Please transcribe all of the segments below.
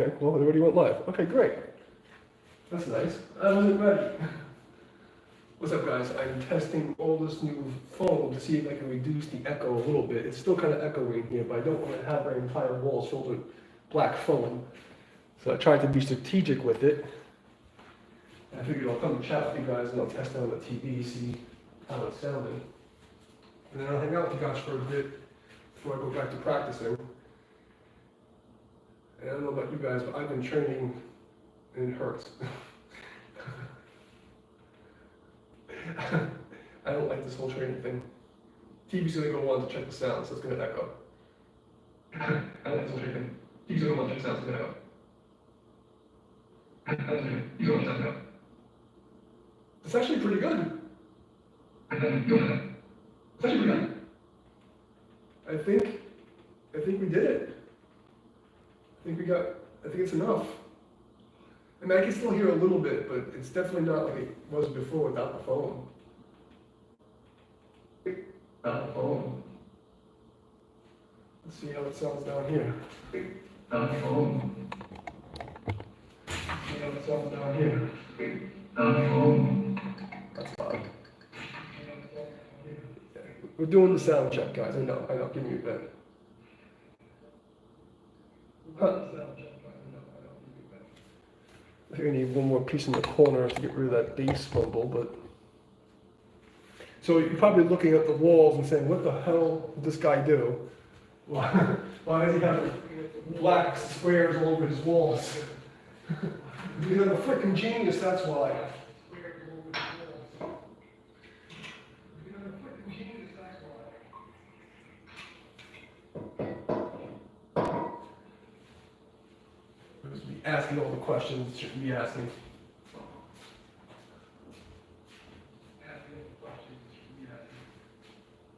Okay, well, it already went live. Okay, great. That's nice. I wasn't ready. What's up, guys? I'm testing all this new foam to see if I can reduce the echo a little bit. It's still kind of echoing here, but I don't want to have my entire walls filled with black foam. So I tried to be strategic with it. I figured I'll come chat with you guys and I'll test it on the TV, see how it's sounding. And then I'll hang out with you guys for a bit before I go back to practicing. And I don't know about you guys, but I've been training and it hurts. I don't like this whole training thing. TV's gonna go on to check the sound, so it's gonna echo. I don't like this whole training thing. TV's gonna go on to check the sound, so it's gonna echo. I don't like it. TV's gonna go on to echo. It's actually pretty good. It's actually pretty good. I think we did it. I think it's enough. I mean, I can still hear a little bit, but it's definitely not like it was before without the phone. Without the phone. Let's see how it sounds down here. Without the phone. See how it sounds down here. Without the phone. That's loud. We're doing the sound check, guys. I know. Give me a bit. Huh. I think I need one more piece in the corner to get rid of that bass mumble, but... So you're probably looking at the walls and saying, what the hell did this guy do? Why does he have black squares all over his walls? He's a freaking genius, that's why. Asking all the questions you shouldn't be asking.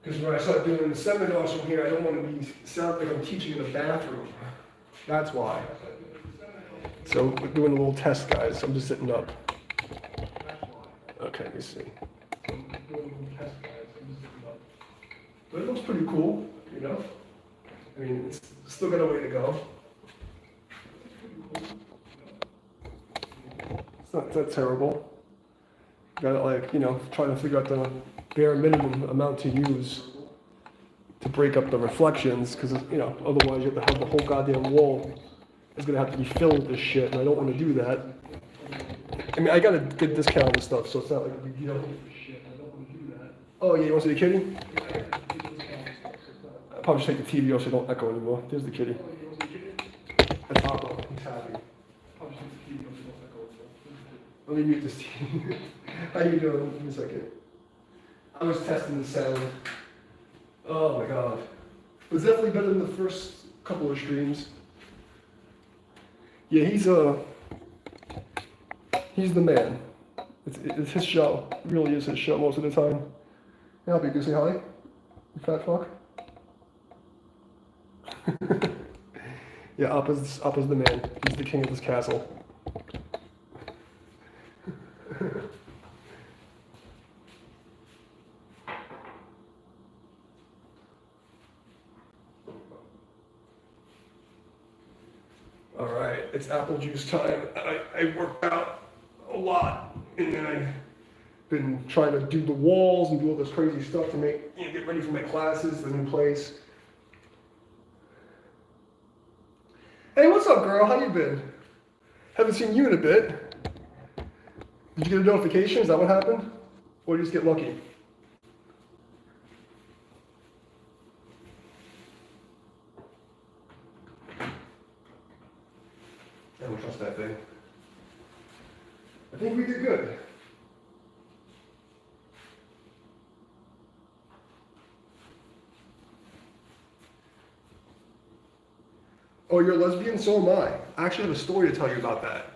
Because when I start doing the seminars from here, I don't want to sound like I'm teaching in the bathroom. That's why. So we're doing a little test, guys. I'm just sitting up. Okay, let me see. But it looks pretty cool, you know? I mean, it's still got a way to go. It's not that terrible. Got it like, you know, trying to figure out the bare minimum amount to use to break up the reflections, because, you know, otherwise you have to have the whole goddamn wall is going to have to be filled with this shit, and I don't want to do that. I mean, I got a good discount on this stuff, so it's not like a big deal. Oh, yeah, you want to see the kitty? I'll probably just take the TV off so I don't echo anymore. There's the kitty. That's Papa. He's happy. Let me mute this TV. How you doing? Give me a second. I was testing the sound. Oh my god. It was definitely better than the first couple of streams. Yeah, he's the man. It's his show. It really is his show most of the time. Yeah, I'll be good. Say hi, you fat fuck. Yeah, Appa's the man. He's the king of this castle. All right, it's apple juice time. I worked out a lot, and then I've been trying to do the walls and do all this crazy stuff to get ready for my classes, the new place. Hey, what's up, girl? How you been? Haven't seen you in a bit. Did you get a notification? Is that what happened? Or did you just get lucky? I don't trust that thing. I think we did good. Oh, you're a lesbian? So am I. I actually have a story to tell you about that.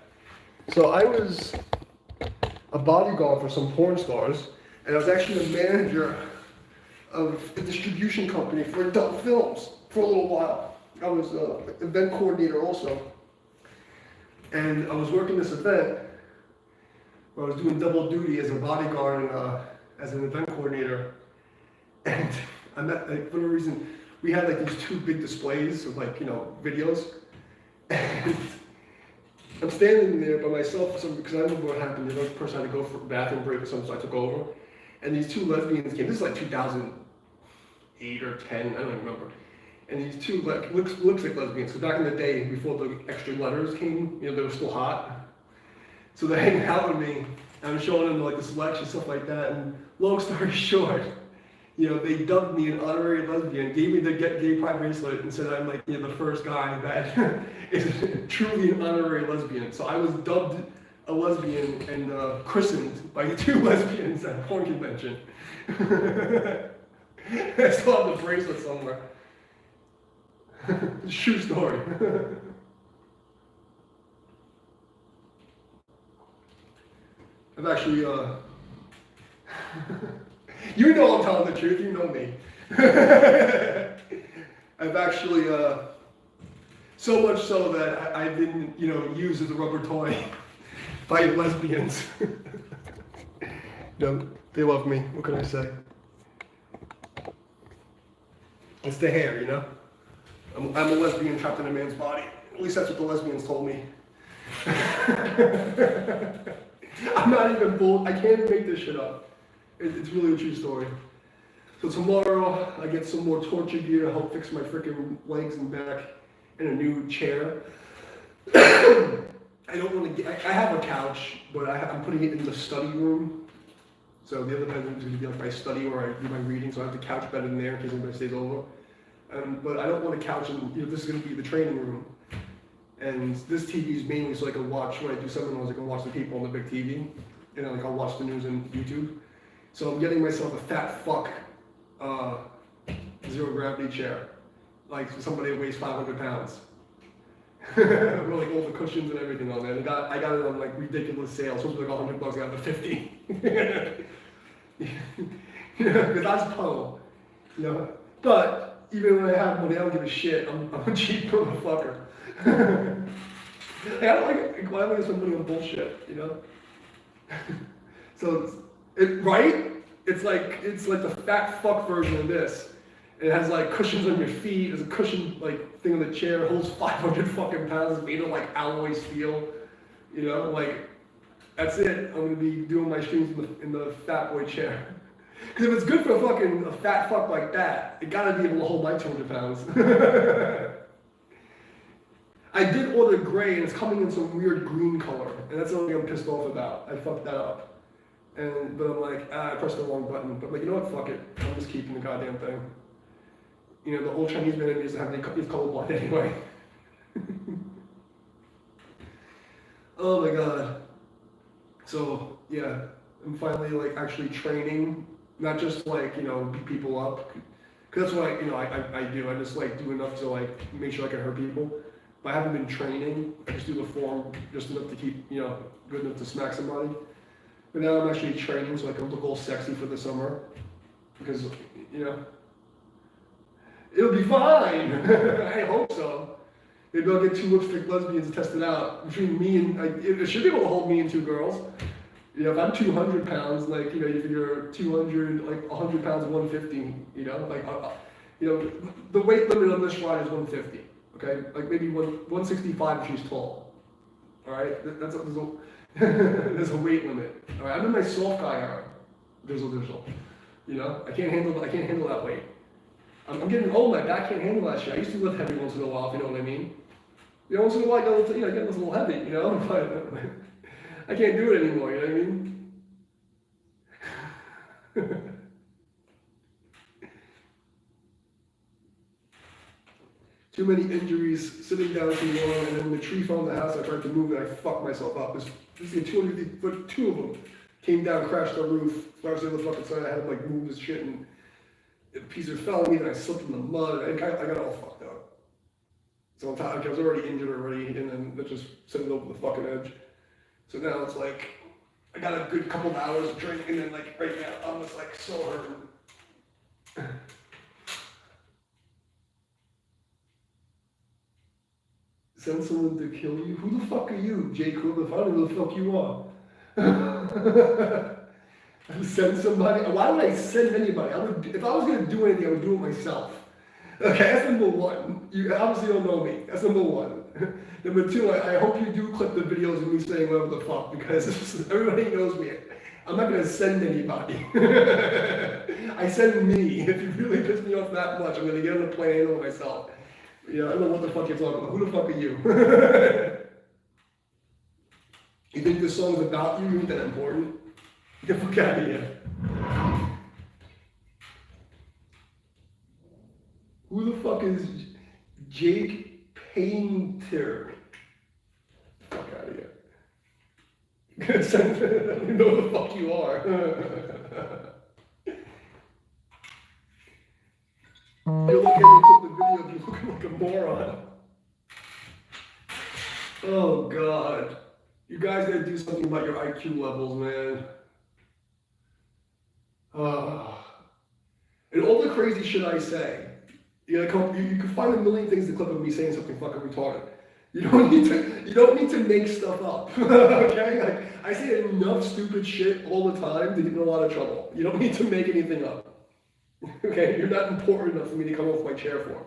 So I was a bodyguard for some porn stars, and I was actually the manager of a distribution company for adult films for a little while. I was an event coordinator also. And I was working this event where I was doing double duty as a bodyguard and as an event coordinator. And I met, like, for whatever reason, we had like these two big displays of, like, you know, videos. And I'm standing there by myself because I remember what happened. The other person had to go for a bathroom break or something, so I took over. And these two lesbians came. This is like 2008 or 10, I don't even remember. And these two looks like lesbians. So back in the day, before the extra letters came, they were still hot. So they're hanging out with me. And I'm showing them like the selection, stuff like that. And long story short, they dubbed me an honorary lesbian, gave me the Get Gay Pride bracelet, and said I'm like the first guy that is truly an honorary lesbian. So I was dubbed a lesbian and christened by two lesbians at a porn convention. I still have the bracelet somewhere. True story. I've actually, you know I'm telling the truth, you know me. I've actually, so much so that I didn't, use as a rubber toy by lesbians. They love me, what can I say? It's the hair, I'm a lesbian trapped in a man's body. At least that's what the lesbians told me. I'm not even bull. I can't even make this shit up. It's really a true story. So tomorrow I get some more torture gear to help fix my freaking legs and back and a new chair. I don't want to get. I have a couch, but I'm putting it in the study room. So the other bedroom is going to be like my study where I do my reading. So I have the couch bed in there in case anybody stays over. But I don't want a couch, and this is going to be the training room. And this TV is mainly so I can watch when I do seminars. I can watch the people on the big TV, and I'll watch the news on YouTube. So I'm getting myself a fat fuck zero gravity chair, like somebody that weighs 500 pounds. With like all the cushions and everything on there. And I got it on like ridiculous sale. Supposed to be like $100. I got it for 50. Because that's Poe. But even when I have money, I don't give a shit. I'm a cheap motherfucker. I don't like it. Why am I gonna spend money on bullshit? So right? It's like the fat fuck version of this. It has like cushions on your feet. There's a cushion like thing on the chair. It holds 500 fucking pounds. It's made of like alloy steel. Like that's it. I'm gonna be doing my streams in the fat boy chair. Because if it's good for a fat fuck like that, it gotta be able to hold my 200 pounds. I did order gray, and it's coming in some weird green color, and that's the only thing I'm pissed off about. I fucked that up. But I'm like, I pressed the wrong button. But like, you know what? Fuck it. I'm just keeping the goddamn thing. The old Chinese man used to have these colorblind anyway. Oh my god. So yeah, I'm finally like actually training, not just like beat people up. Cause that's what I do. I just like do enough to like make sure I can hurt people. But I haven't been training. I just do the form just enough to keep good enough to smack somebody. But now I'm actually training so I can look all sexy for the summer. Because it'll be fine. I hope so. Maybe I'll get 2 lipstick lesbians to test it out. Between me and, it should be able to hold me and 2 girls. If I'm 200 pounds, like, you figure 200, like 100 pounds of 150, the weight limit on this ride is 150, okay? Like maybe 165 if she's tall, all right? There's a weight limit, all right? I'm in my soft guy arm, dizzle. I can't handle that weight. I'm getting old, my back can't handle that shit. I used to lift heavy once in a while, if you know what I mean. Once in a while I get a little heavy, but I can't do it anymore, you know what I mean? Too many injuries, sitting down too long, and then when the tree fell in the house, I tried to move it, I fucked myself up. This is 200 foot, 2 of them came down, crashed the roof. So I was able to fucking side, I had to like move this shit, and a piece of fell on me, and I slipped in the mud. I got all fucked up. So on top, I was already injured already, and then that just sent it over the fucking edge. So now it's like, I got a good couple of hours of training, and then like right now, I'm just like so hurting. Send someone to kill you? Who the fuck are you, J. Cool? If I don't know who the fuck you are. Send somebody? Why would I send anybody? If I was going to do anything, I would do it myself. Okay, that's number one. You obviously don't know me. That's number one. Number two, I hope you do clip the videos of me saying whatever the fuck, because everybody knows me. I'm not gonna send anybody. I send me. If you really piss me off that much, I'm gonna get on a plane and handle myself. You know, I don't know what the fuck you're talking about. Who the fuck are you? You think this song is about you? You ain't that important? Get the fuck out of here. Who the fuck is Jake Painter? Fuck out of here. I don't even know who the fuck you are. You're looking at the video, you're looking like a moron. Oh God. You guys gotta do something about your IQ levels, man. And all the crazy shit I say. You can find a million things to clip of me saying something fucking retarded. You don't need to make stuff up. Okay? Like, I say enough stupid shit all the time to get in a lot of trouble. You don't need to make anything up. Okay? You're not important enough for me to come off my chair for.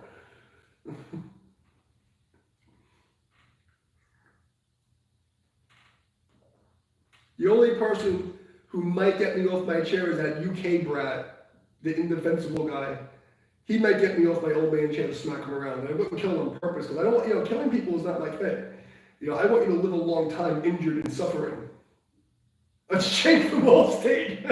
The only person who might get me off my chair is that UK brat, the indefensible guy. He might get me off my old man chair to smack him around. And I wouldn't kill him on purpose, because I don't want, killing people is not my thing. I want you to live a long time injured and suffering. Let's Jake from Allstate.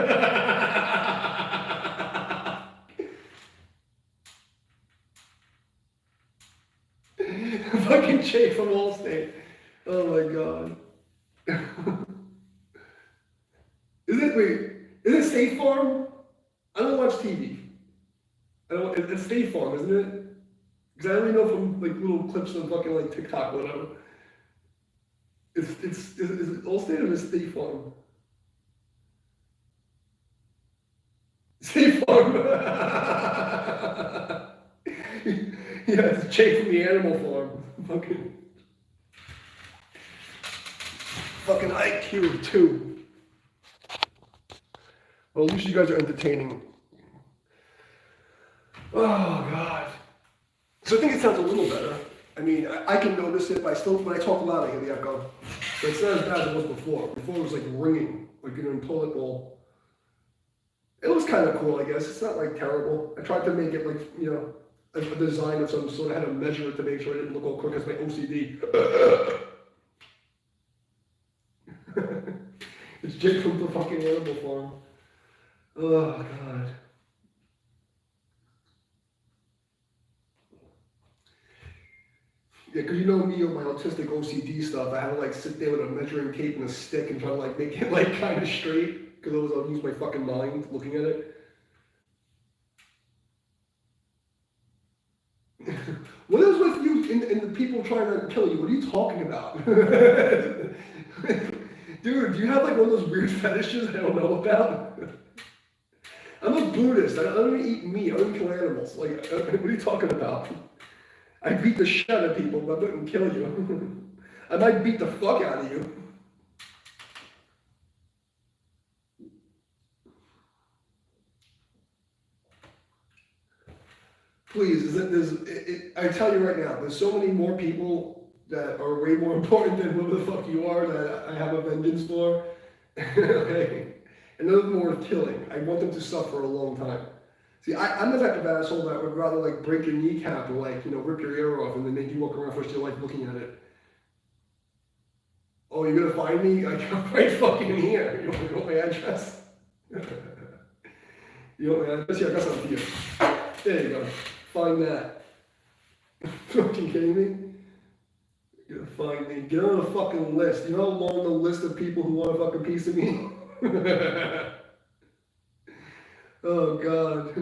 Fucking Jake from Allstate. Oh my God. Is it State Farm? I don't watch TV. It's State Farm, isn't it? Because I only know from like little clips on fucking like TikTok or whatever. Is it Allstate or is it State Farm? State Farm. Yeah, it's Jake from the Animal Farm. Fucking IQ 2. Well, at least you guys are entertaining. Oh, God. So I think it sounds a little better. I mean, I can notice it, but when I talk loud, I hear the echo. But it's not as bad as it was before. Before it was like ringing, like in a toilet bowl. It was kind of cool, I guess. It's not like terrible. I tried to make it like, a design of some sort. I had to measure it to make sure it didn't look all crooked as my OCD. It's Jake from the fucking Animal Farm. Oh, God. Yeah, because you know me with my autistic OCD stuff, I had to like sit there with a measuring tape and a stick and try to like make it like kind of straight, because otherwise I'll use my fucking mind looking at it. What is with you and the people trying to kill you? What are you talking about? Dude, do you have like one of those weird fetishes I don't know about? I'm a Buddhist. I don't even eat meat. I don't kill animals. Like, what are you talking about? I beat the shit out of people, but I wouldn't kill you. I might beat the fuck out of you. Please, I tell you right now, there's so many more people that are way more important than whoever the fuck you are that I have a vengeance for. Okay? And none of them are worth killing. I want them to suffer a long time. See, I'm the type of asshole that would rather like break your kneecap or like, rip your ear off and then make you walk around for the rest of your life looking at it. Oh, you're gonna find me? I'm right fucking here. You want my address? You want my address? Yeah, I got something for you. There you go. Find that. Fucking kidding me? You're gonna find me. Get on the fucking list. You know how long the list of people who want a fucking piece of me? Oh, God.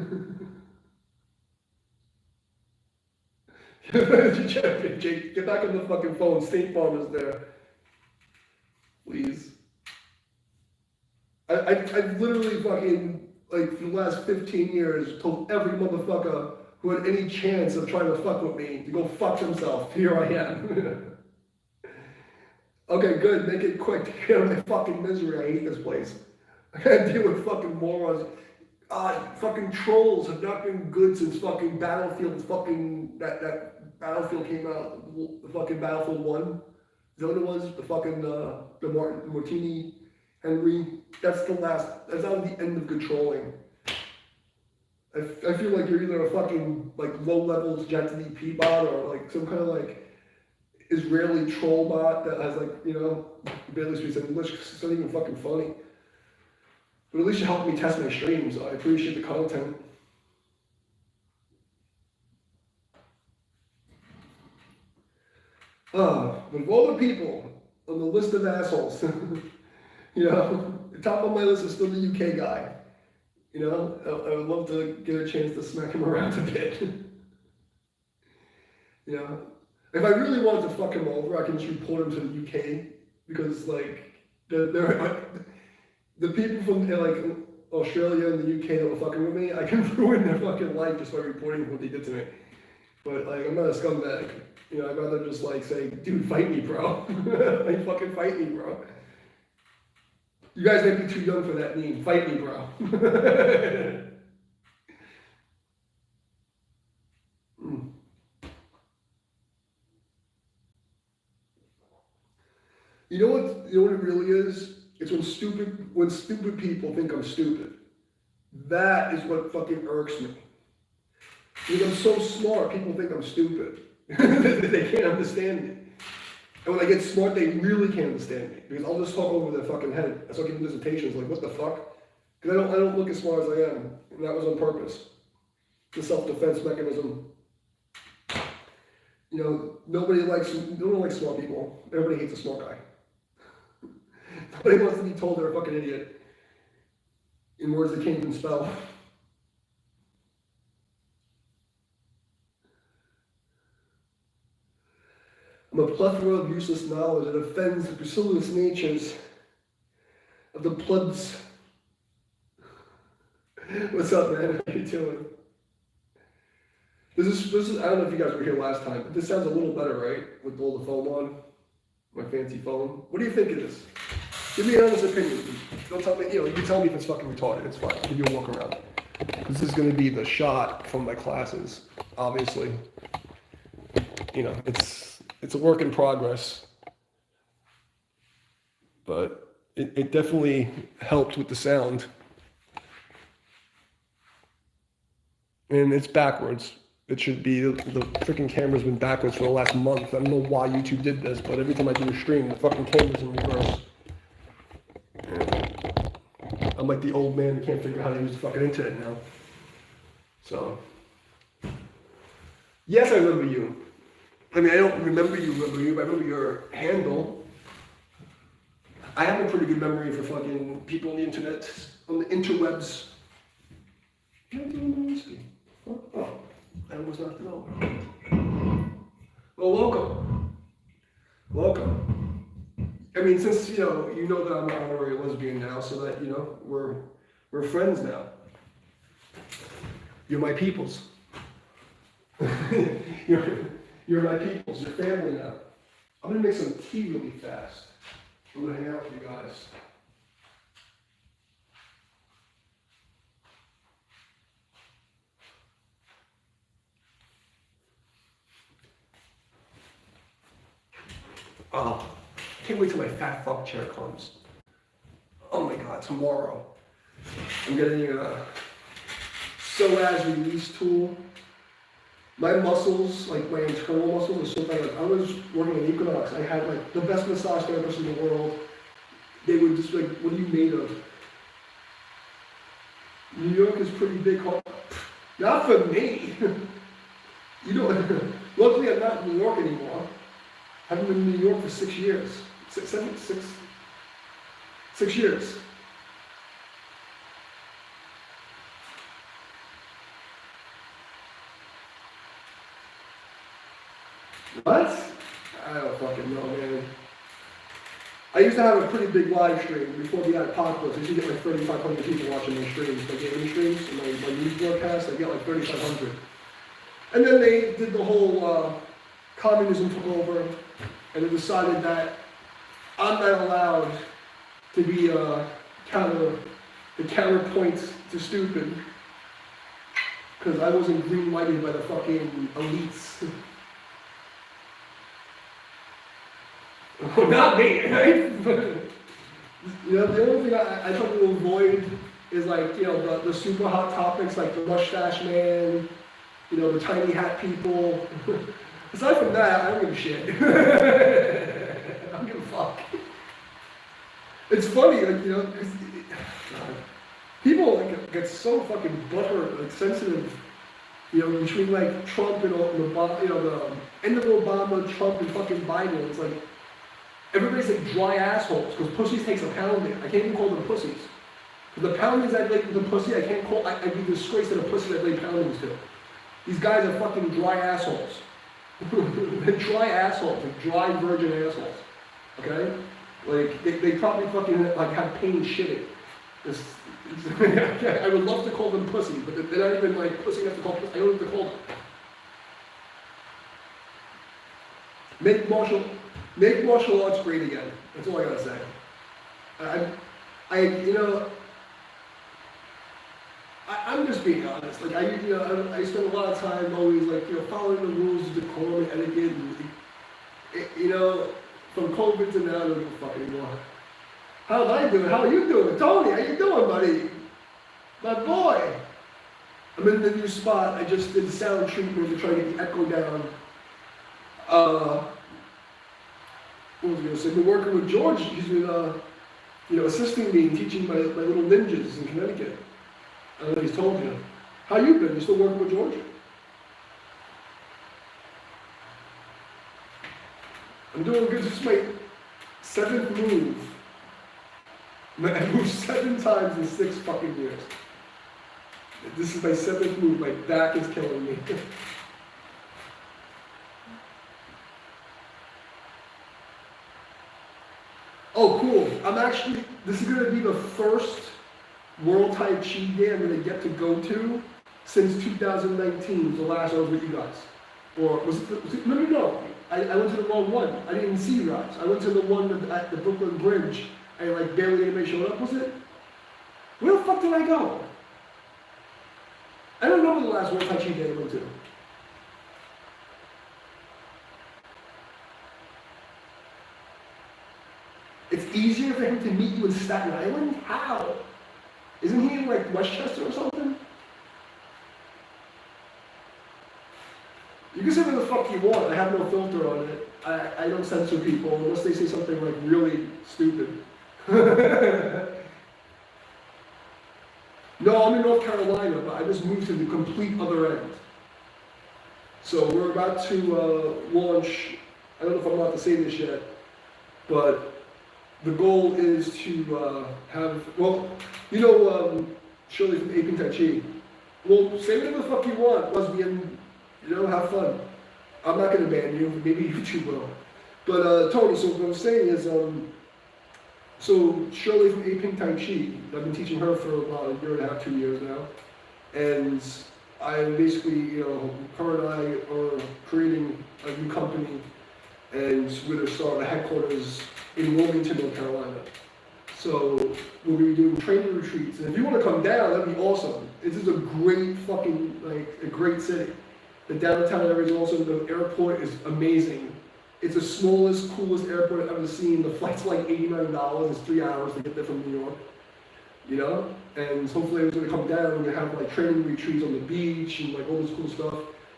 Jake, get back on the fucking phone. State Farm is there. Please. I've literally fucking, like, for the last 15 years, told every motherfucker who had any chance of trying to fuck with me to go fuck himself. Here I am. Okay, good. Make it quick. Get out of my fucking misery. I hate this place. I gotta deal with fucking morons. Fucking trolls have not been good since fucking Battlefield, fucking that Battlefield came out, the fucking Battlefield 1. Is that what it was? The fucking, the Martini Henry. That's the last, that's not the end of good trolling. I feel like you're either a fucking, like, low-level JetDP bot or, like, some kind of, like, Israeli troll bot that has, like, you know, barely speaks English because it's not even fucking funny. But at least you helped me test my streams. I appreciate the content. But of all the people on the list of assholes, you know, the top of my list is still the UK guy. You know, I would love to get a chance to smack him around a bit. You know, if I really wanted to fuck him over, I can just report him to the UK because, like, the people from like Australia and the UK that were fucking with me, I can ruin their fucking life just by reporting what they did to me. But like, I'm not a scumbag. You know, I'd rather just like say, dude, fight me, bro. Like, fucking fight me, bro. You guys may be too young for that meme. Fight me, bro. You know what it really is? It's when stupid people think I'm stupid. That is what fucking irks me. Because I'm so smart, people think I'm stupid. They can't understand me. And when I get smart, they really can't understand me. Because I'll just talk over their fucking head. I start giving dissertations like, what the fuck? Because I don't look as smart as I am. And that was on purpose. The self-defense mechanism. You know, no one likes smart people. Everybody hates a smart guy. Nobody wants to be told they're a fucking idiot. In words they can't even spell. I'm a plethora of useless knowledge that offends the supercilious natures of the plebs. What's up, man? How you doing? This is, I don't know if you guys were here last time, but this sounds a little better, right? With all the foam on, my fancy phone. What do you think it is? Give me an honest opinion. Don't tell me, you can tell me if it's fucking retarded. It's fine. I'll give you a walk around. This is going to be the shot from my classes, obviously. You know, it's a work in progress. But it definitely helped with the sound. And it's backwards. It should be, the freaking camera's been backwards for the last month. I don't know why YouTube did this, but every time I do a stream, the fucking camera's in reverse. I'm like the old man who can't figure out how to use the fucking internet now. So, yes, I remember you. I mean, I don't remember you, but I remember your handle. I have a pretty good memory for fucking people on the internet, on the interwebs. Oh, I almost knocked it over. Well, welcome. Welcome. I mean, since, you know that I'm an honorary lesbian now, so that, we're friends now. You're my peoples. You're my peoples. You're family now. I'm gonna make some tea really fast. I'm gonna hang out with you guys. Oh, can't wait till my fat fuck chair comes. Oh my god, tomorrow. I'm getting a psoas release tool. My muscles, like my internal muscles, are so bad. Like, I was working at Equinox. I had like the best massage therapist in the world. They would just like, what are you made of? New York is pretty big. Not for me. Luckily I'm not in New York anymore. I haven't been in New York for 6 years. 6 years. What? I don't fucking know, man. I used to have a pretty big live stream before the apocalypse. I used to get like 3,500 people watching my streams, my gaming streams, and my news broadcasts. I get like 3,500. And then they did the whole communism took over, and they decided that I'm not allowed to be the counterpoint to stupid, because I wasn't green lighted by the fucking elites. Well, not me, right? You know, the only thing I try to avoid is like, you know, the super hot topics like the mustache man, you know, the tiny hat people. Aside from that, I don't give a shit. I don't give a fuck. It's funny, like, you know, 'cause people like get so fucking butthurt, like sensitive, you know, between like Trump and Obama, you know, the end of Obama, Trump, and fucking Biden. It's like everybody's like dry assholes because pussies takes a pounding. I can't even call them pussies. The poundings I lay with the pussy, I can't call. I'd be disgraced at a pussy that lay poundings to. These guys are fucking dry assholes. They're dry assholes, like dry virgin assholes. Okay, like they probably fucking like have pain shitting. I would love to call them pussy, but they're not even like pussy enough to call pussy. I don't have to call them. Make martial arts great again. That's all I gotta say. You know, I'm just being honest. Like I spend a lot of time always like, you know, following the rules of decorum and etiquette, and you know, from COVID to now, I don't give a fuck anymore. How's I doing? How are you doing? Tony, how you doing, buddy? My boy. I'm in the new spot. I just did sound treatment to try to get the echo down. What was I going to say? I've been working with George. He's been, you know, assisting me and teaching my little ninjas in Connecticut. I don't know if he's told you. How you been? You still working with George? I'm doing good. This is my 7th move. I moved 7 times in 6 fucking years. This is my 7th move. My back is killing me. Oh, cool. This is going to be the first World Tai Chi day I'm going to get to go to since 2019, the last I was with you guys. Or was it no. I went to the wrong one. I didn't see you guys. I went to the one at the Brooklyn Bridge. And like barely anybody showed up, was it? Where the fuck did I go? I don't remember the last World Tai Chi day I went to. It's easier for him to meet you in Staten Island? How? Isn't he in like Westchester or something? You can say whatever the fuck you want. I have no filter on it. I don't censor people unless they say something like really stupid. No, I'm in North Carolina, but I just moved to the complete other end. So we're about to launch, I don't know if I'm allowed to say this yet, but the goal is to have, well, you know Shirley from Aping Tai Chi. Well, say whatever the fuck you want, lesbian, you know, have fun. I'm not going to ban you, maybe you two will. But Tony, so what I'm saying is, so Shirley from Aping Tai Chi, I've been teaching her for about 1.5 to 2 years now. And I'm basically, you know, her and I are creating a new company, and we're going to start a headquarters in Wilmington, North Carolina. So we'll be doing training retreats. And if you want to come down, that'd be awesome. This is a great fucking, like, a great city. The downtown area is also, the airport is amazing. It's the smallest, coolest airport I've ever seen. The flight's like $89. It's 3 hours to get there from New York. You know? And hopefully it's going to come down and we have like training retreats on the beach and like all this cool stuff.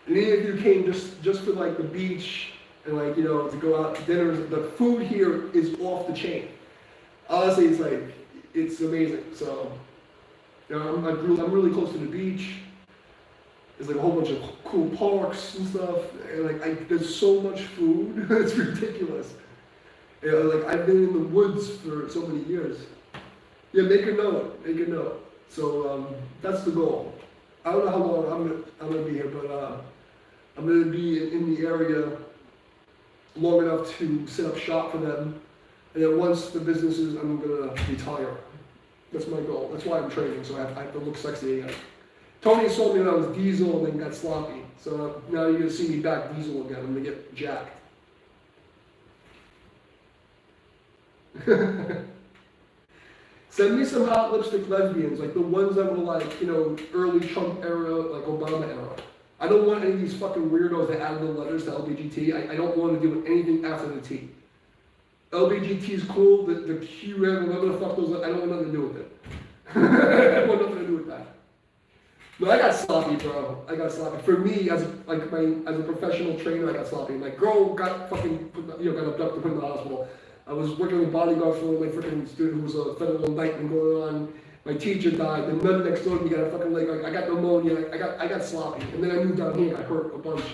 And even if you came just for like the beach and like, you know, to go out to dinner, the food here is off the chain. Honestly, it's like, it's amazing. So, you know, I'm really close to the beach. There's like a whole bunch of cool parks and stuff, and like there's so much food, it's ridiculous. You know, like I've been in the woods for so many years. Yeah, make a note. So that's the goal. I don't know how long I'm gonna be here, but I'm gonna be in the area long enough to set up shop for them, and then once the business is, I'm gonna retire. That's my goal. That's why I'm training, so I have to look sexy again. Tony told me that I was diesel and then got sloppy. So now you're gonna see me back diesel again. I'm gonna get jacked. Send me some hot lipstick lesbians, like the ones that were like, you know, early Trump era, like Obama era. I don't want any of these fucking weirdos that added the letters to LBGT. I don't want to do anything after the T. LBGT is cool. The QM, whatever the fuck those are, I don't want nothing to do with it. I want nothing to do with that. No, I got sloppy, bro. I got sloppy. For me, as a professional trainer, I got sloppy. My girl got fucking, got abducted, put in the hospital. I was working with bodyguard for my freaking student who was a federal indictment going on. My teacher died. The nun next door to me got a fucking leg. I got pneumonia. I got sloppy. And then I moved down here. I hurt a bunch.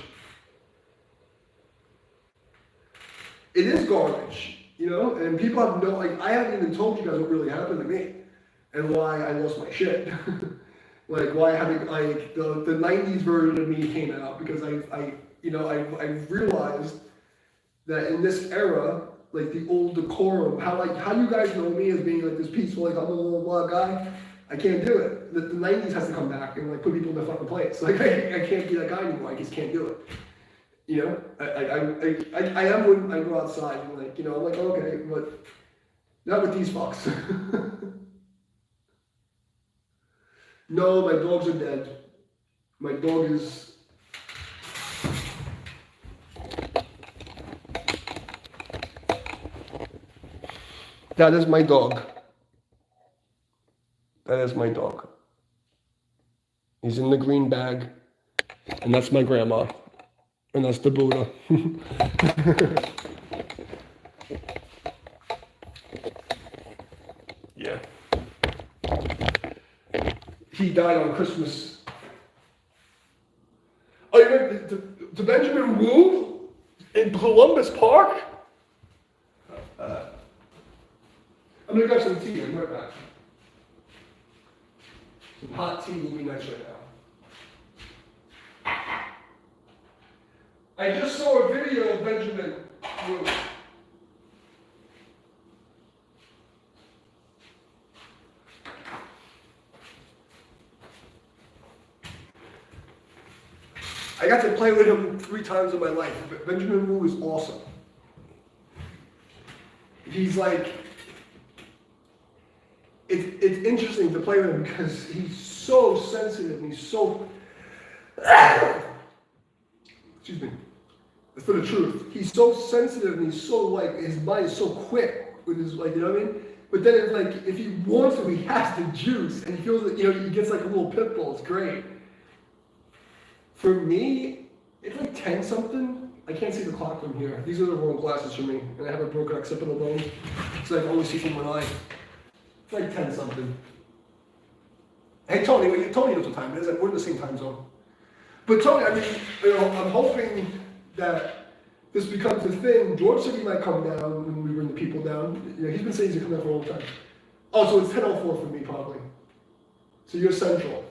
It is garbage, and people have no, I haven't even told you guys what really happened to me and why I lost my shit. Like why I had the 90s version of me came out because I realized that in this era, like the old decorum, how you guys know me as being like this peaceful, like I'm a little blah guy, I can't do it. The 90s has to come back and like put people in their fucking place. Like I can't be that guy anymore. I just can't do it. I am when I go outside and like, I'm like, okay, but not with these fucks. No, my dogs are dead. My dog is... That is my dog. That is my dog. He's in the green bag. And that's my grandma. And that's the Buddha. Yeah. He died on Christmas. Oh, you went to Benjamin Wu in Columbus Park? I'm gonna grab some tea. I'll be right back. Some hot tea will be nice right now. I just saw a video of Benjamin Wu. I got to play with him 3 times in my life. Benjamin Wu is awesome. He's like, it's interesting to play with him because he's so sensitive and he's so, excuse me, for the truth. He's so sensitive and he's so like, his mind is so quick with his, like, you know what I mean? But then it's like, if he wants to, he has the juice and he feels that, he gets like a little pit bull. It's great. For me, it's like 10 something. I can't see the clock from here. These are the wrong glasses for me. And I have a broken occipital bone. So I can only see from one eye. It's like 10 something. Hey Tony, Tony knows what time it is. We're in the same time zone. But Tony, I mean, I'm hoping that this becomes a thing. George said he might come down when we bring the people down. He's been saying he's going to come down for a long time. Oh, so it's 10:04 for me probably. So you're central.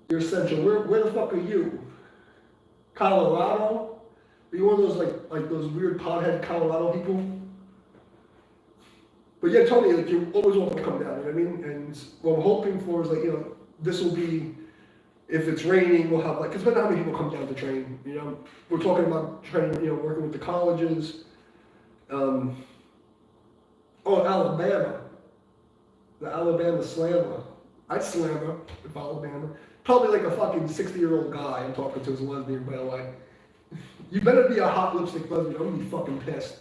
You're central. Where the fuck are you? Colorado? Are you one of those like those weird pothead Colorado people? But yeah, Tony, like you're always welcome to come down, you know what I mean? And what I'm hoping for is like, this will be, if it's raining, we'll have like, because depending on how many people come down to train, we're talking about training, working with the colleges. Alabama. The Alabama Slammer. I'd slam her with Alabama. Probably like a fucking 60-year-old guy I'm talking to as a lesbian, by the way. You better be a hot lipstick lesbian. I'm gonna be fucking pissed.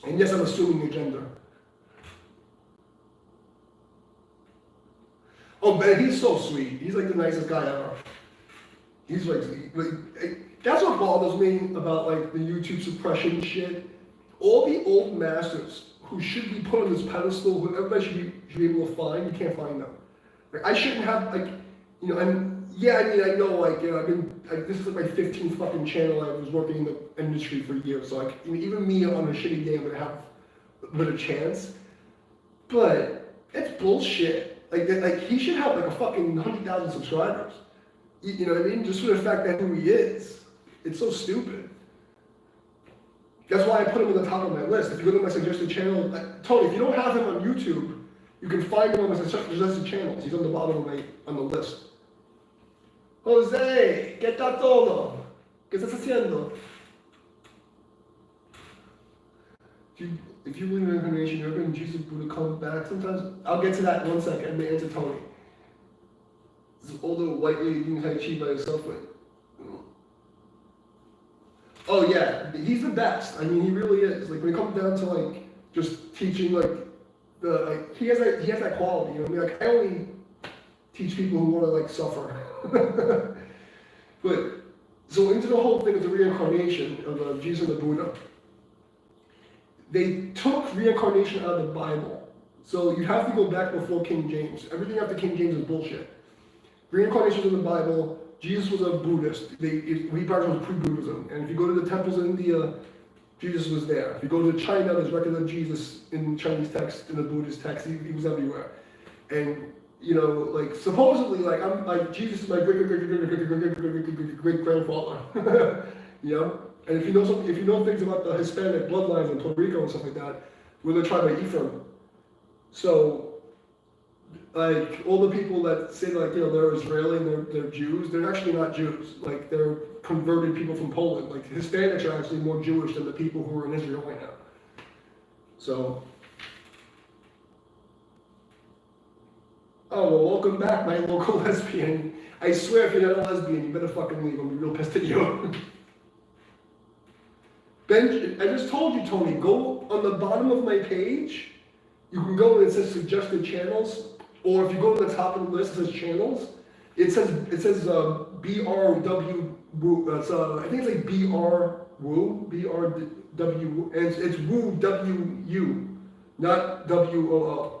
And yes, I'm assuming your gender. Oh man, he's so sweet. He's like the nicest guy ever. He's like that's what bothers me about like the YouTube suppression shit. All the old masters who should be put on this pedestal, who everybody should be able to find, you can't find them. Like I shouldn't have and yeah, I mean I know I've been this is like my 15th fucking channel. I was working in the industry for years, so like even me on a shitty day I'm gonna have a bit of chance. But it's bullshit. Like he should have like a fucking 100,000 subscribers. You know what I mean? Just for the fact that who he is. It's so stupid. That's why I put him at the top of my list. If you go to my suggested channel, Tony, if you don't have him on YouTube, you can find him on my suggested channels. He's on the bottom of on the list. Jose, ¿qué tal todo? ¿Qué estás haciendo? If you believe in reincarnation, you're going to Jesus Buddha come back sometimes. I'll get to that in 1 second. I'm going to answer Tony. This older white lady doing Tai Chi by herself. Oh, Oh yeah, he's the best. I mean, he really is. Like when it comes down to like just teaching, like he has that quality. You know, I mean, like I only teach people who want to like suffer. But so into the whole thing of the reincarnation of Jesus and the Buddha, they took reincarnation out of the Bible. So you have to go back before King James. Everything after King James is bullshit. Reincarnation was in the Bible. Jesus was a Buddhist. He probably was pre-Buddhism. And if you go to the temples in India, Jesus was there. If you go to China, there's records of Jesus in Chinese text, in the Buddhist text. He was everywhere. And you know, like supposedly, like Jesus is my great grandfather. You know, and if you know something, if you know things about the Hispanic bloodlines in Puerto Rico and stuff like that, we're the tribe of Ephraim. So, like all the people that say like you know they're Israeli and they're Jews, they're actually not Jews. Like they're converted people from Poland. Like Hispanics are actually more Jewish than the people who are in Israel right now. So. Oh, well, welcome back, my local lesbian. I swear, if you're not a lesbian, you better fucking leave. I'm real pissed at you. Ben, I just told you, Tony, go on the bottom of my page. You can go and it says suggested channels, or if you go to the top of the list, it says channels. It says BRW. I think it's like BR Woo, BRW, and it's Woo WU, not WOO.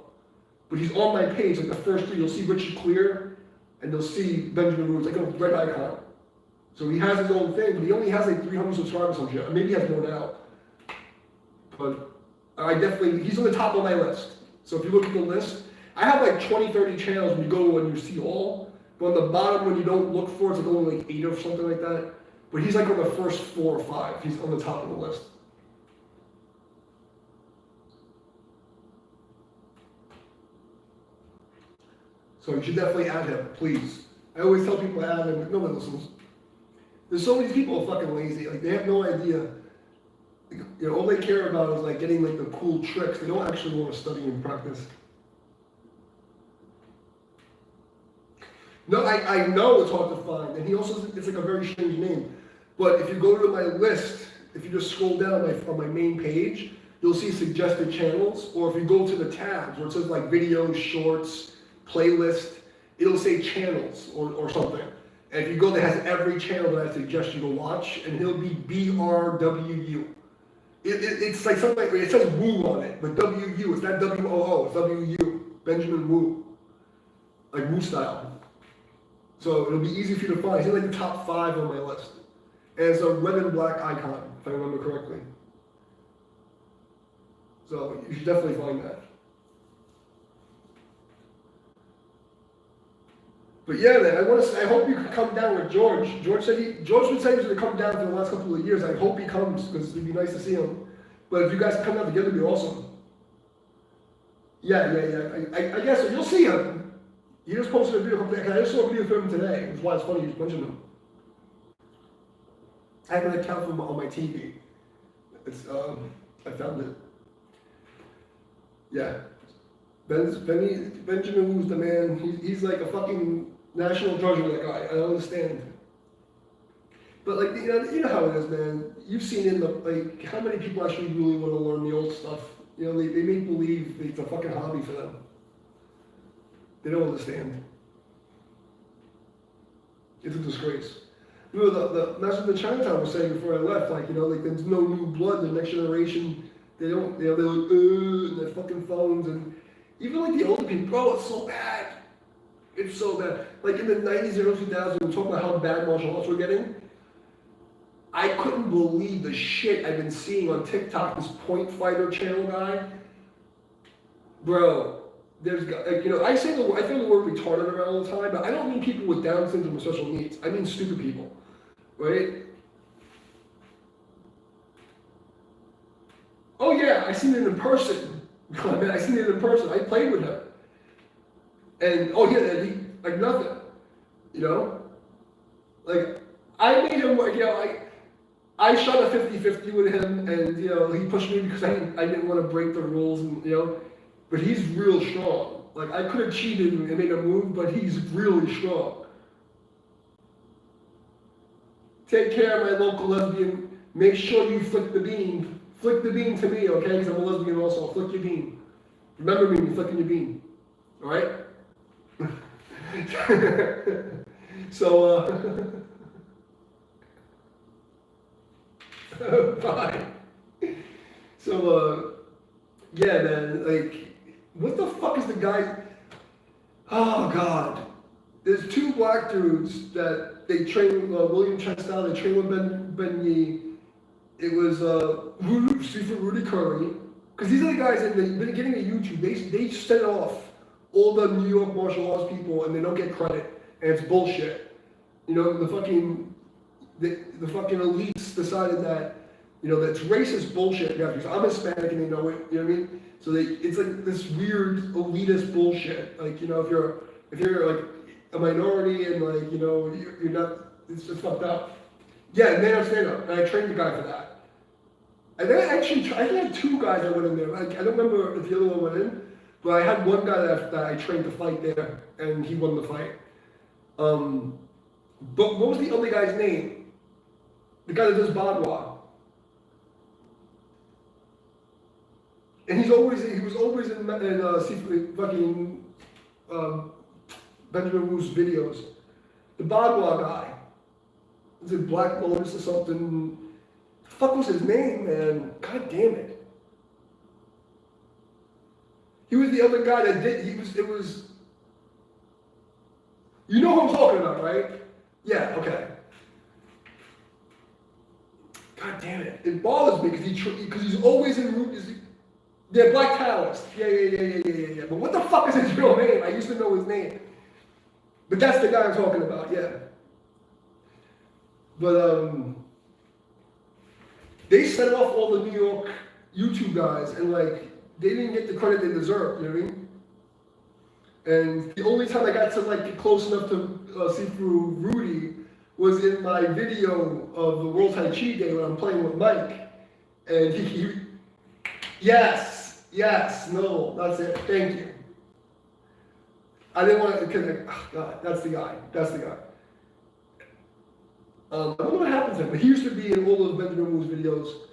But he's on my page, like the first three, you'll see Richard Clear, and you'll see Benjamin Wu, it's like a red icon. So he has his own thing, but he only has like 300 subscribers or some shit. Maybe he has more now. But he's on the top of my list. So if you look at the list, I have like 20, 30 channels when you go and you see all, but on the bottom when you don't look for it, it's like only like 8 or something like that. But he's like on the first 4 or 5. He's on the top of the list. So you should definitely add him, please. I always tell people to add him, but nobody listens. There's so many people who are fucking lazy. Like they have no idea. You know, all they care about is like getting like the cool tricks. They don't actually want to study and practice. No, I know it's hard to find, and he also it's like a very strange name. But if you go to my list, if you just scroll down on my main page, you'll see suggested channels. Or if you go to the tabs where it says like videos, shorts, playlist, it'll say channels or something. And if you go, there has every channel that I suggest you go watch, and he'll be BRWU. It's like something like, it says Woo on it, but WU, it's not WOO, it's WU, Benjamin Wu. Like Wu style. So it'll be easy for you to find. He's in like the top 5 on my list. And it's a red and black icon, if I remember correctly. So you should definitely find that. But yeah, man, I hope you can come down with George. George would say he's going to come down for the last couple of years. I hope he comes because it'd be nice to see him. But if you guys come down together, it'd be awesome. Yeah. I guess so. You'll see him. He just posted a video. I just saw a video of him today. Which is why it's funny you just mentioned him. I have an account for him on my TV. I found it. Yeah. Benjamin Wu's the man. He's like a fucking national treasure, that guy. I don't understand. But like you know how it is, man. You've seen in like how many people actually really want to learn the old stuff. You know, they make believe it's a fucking hobby for them. They don't understand. It's a disgrace. You know, that's what the Chinatown was saying before I left. Like, you know, like there's no new blood. The next generation, they don't. You know, they're like, and their fucking phones, and even like the older people. Bro, it's so bad. It's so bad. Like in the 90s and early 2000s, we were talking about how bad martial arts were getting. I couldn't believe the shit I've been seeing on TikTok. This Point Fighter channel guy, bro. There's, like, you know, I throw the word retarded around all the time, but I don't mean people with Down syndrome and special needs. I mean stupid people, right? Oh yeah, I seen it in person. I mean, I seen it in person. I played with him, and oh yeah, he like nothing, you know. Like I made him, like, you know, I shot a 50-50 with him, and you know, he pushed me because I didn't want to break the rules, and you know. But he's real strong. Like, I could have cheated and made a move, but he's really strong. Take care, my local lesbian. make sure you flick the bean. Flick the bean to me, okay? Because I'm a lesbian also. Flick your bean. Remember me when you're flicking your bean. All right? So, bye. So, yeah, man, like, what the fuck is the guy? Oh, God. There's two black dudes that they train, William Chastel, they train with Ben Yee. It was Rudy Curry. Because these are the guys that they've been getting to YouTube. They set off all the New York martial arts people and they don't get credit. And it's bullshit. You know, the fucking elites decided that, you know, that's racist bullshit. Yeah, because I'm Hispanic and they know it. You know what I mean? So it's like this weird elitist bullshit. Like, you know, if you're like a minority and like, you know, you're not, it's just fucked up. Yeah, man up stand up. And I trained the guy for that. And then I think I had two guys that went in there. I don't remember if the other one went in, but I had one guy that I trained to fight there, and he won the fight. But what was the other guy's name? The guy that does Badwa. And he was always in fucking Benjamin Wu's videos. The Badwa guy. Is it Black Lotus or something? The fuck was his name, man? God damn it. He was the other guy that did, it was, you know who I'm talking about, right? Yeah, okay. God damn it. It bothers me because he's always in, yeah, Black Taoist. Yeah. But what the fuck is his real name? I used to know his name. But that's the guy I'm talking about, yeah. But, they set off all the New York YouTube guys, and like, they didn't get the credit they deserved, you know what I mean? And the only time I got to like get close enough to see through Rudy was in my video of the World Tai Chi Day when I'm playing with Mike. And he yes, no, that's it, thank you. I didn't want to connect, oh God, that's the guy. I don't know what happened to him, but he used to be in all of Benjamin Wu's videos.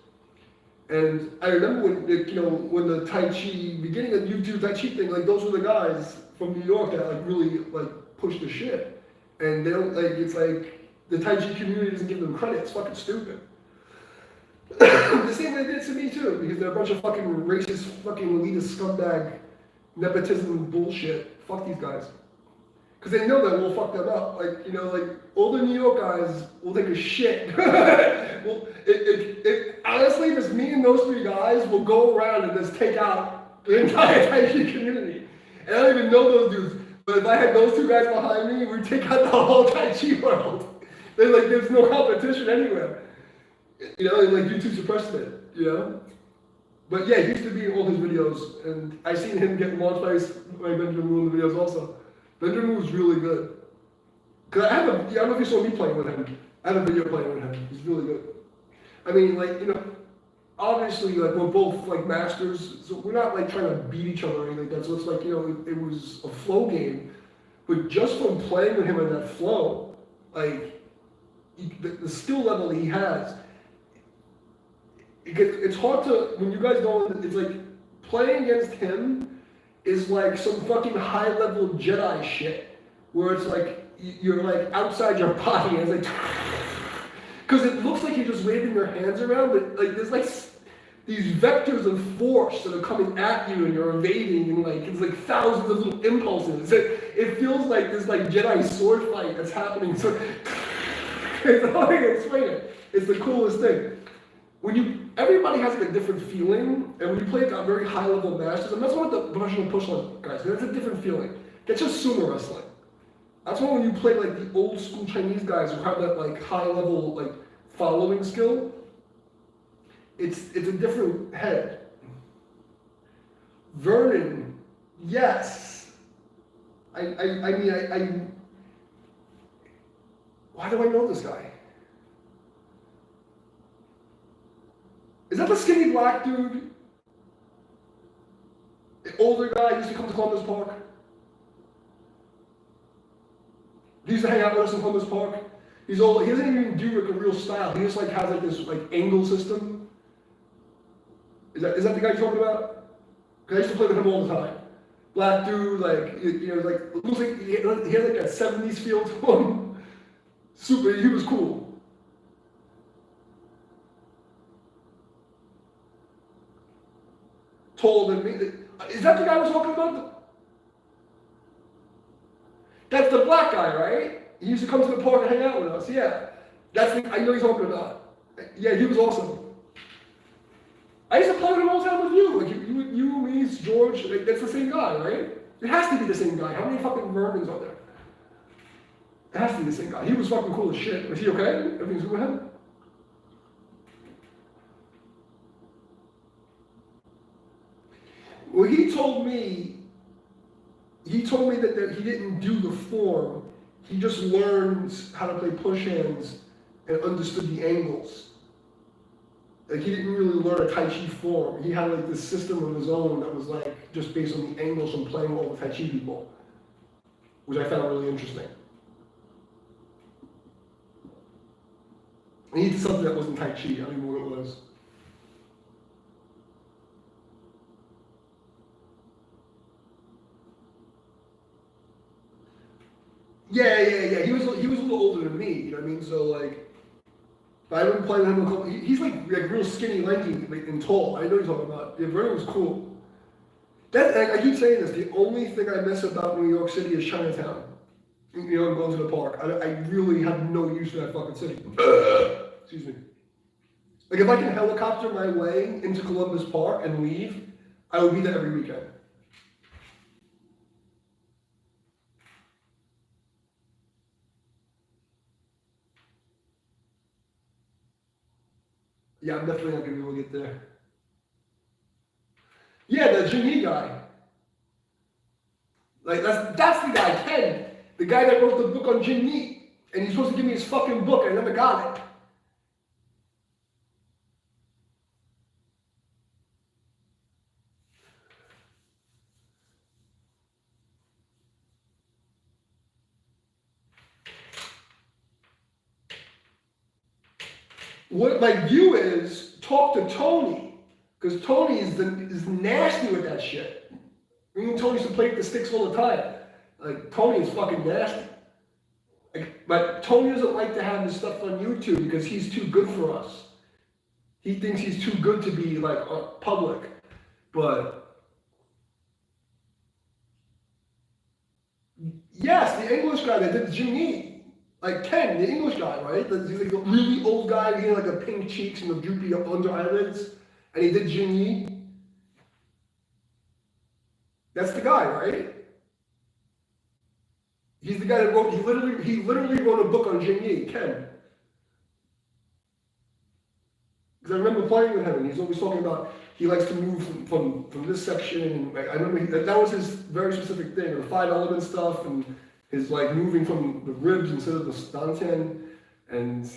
And I remember when the Tai Chi, beginning of the YouTube Tai Chi thing, like those were the guys from New York that like really like pushed the shit. And they don't like, it's like the Tai Chi community doesn't give them credit. It's fucking stupid. The same way they did to me too, because they're a bunch of fucking racist, fucking elitist scumbag nepotism bullshit. Fuck these guys. Because they know that we'll fuck them up. Like, you know, like, all the New York guys will take a shit. Well, honestly, just me and those three guys will go around and just take out the entire Tai Chi community. And I don't even know those dudes. But if I had those two guys behind me, we'd take out the whole Tai Chi world. There's no competition anywhere. You know, and like YouTube suppressed it, you know? But yeah, he used to be in all his videos. And I seen him get launched by Benjamin Wu in the videos also. Benjamin was really good. Cause I don't know if you saw me playing with him. I have a video playing with him. He's really good. I mean, like, you know, obviously, like, we're both, like, masters, so we're not, like, trying to beat each other or anything like that, so it's like, you know, it was a flow game, but just from playing with him in that flow, like, the skill level he has, it's hard to, when you guys go, it's like, playing against him is like some fucking high-level Jedi shit, where it's like, you're like outside your body, and it's like, because it looks like you're just waving your hands around, but like there's like these vectors of force that are coming at you, and you're evading, and like it's like thousands of little impulses. It feels like this like Jedi sword fight that's happening. So it's how I can explain it. It's the coolest thing. Everybody has like a different feeling, and when you play at a very high level masters, and that's what the professional push-up guys, that's a different feeling. That's just sumo wrestling. That's why when you play like the old school Chinese guys who have that like high level like following skill, it's a different head. Vernon, yes. I mean, why do I know this guy? Is that the skinny black dude? The older guy used to come to Columbus Park? He used to hang out with us in Columbus Park. He's all, he doesn't even do like a real style. He just like has like this like angle system. Is that the guy you're talking about? Because I used to play with him all the time. Black dude, like, you know, like, looks like he had like a 70s feel to him. Super, he was cool. Taller than me. Is that the guy I was talking about? That's the black guy, right? He used to come to the park and hang out with us. Yeah. That's the, I know he's talking about. Yeah, he was awesome. I used to play with him all the time with you. Like, you, me, George, like, that's the same guy, right? It has to be the same guy. How many fucking Vermins are there? It has to be the same guy. He was fucking cool as shit. Was he okay? Everything's good with him? Well, he told me that he didn't do the form. He just learned how to play push hands and understood the angles. Like, he didn't really learn a Tai Chi form. He had like this system of his own that was like just based on the angles from playing with all the Tai Chi people, which I found really interesting. And he did something that wasn't Tai Chi. I don't even know what it was. Yeah. He was a little older than me. You know what I mean? So like, I've been playing with him a couple. He's like real skinny, lanky, like, and tall. I know you're talking about. Yeah, Vernon was cool. I keep saying this. The only thing I miss about New York City is Chinatown. You know, going to the park. I really have no use for that fucking city. Excuse me. Like, if I can helicopter my way into Columbus Park and leave, I would be there every weekend. Yeah, I'm definitely not gonna be able to get there. Yeah, the Jimmy guy. Like, that's the guy, Ken. The guy that wrote the book on Jim Neat. And he's supposed to give me his fucking book, and I never got it. What my view is, talk to Tony. Because Tony is nasty with that shit. Me and Tony used to play with the sticks all the time. Like, Tony is fucking nasty. Like, but Tony doesn't like to have his stuff on YouTube because he's too good for us. He thinks he's too good to be, like, public. But yes, the English guy that did Jimmy. Like Ken, the English guy, right? He's like a really old guy. He had like the pink cheeks and the droopy under eyelids. And he did Jimmy. That's the guy, right? He's the guy that wrote, he literally wrote a book on Jimmy, Ken. Because I remember playing with him, and he's always talking about he likes to move from this section, and like, I remember that was his very specific thing, the 5 element stuff, and his like moving from the ribs instead of the dantian, and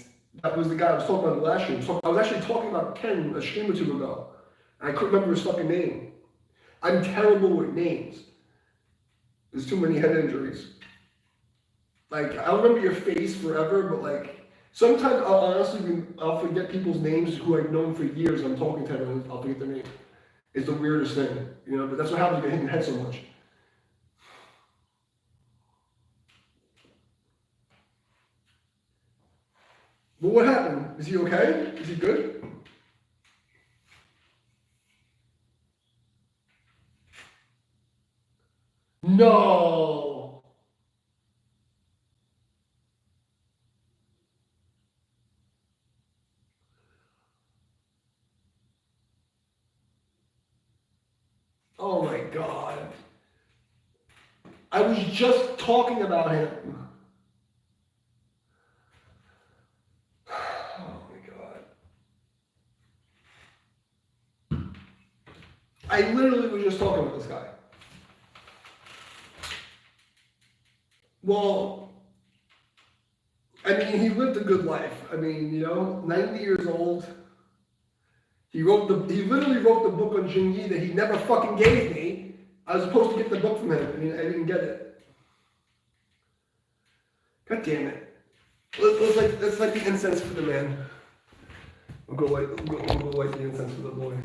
that was the guy I was talking about last year. I was actually talking about Ken a stream or two ago, and I couldn't remember his fucking name. I'm terrible with names. There's too many head injuries. Like, I'll remember your face forever, but like, sometimes I'll forget people's names who I've known for years. I'm talking to them and I'll forget their name. It's the weirdest thing, you know, but that's what happens when you hit your head so much. But what happened? Is he okay? Is he good? No. Oh my God. I was just talking about him. Oh my God. I literally was just talking about this guy. Well, I mean, he lived a good life. I mean, you know, 90 years old. He literally wrote the book on Jing Yi that he never fucking gave me. I was supposed to get the book from him. I mean, I didn't get it. God damn it. Let's light the incense for the man. We'll go light the incense for the boy.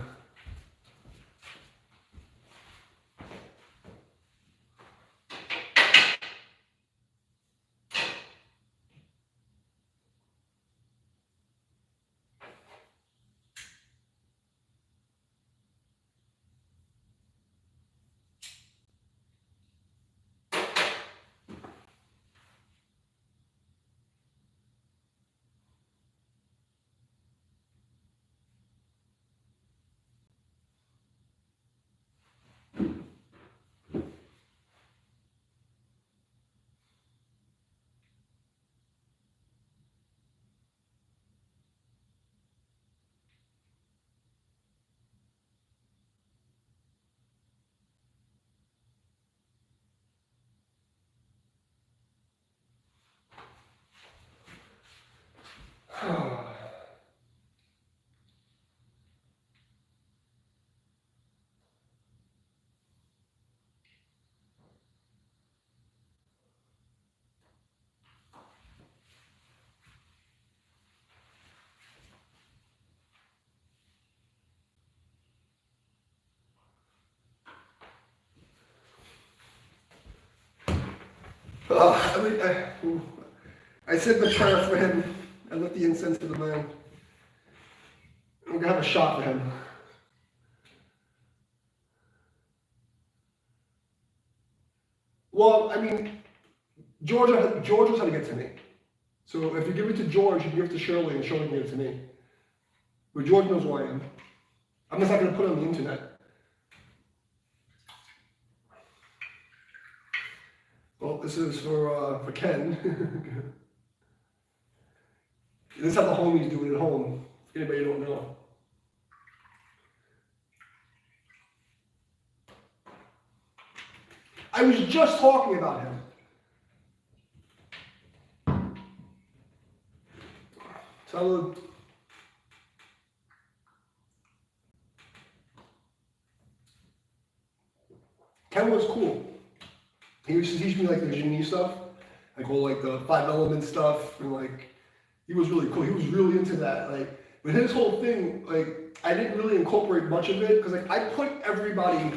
I said the prayer for him. I lit the incense for the man. I'm gonna have a shot for him. Well, I mean, George knows how to get to me. So if you give it to George, you give it to Shirley, and Shirley can give it to me. But George knows who I am. I'm just not gonna put it on the internet. Well, this is for Ken. This is how the homies do it at home. If anybody don't know. I was just talking about him. So Ken was cool. He used to teach me like the genie stuff, like all like the 5 element stuff, and like he was really cool. He was really into that. Like, but his whole thing, like I didn't really incorporate much of it because like I put everybody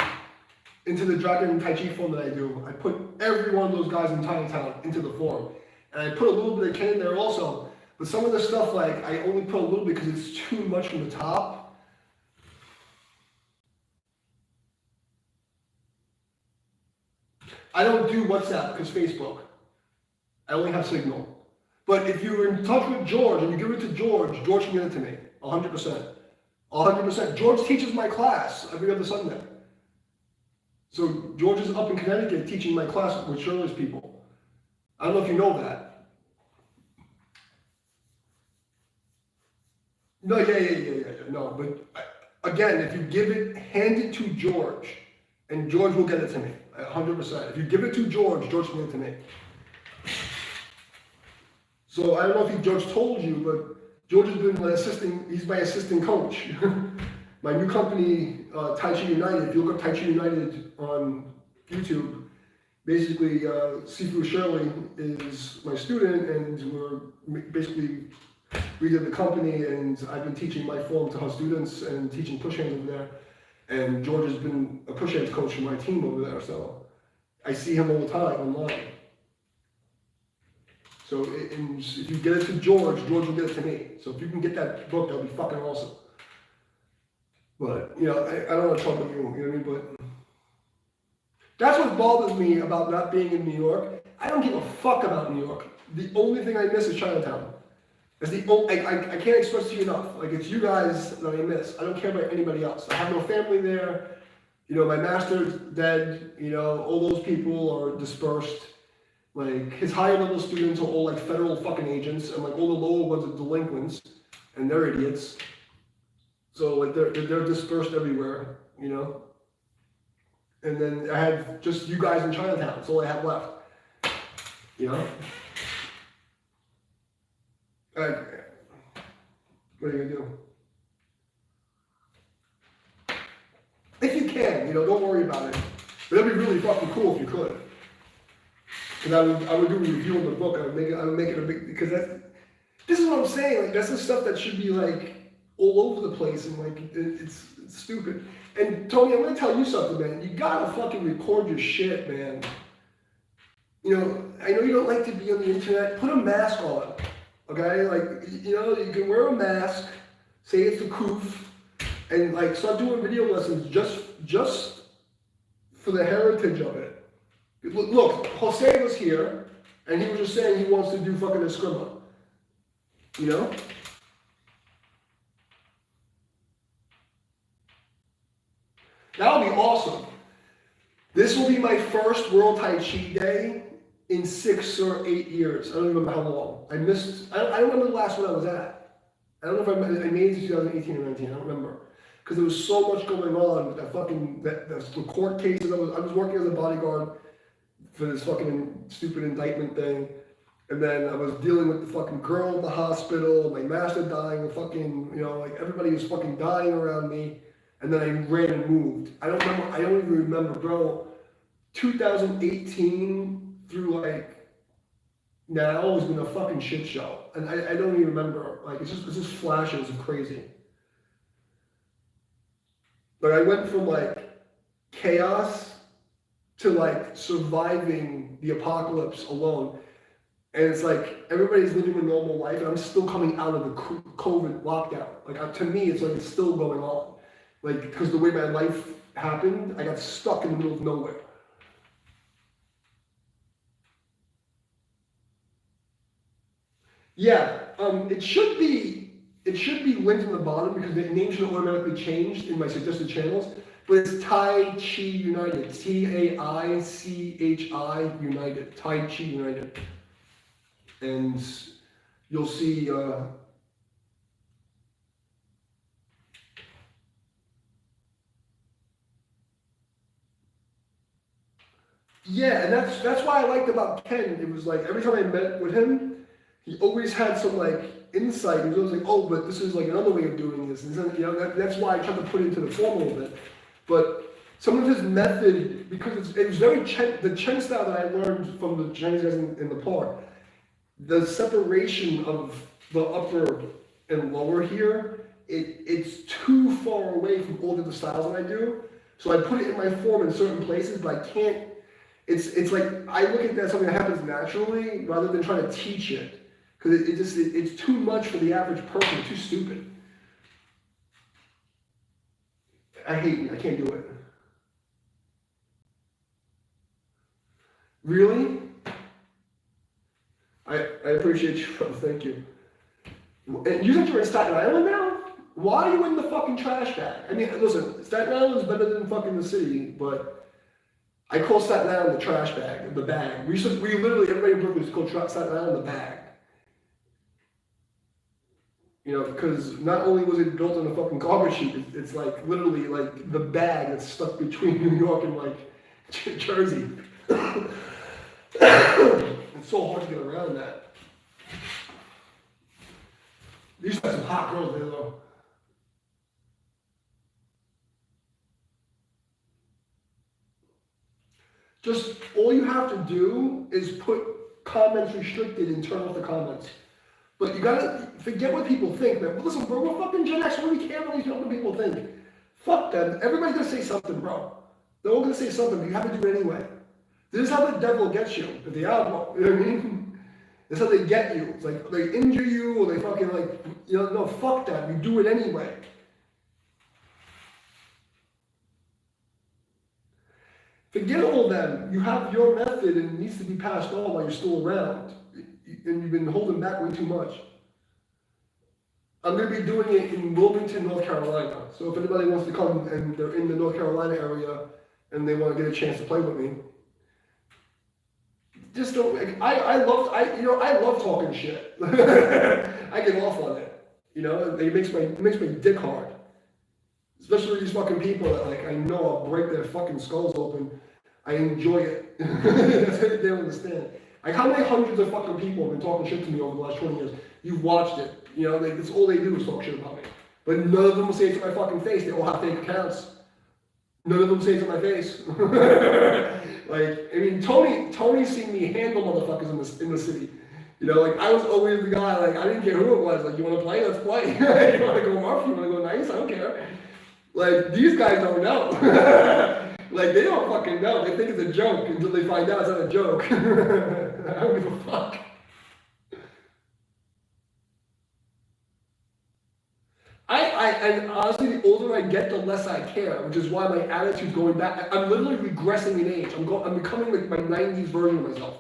into the Dragon Tai Chi form that I do. I put every one of those guys in Chinatown into the form, and I put a little bit of Ken in there also. But some of the stuff like I only put a little bit because it's too much from the top. I don't do WhatsApp because Facebook. I only have Signal. But if you're in touch with George and you give it to George, George can give it to me. 100%. 100%. George teaches my class every other Sunday. So George is up in Connecticut teaching my class with Shirley's people. I don't know if you know that. No, yeah. No, but again, if you give it, hand it to George, and George will get it to me. 100%. If you give it to George, George can give it to me. So I don't know if George told you, but George has been he's my assistant coach. My new company, Tai Chi United, if you look up Tai Chi United on YouTube, basically Sifu Shirley is my student, and we did the company, and I've been teaching my form to her students and teaching push hands over there. And George has been a push hands coach for my team over there, so I see him all the time online. So if you get it to George, George will get it to me. So if you can get that book, that'll be fucking awesome. But, I don't want to trouble you, you know what I mean? But that's what bothers me about not being in New York. I don't give a fuck about New York. The only thing I miss is Chinatown. It's the only, I can't express to you enough. Like, it's you guys that I miss. I don't care about anybody else. I have no family there. My master's dead. All those people are dispersed. Like, his higher level students are all like federal fucking agents, and like all the lower ones are delinquents, and they're idiots. So like they're dispersed everywhere, And then I have just you guys in Chinatown. That's all I have left. What are you gonna do? If you can, don't worry about it. But it'd be really fucking cool if you could. Because I would do a review of the book. I would make it a big, because this is what I'm saying. Like, that's the stuff that should be like all over the place, and like it's stupid. And Tony, I'm gonna tell you something, man. You gotta fucking record your shit, man. You know, I know you don't like to be on the internet. Put a mask on, okay? Like, you know, you can wear a mask. Say it's a koof, and like start doing video lessons just for the heritage of it. Look, Jose was here, and he was just saying he wants to do fucking Eskrima. You know? That'll be awesome. This will be my first World Tai Chi Day in 6 or 8 years. I don't remember how long. I don't remember the last one I was at. I don't know if I made it to 2018 or 19, I don't remember. Because there was so much going on with the court cases. I was working as a bodyguard for this fucking stupid indictment thing. And then I was dealing with the fucking girl in the hospital, my master dying, the fucking, you know, like everybody was fucking dying around me. And then I ran and moved. I don't even remember, bro. 2018 through like now has been a fucking shit show. And I don't even remember. Like, it's just flashes of crazy. But I went from like chaos to like surviving the apocalypse alone. And it's like everybody's living a normal life, and I'm still coming out of the COVID lockdown. Like, to me, it's like it's still going on. Like, because the way my life happened, I got stuck in the middle of nowhere. Yeah, it should be linked in the bottom because the name should automatically change in my suggested channels. But it's Tai Chi United, TAICHI United, Tai Chi United, and you'll see. Yeah, and that's why I liked about Ken. It was like every time I met with him, he always had some like insight. He was always like, "Oh, but this is like another way of doing this." And you know, that's why I tried to put it into the form a little bit. But some of his method, because it was very the Chen style that I learned from the Chinese guys in the park, the separation of the upper and lower here, it's too far away from all the other styles that I do. So I put it in my form in certain places, but I can't. It's like I look at that as something that happens naturally rather than trying to teach it, because it's too much for the average person. It's too stupid. I hate it. I can't do it. Really? I appreciate you, bro. Thank you. And you said you're in Staten Island now? Why are you in the fucking trash bag? I mean, listen, Staten Island is better than fucking the city, but I call Staten Island the trash bag, the bag. We literally, everybody in Brooklyn used to call Staten Island the bag. You know, because not only was it built on a fucking garbage heap, it's like literally like the bag that's stuck between New York and like Jersey. It's so hard to get around that. You used to have some hot girls there though. Just all you have to do is put comments restricted and turn off the comments. But you gotta forget what people think, man. But listen, bro, we're fucking Gen X. What do we care what these people think? Fuck them. Everybody's gonna say something, bro. They're all gonna say something, but you have to do it anyway. This is how the devil gets you. The diablo, you know what I mean? This is how they get you. It's like they injure you or they fucking like, you know, no, fuck that. You do it anyway. Forget all them. You have your method and it needs to be passed on while you're still around. And you've been holding back way too much. I'm going to be doing it in Wilmington, North Carolina. So if anybody wants to come and they're in the North Carolina area and they want to get a chance to play with me, just don't. I love talking shit. I get off on it. You know, it makes my dick hard. Especially these fucking people that like I know I'll break their fucking skulls open. I enjoy it. That's what they don't understand. Like how many hundreds of fucking people have been talking shit to me over the last 20 years? You've watched it. You know, that's all they do is talk shit about me. But none of them will say it to my fucking face. They all have fake accounts. None of them say it to my face. Like, I mean, Tony seen me handle motherfuckers in the city. You know, like, I was always the guy, like, I didn't care who it was. Like, you want to play? Let's play. You want to go rough? You want to go nice? I don't care. Like, these guys don't know. Like, they don't fucking know. They think it's a joke until they find out it's not a joke. I don't give a fuck. And honestly, the older I get, the less I care, which is why my attitude's going back. I'm literally regressing in age. I'm becoming like my 90s version of myself.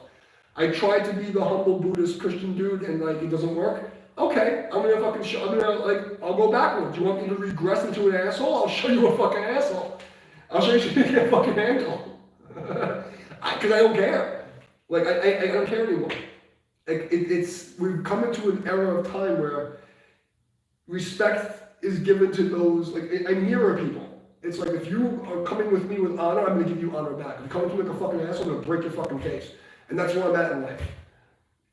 I tried to be the humble Buddhist Christian dude, and like it doesn't work. Okay, I'm gonna fucking show. I'm gonna like, I'll go backwards. You want me to regress into an asshole? I'll show you a fucking asshole. I'll show you how to get a fucking handle. Because I don't care. Like I don't care anymore. Like we've come into an era of time where respect is given to those, like, I mirror people. It's like, if you are coming with me with honor, I'm gonna give you honor back. If you come to me like a fucking asshole, I'm gonna break your fucking face. And that's where I'm at in life.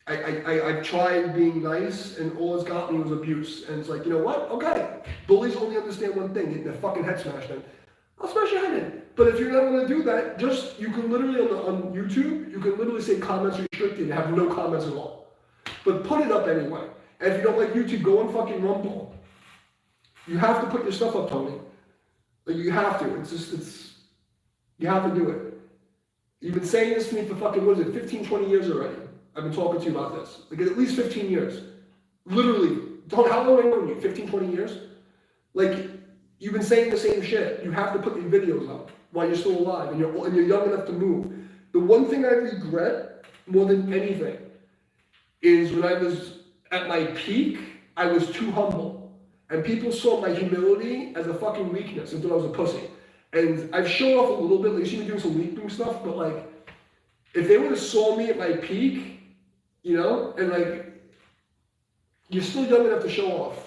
I tried being nice, and all it's got me was abuse. And it's like, you know what? Okay. Bullies only understand one thing, getting their fucking head smashed in. I'll smash your head in. But if you're not gonna do that, you can literally, on YouTube, you can literally say comments restricted and have no comments at all. But put it up anyway. And if you don't like YouTube, go on fucking Rumble. You have to put your stuff up, Tony. Like, you have to. You have to do it. You've been saying this to me for fucking, what is it, 15, 20 years already. I've been talking to you about this. Like, at least 15 years. Literally. How long have I known you? 15, 20 years? Like, you've been saying the same shit. You have to put your videos up while you're still alive and you're young enough to move. The one thing I regret more than anything is when I was at my peak, I was too humble. And people saw my humility as a fucking weakness and thought I was a pussy. And I've shown off a little bit, like, you see me doing some leaping stuff, but like, if they would have saw me at my peak, you know, and like, you're still young enough to show off.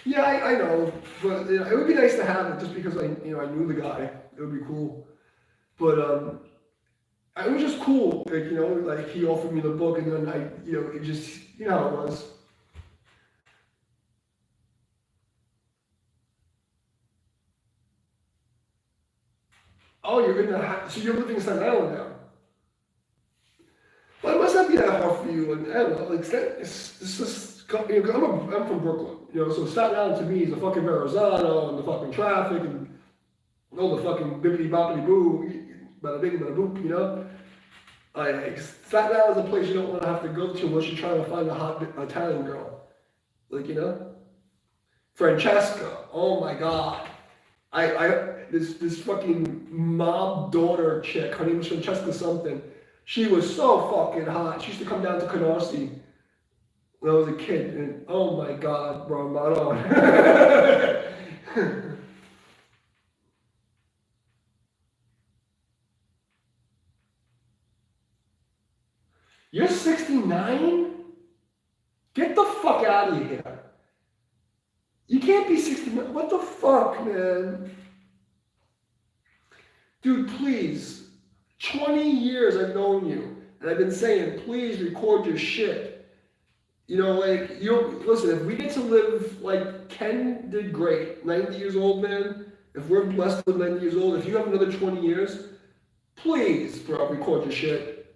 Yeah, I know, but you know, it would be nice to have it just because I knew the guy. It would be cool. But it was just cool. Like, you know, like, he offered me the book, and then it just, you know how it was. Oh, so you're living in Staten Island now. Well, it must not be that hard for you. And I don't know, like, it's just, you know, I'm from Brooklyn, you know, so Staten Island to me is the fucking Verrazano and the fucking traffic and all the fucking bibbity boppity boo, bada bing, bada boop, you know. Like, Staten Island is a place you don't want to have to go to unless you're trying to find a hot Italian girl. Like, you know? Francesca, oh my god. This fucking mob daughter chick, her name was Francesca something. She was so fucking hot. She used to come down to Canarsie when I was a kid, and oh my god, bro, Maron. You're 69? Get the fuck out of here. You can't be 69. What the fuck, man? Dude, please. 20 years I've known you, and I've been saying, please record your shit. You know, like, listen, if we get to live like Ken did great, 90 years old, man, if we're blessed to live 90 years old, if you have another 20 years, please, bro, record your shit.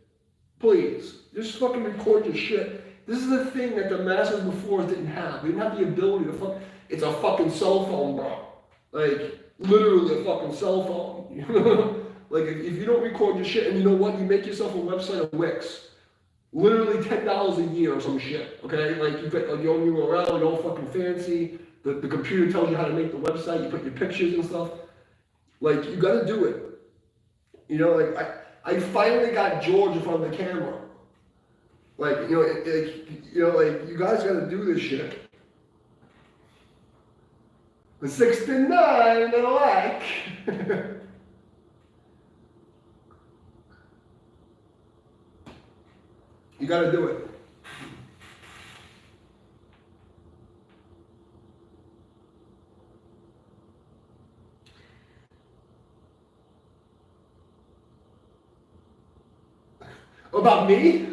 Please. Just fucking record your shit. This is the thing that the masses before us didn't have. They didn't have the ability to it's a fucking cell phone, bro. Like, literally a fucking cell phone. Like, if you don't record your shit, and you know what, you make yourself a website on Wix. Literally $10 a year or some shit, okay? Like, you put like, your own URL, you're all fucking fancy. The computer tells you how to make the website, you put your pictures and stuff. Like, you gotta do it. You know, like, I finally got George in front of the camera. Like, like, you guys gotta do this shit. The 69 and a like. You gotta do it. About me?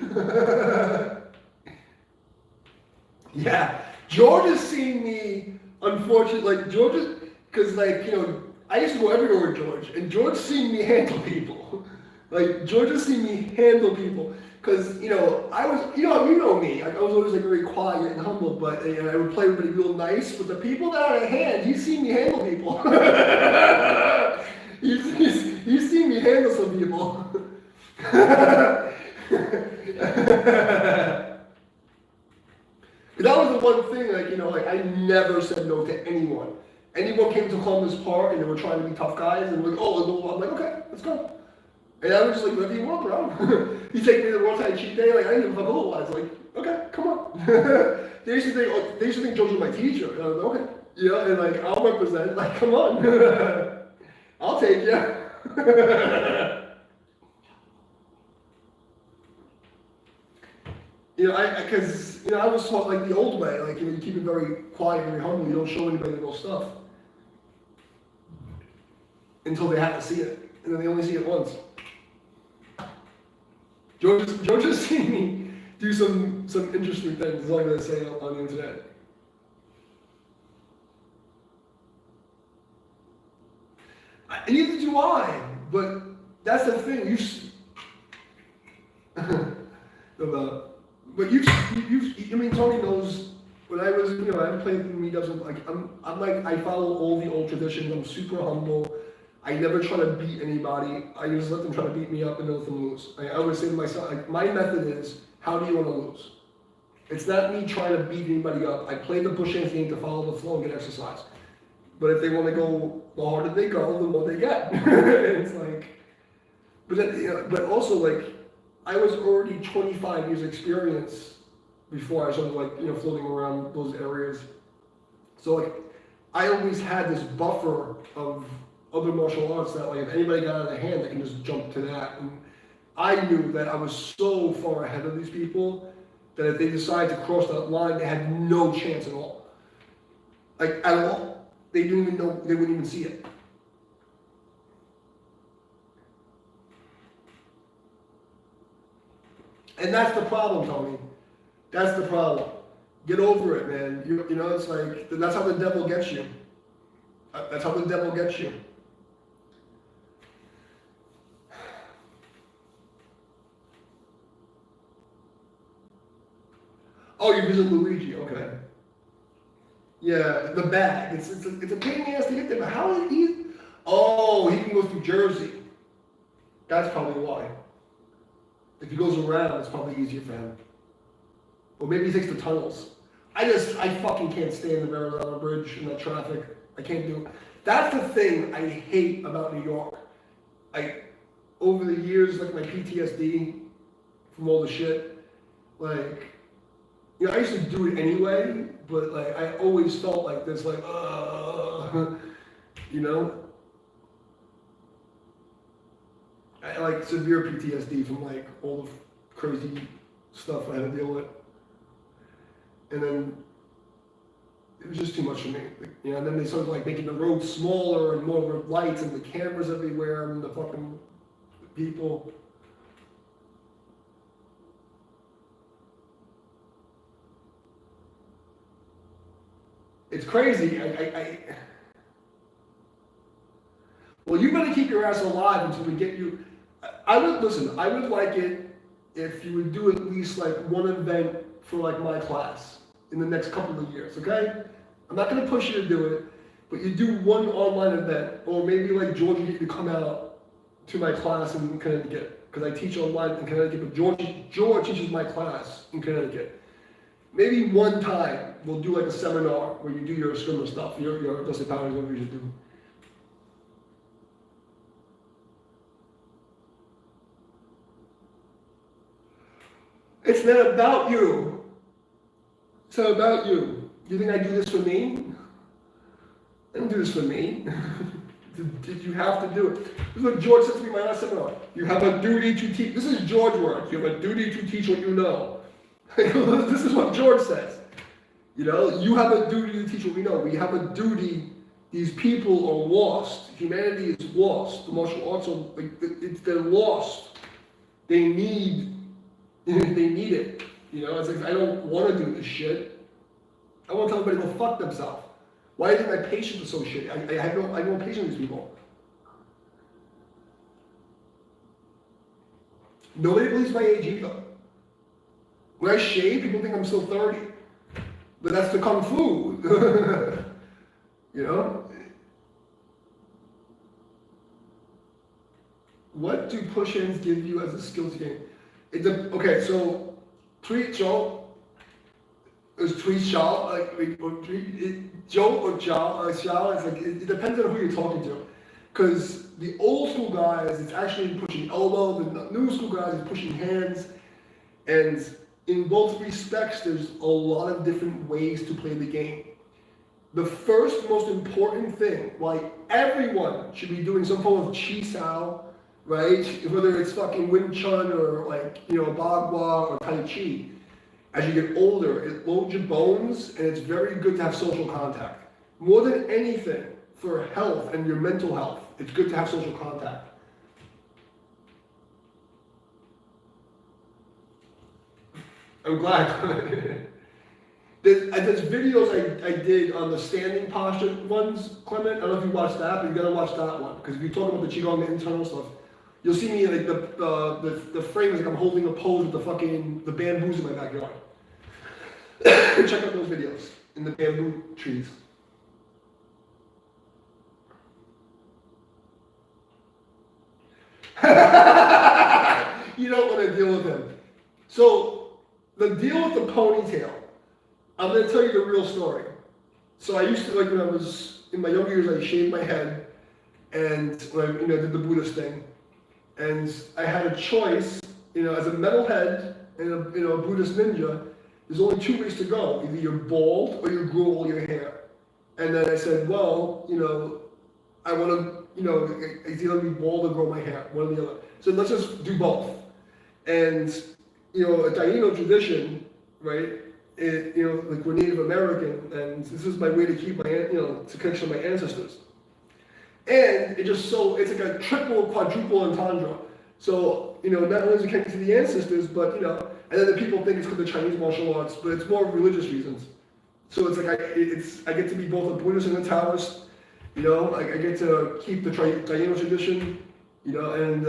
Yeah. George has seen me, unfortunately, like, George is, because, like, I used to go everywhere with George, and George seen me handle people. Like, George has seen me handle people. Because, I was, you know me, I was always, like, very quiet and humble, but, I would play everybody real nice, but the people that are at hand, he's seen me handle people. he's seen me handle some people. That was the one thing, like, I never said no to anyone. Anyone came to Columbus Park and they were trying to be tough guys and like, oh, no, I'm like, okay, let's go. And I was just like, whatever you want, bro. You take me to the World Tide Cheat Day, like, I didn't give a fuck otherwise. Like, okay, come on. They used to think George was my teacher. And I was like, okay. And like, I'll represent, like, come on. I'll take you. Because I was taught like the old way, like you keep it very quiet, very humble. You don't show anybody the real stuff until they have to see it, and then they only see it once. George has seen me do some interesting things. Is all I'm gonna say on the internet. And neither do I, but that's the thing. But Tony knows when I was, I played with meetups. Like I'm like I follow all the old traditions. I'm super humble. I never try to beat anybody. I just let them try to beat me up and let them lose. I always say to myself, like my method is, how do you want to lose? It's not me trying to beat anybody up. I play the push-ins game to follow the flow and get exercise. But if they want to go, the harder they go, the more they get. It's like, but then, but also like. I was already 25 years experience before I started floating around those areas. So like I always had this buffer of other martial arts that like if anybody got out of hand, they can just jump to that. And I knew that I was so far ahead of these people that if they decided to cross that line, they had no chance at all. Like at all. They didn't even know, they wouldn't even see it. And that's the problem, Tony. That's the problem. Get over it, man. It's like, that's how the devil gets you. That's how the devil gets you. Oh, you visit Luigi, okay. Yeah, the bag. It's a pain in the ass to get there, but how is he? Oh, he can go through Jersey. That's probably why. If he goes around, it's probably easier for him. Or maybe he takes the tunnels. I fucking can't stand the Verrazano Bridge and that traffic. I can't do it. That's the thing I hate about New York. Over the years, like my PTSD from all the shit, like, I used to do it anyway, but like, I always felt like this, like, I like severe PTSD from like all the crazy stuff I had to deal with, and then it was just too much for me. And then they started like making the roads smaller and more lights and the cameras everywhere and the fucking people. It's crazy. Well, you better keep your ass alive until we get you. I would like it if you would do at least like one event for like my class in the next couple of years, okay? I'm not gonna push you to do it, but you do one online event, or maybe like George get you to come out to my class in Connecticut, because I teach online in Connecticut, but George teaches my class in Connecticut. Maybe one time we'll do like a seminar where you do your swimmer stuff, your dusty powers, whatever you should do. It's not about you. It's not about you. You think I do this for me? I don't do this for me. Did you have to do it? This is what George said to me in my last seminar. You have a duty to teach. This is George words. You have a duty to teach what you know. This is what George says. You have a duty to teach what we know. We have a duty. These people are lost. Humanity is lost. The martial arts they're lost. They need They need it. You know, it's like, I don't want to do this shit. I want to tell everybody to go fuck themselves. Why do you think my patience is so shitty? I have no patience with these people. Nobody believes my age either. When I shave, people think I'm still 30. But that's the kung fu. You know? What do push-ins give you as a skills game? Okay, so tweet Joe. Is tweet Xiao, Joe or Xiao, it's like, it depends on who you're talking to. Because the old school guys, it's actually pushing elbow, the new school guys is pushing hands. And in both respects, there's a lot of different ways to play the game. The first most important thing, like everyone should be doing some form of Chi Sao, right? Whether it's fucking Wing Chun or like, Bagua or Tai Chi. As you get older, it loads your bones, and it's very good to have social contact. More than anything, for health and your mental health, it's good to have social contact. I'm glad. There's videos I did on the standing posture ones, Clement. I don't know if you watched that, but you gotta watch that one. Because if you talk about the Qigong, the internal stuff, you'll see me like the frame is like I'm holding a pose with the bamboos in my backyard. Check out those videos in the bamboo trees. You don't want to deal with him. So the deal with the ponytail. I'm going to tell you the real story. So I used to, like when I was in my younger years, I shaved my head and did the Buddhist thing. And I had a choice, as a metalhead and a Buddhist ninja, there's only two ways to go. Either you're bald or you grow all your hair. And then I said, well, I want to, it's either be bald or grow my hair, one or the other. So let's just do both. And, a Taino tradition, right? Like we're Native American, and this is my way to keep my, to connection with my ancestors. And it's like a triple, quadruple entendre. So, not only is it connected to the ancestors, but, and then the people think it's because of Chinese martial arts, but it's more religious reasons. So it's like I get to be both a Buddhist and a Taoist, I get to keep the Taino tradition, and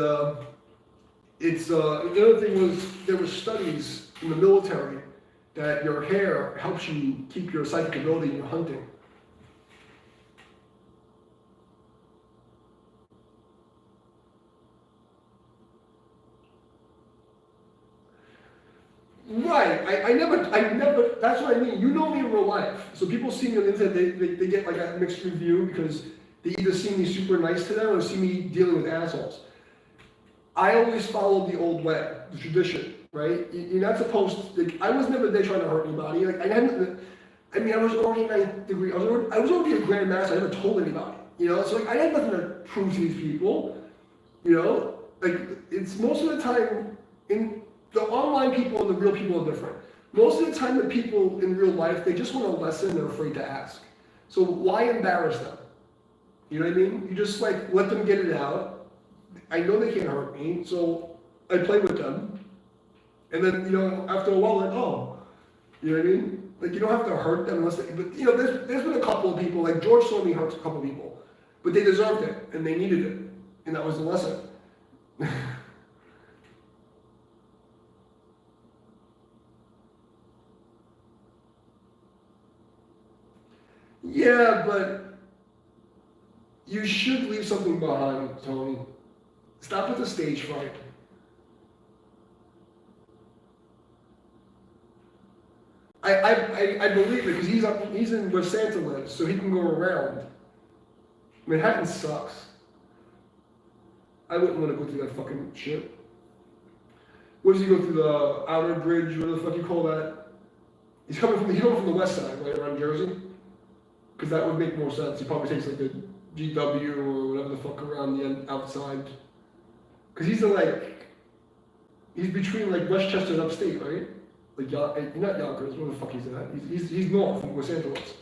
it's, the other thing was, there were studies in the military that your hair helps you keep your psychic ability in your hunting. Right. I never, that's what I mean. You know me in real life. So people see me on the internet, they get like a mixed review because they either see me super nice to them or see me dealing with assholes. I always followed the old way, the tradition, right? You're not supposed to, I was never there trying to hurt anybody. Like, I was already ninth degree, I was already a grandmaster, I never told anybody, So like, I had nothing to prove to these people, Like, it's most of the time, the online people and the real people are different. Most of the time, the people in real life, they just want a lesson, they're afraid to ask. So why embarrass them? You know what I mean? You just like, let them get it out. I know they can't hurt me, so I play with them. And then, after a while, like, oh, you know what I mean? Like, you don't have to hurt them unless but, there's been a couple of people, like George Stormy hurt a couple of people, but they deserved it, and they needed it, and that was the lesson. Yeah, but you should leave something behind, Tony. Stop with the stage fright. I believe it because he's in where Santa lives, so he can go around. Manhattan sucks. I wouldn't want to go through that fucking shit. What does he go through the outer bridge? What the fuck you call that? He's coming from the west side, right around Jersey. Because that would make more sense. He probably takes like the GW or whatever the fuck around the end outside. Because he's between like Westchester and upstate, right? Like not Yonkers, where the fuck he's at? He's north from where Santa lives.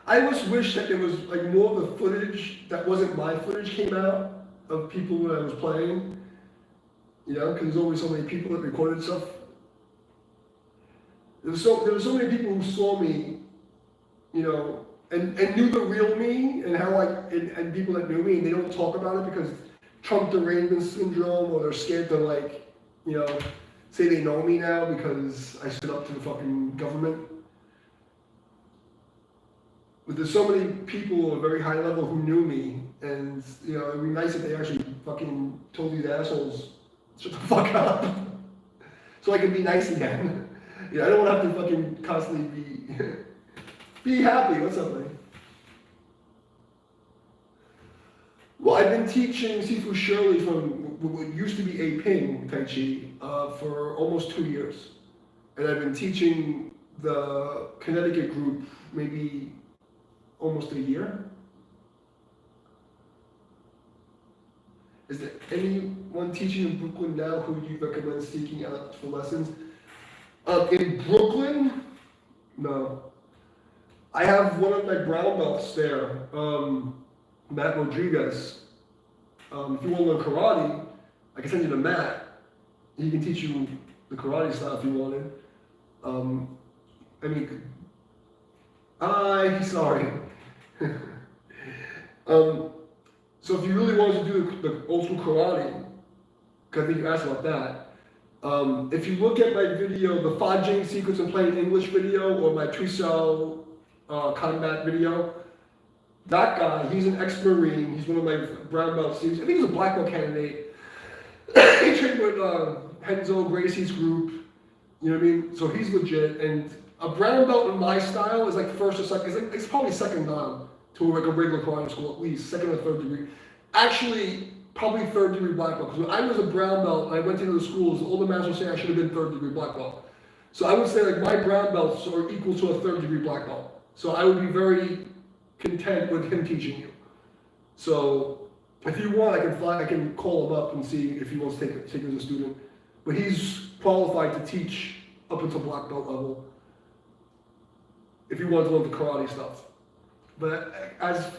I just wish that there was like more of the footage that wasn't my footage came out. of people when I was playing, you know, because there's always so many people that recorded stuff. There were so many people who saw me, you know, and knew the real me and how and people that knew me and they don't talk about it because Trump derangement syndrome or they're scared to like, you know, say they know me now because I stood up to the fucking government. But there's so many people at a very high level who knew me and, you know, it'd be nice if they actually fucking told these assholes, shut the fuck up. So I can be nice again. Yeah, I don't want to have to fucking constantly be happy. What's up, buddy? Well, I've been teaching Sifu Shirley from what used to be A Ping Tai Chi for almost 2 years. And I've been teaching the Connecticut group maybe almost a year. Is there anyone teaching in Brooklyn now who you recommend seeking out for lessons? In Brooklyn, no. I have one of my brown belts there, Matt Rodriguez. If you want to learn karate, I can send you to Matt. He can teach you the karate style if you wanted. Sorry. So if you really wanted to do the old school karate, because I think you asked about that, if you look at my video, the Fajing sequence in plain English video, or my Tuisao combat video, that guy, he's an ex-Marine, he's one of my brown belt students. I think he's a black belt candidate. He trained with Henzo Gracie's group, you know what I mean? So he's legit, and a brown belt in my style is like first or second, it's probably second down to like a regular karate school, at least, second or third degree. Actually, probably third degree black belt, because when I was a brown belt and I went into the schools, all the masters say I should have been third degree black belt. So I would say like my brown belts are equal to a third degree black belt. So I would be very content with him teaching you. So if you want, I can call him up and see if he wants to take you as a student. But he's qualified to teach up until black belt level if you want to learn the karate stuff. But as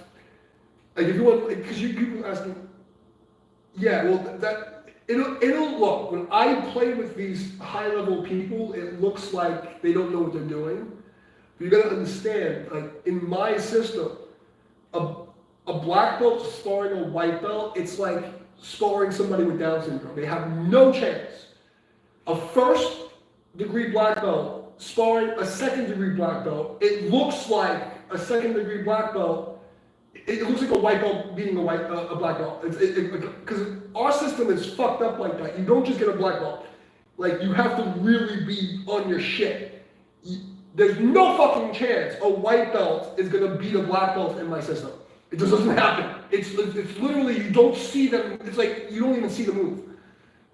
like if you want, because you people asking, yeah, well that it'll look when I play with these high level people, it looks like they don't know what they're doing. But you gotta understand, like in my system, a black belt sparring a white belt, it's like sparring somebody with Down syndrome. They have no chance. A first degree black belt sparring a second degree black belt, it looks like a second degree black belt. It looks like a white belt beating a black belt. Because our system is fucked up like that. You don't just get a black belt. Like you have to really be on your shit. There's no fucking chance a white belt is gonna beat a black belt in my system. It just doesn't happen. It's literally, you don't see them, it's like you don't even see the move.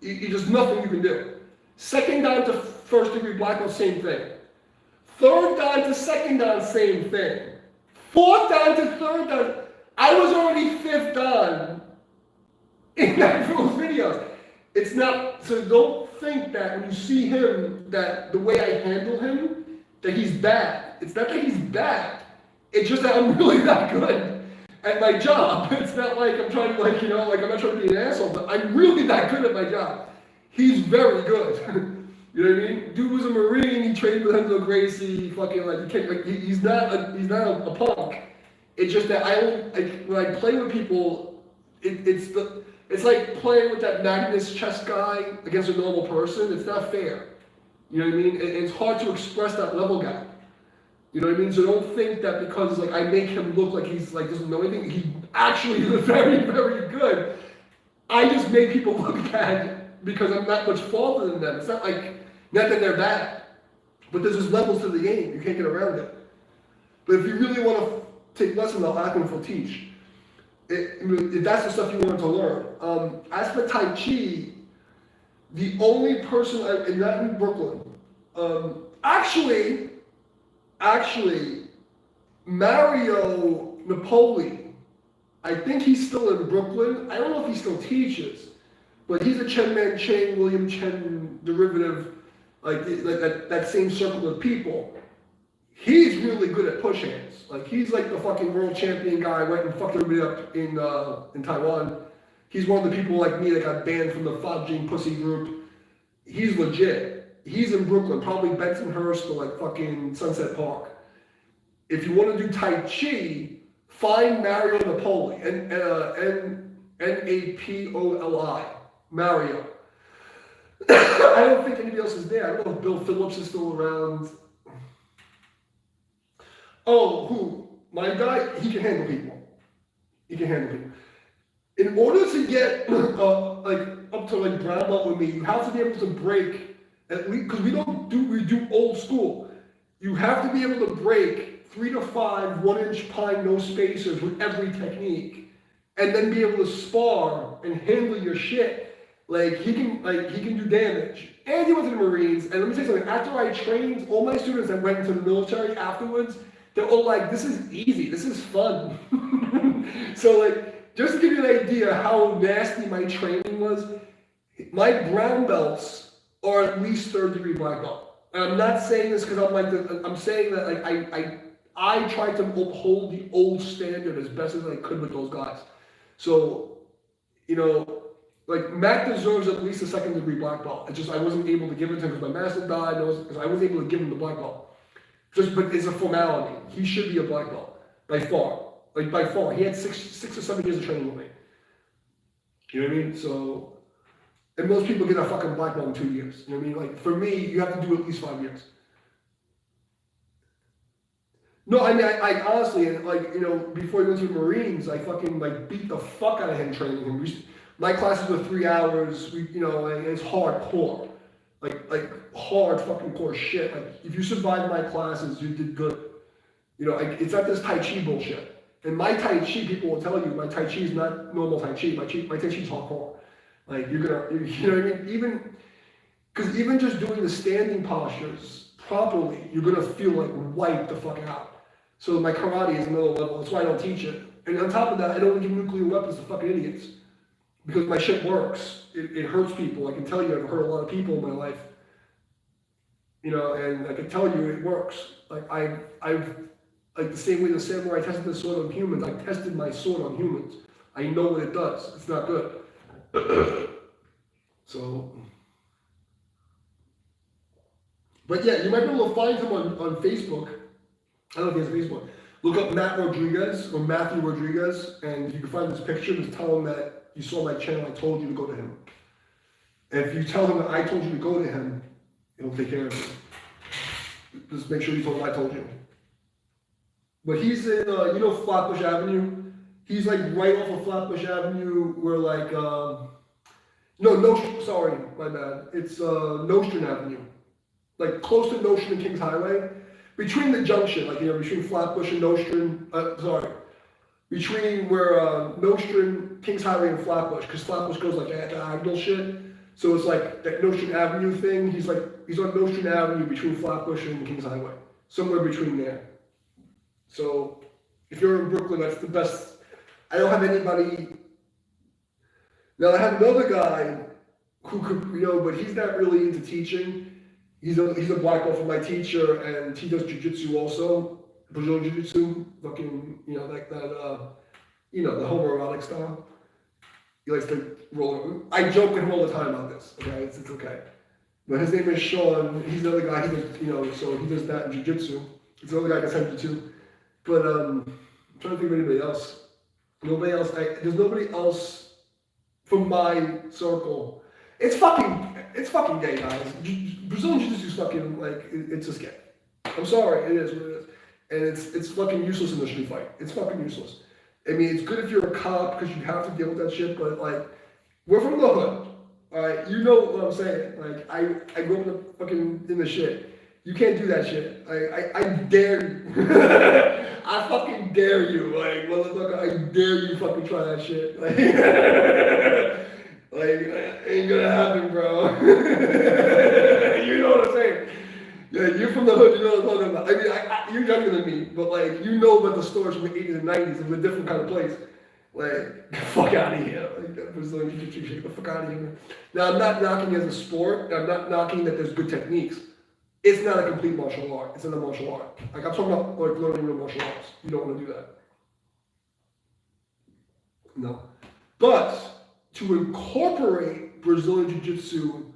You just nothing you can do. Second dan to first degree black belt, same thing. Third dan to second dan, same thing. Fourth dan to third dan. I was already fifth dan in that those videos. It's not, so don't think that when you see him, that the way I handle him, that he's bad. It's not that he's bad. It's just that I'm really that good at my job. It's not like I'm trying to like, you know, like I'm not trying to be an asshole, but I'm really that good at my job. He's very good. You know what I mean? Dude was a Marine, he trained with Henzo Gracie, fucking like, he's not a punk. It's just that when I play with people, it's like playing with that Magnus chess guy against a normal person. It's not fair. You know what I mean? It's hard to express that level gap. You know what I mean? So don't think that because like I make him look like he's like doesn't know anything. He actually is very, very good. I just make people look bad because I'm not much faulter than them. It's not that they're bad, but there's just levels to the game. You can't get around it. But if you really want to take lessons, I'll ask them if they'll teach. If that's the stuff you wanted to learn. As for Tai Chi, the only person not in Brooklyn. Actually, Mario Napoli. I think he's still in Brooklyn. I don't know if he still teaches, but he's a Chen Man Cheng, William Chen derivative, like that same circle of people. He's really good at push hands. Like he's like the fucking world champion guy. Went and fucked everybody up in Taiwan. He's one of the people like me that got banned from the Fob Gene Pussy group. He's legit. He's in Brooklyn, probably Bensonhurst or like fucking Sunset Park. If you want to do Tai Chi, find Mario Napoli, Napoli, Mario. I don't think anybody else is there. I don't know if Bill Phillips is still around. Oh, who? My guy, he can handle people. He can handle people. In order to get like up to like brown belt with me, you have to be able to break at least, because we do old school. You have to be able to break 3 to 5 1-inch pine no spacers with every technique, and then be able to spar and handle your shit. Like he can do damage. And he went to the Marines. And let me tell you something. After I trained, all my students that went into the military afterwards, they're all like, "This is easy. This is fun." So like, just to give you an idea how nasty my training was, my brown belts are at least 3rd-degree black belt. And I'm not saying this because I'm saying that like I tried to uphold the old standard as best as I could with those guys. So, you know, like Mac deserves at least a 2nd-degree black belt. It's just I wasn't able to give it to him because my master died. Because I wasn't able to give him the black belt. But it's a formality. He should be a black belt by far. Like by far, he had six or 7 years of training with me. You know what I mean? So, and most people get a fucking black belt in 2 years. You know what I mean? Like for me, you have to do at least 5 years. No, I mean, I honestly, like, you know, before he went to the Marines, I fucking like beat the fuck out of him training him. My classes were 3 hours. You know, and it's hardcore, like hard fucking core shit. Like if you survived my classes, you did good. You know, it's not this Tai Chi bullshit. And my Tai Chi, people will tell you, my Tai Chi is not normal Tai Chi. My Tai Chi is hardcore. Like you know what I mean? Because even just doing the standing postures properly, you're gonna feel like wiped the fuck out. So my karate is another level. That's why I don't teach it. And on top of that, I don't give nuclear weapons to fucking idiots. Because my shit works. It hurts people. I can tell you I've hurt a lot of people in my life. You know, and I can tell you it works. Like I've like the same way the samurai tested the sword on humans, I tested my sword on humans. I know what it does. It's not good. So, but yeah, you might be able to find him on Facebook. I don't know if he has Facebook. Look up Matt Rodriguez or Matthew Rodriguez, and you can find this picture. Just tell him that you saw my channel. I told you to go to him. And if you tell him that I told you to go to him, he'll take care of you. Just make sure you told him I told you. But he's in, you know, Flatbush Avenue. He's like right off of Flatbush Avenue, where like, sorry, my bad. It's Nostrand Avenue, like close to Nostrand and Kings Highway. Between the junction, like, you know, between Flatbush and Nostrand, between where Nostrand, Kings Highway, and Flatbush, because Flatbush goes like that diagonal shit. So it's like that Nostrand Avenue thing. He's on Nostrand Avenue between Flatbush and Kings Highway, somewhere between there. So if you're in Brooklyn, that's the best. I don't have anybody. Now I have another guy who could, you know, but he's not really into teaching. He's a black belt for my teacher, and he does jiu-jitsu also, Brazilian jiu-jitsu, fucking, you know, like that, you know, the homoerotic style. He likes to roll. I joke with him all the time about this. Okay, it's okay. But his name is Sean. He's another guy. He does, you know, so he does that in jiu-jitsu. It's another guy I can send you to. But I'm trying to think of anybody else. Nobody else. There's nobody else from my circle. It's fucking gay, guys. Brazilian jiu-jitsu is fucking, like, it's just gay. I'm sorry, it is what it is. And it's fucking useless in the street fight. It's fucking useless. I mean, it's good if you're a cop because you have to deal with that shit, but like, we're from the hood. Alright, you know what I'm saying. Like, I grew up in the shit. You can't do that shit. I dare you. I fucking dare you. Like, motherfucker, I dare you fucking try that shit. Like, ain't gonna happen, bro. You know what I'm saying? Yeah, you're from the hood, you know what I'm talking about. I mean, you're younger than me, but like, you know about the stories from the 80s and 90s. It was a different kind of place. Like, get the fuck out of here. Like, that was like, get the fuck out of here. Now, I'm not knocking as a sport. I'm not knocking that there's good techniques. It's not a complete martial art. It's not a martial art. Like, I'm talking about like learning real martial arts. You don't want to do that. No. But to incorporate Brazilian Jiu-Jitsu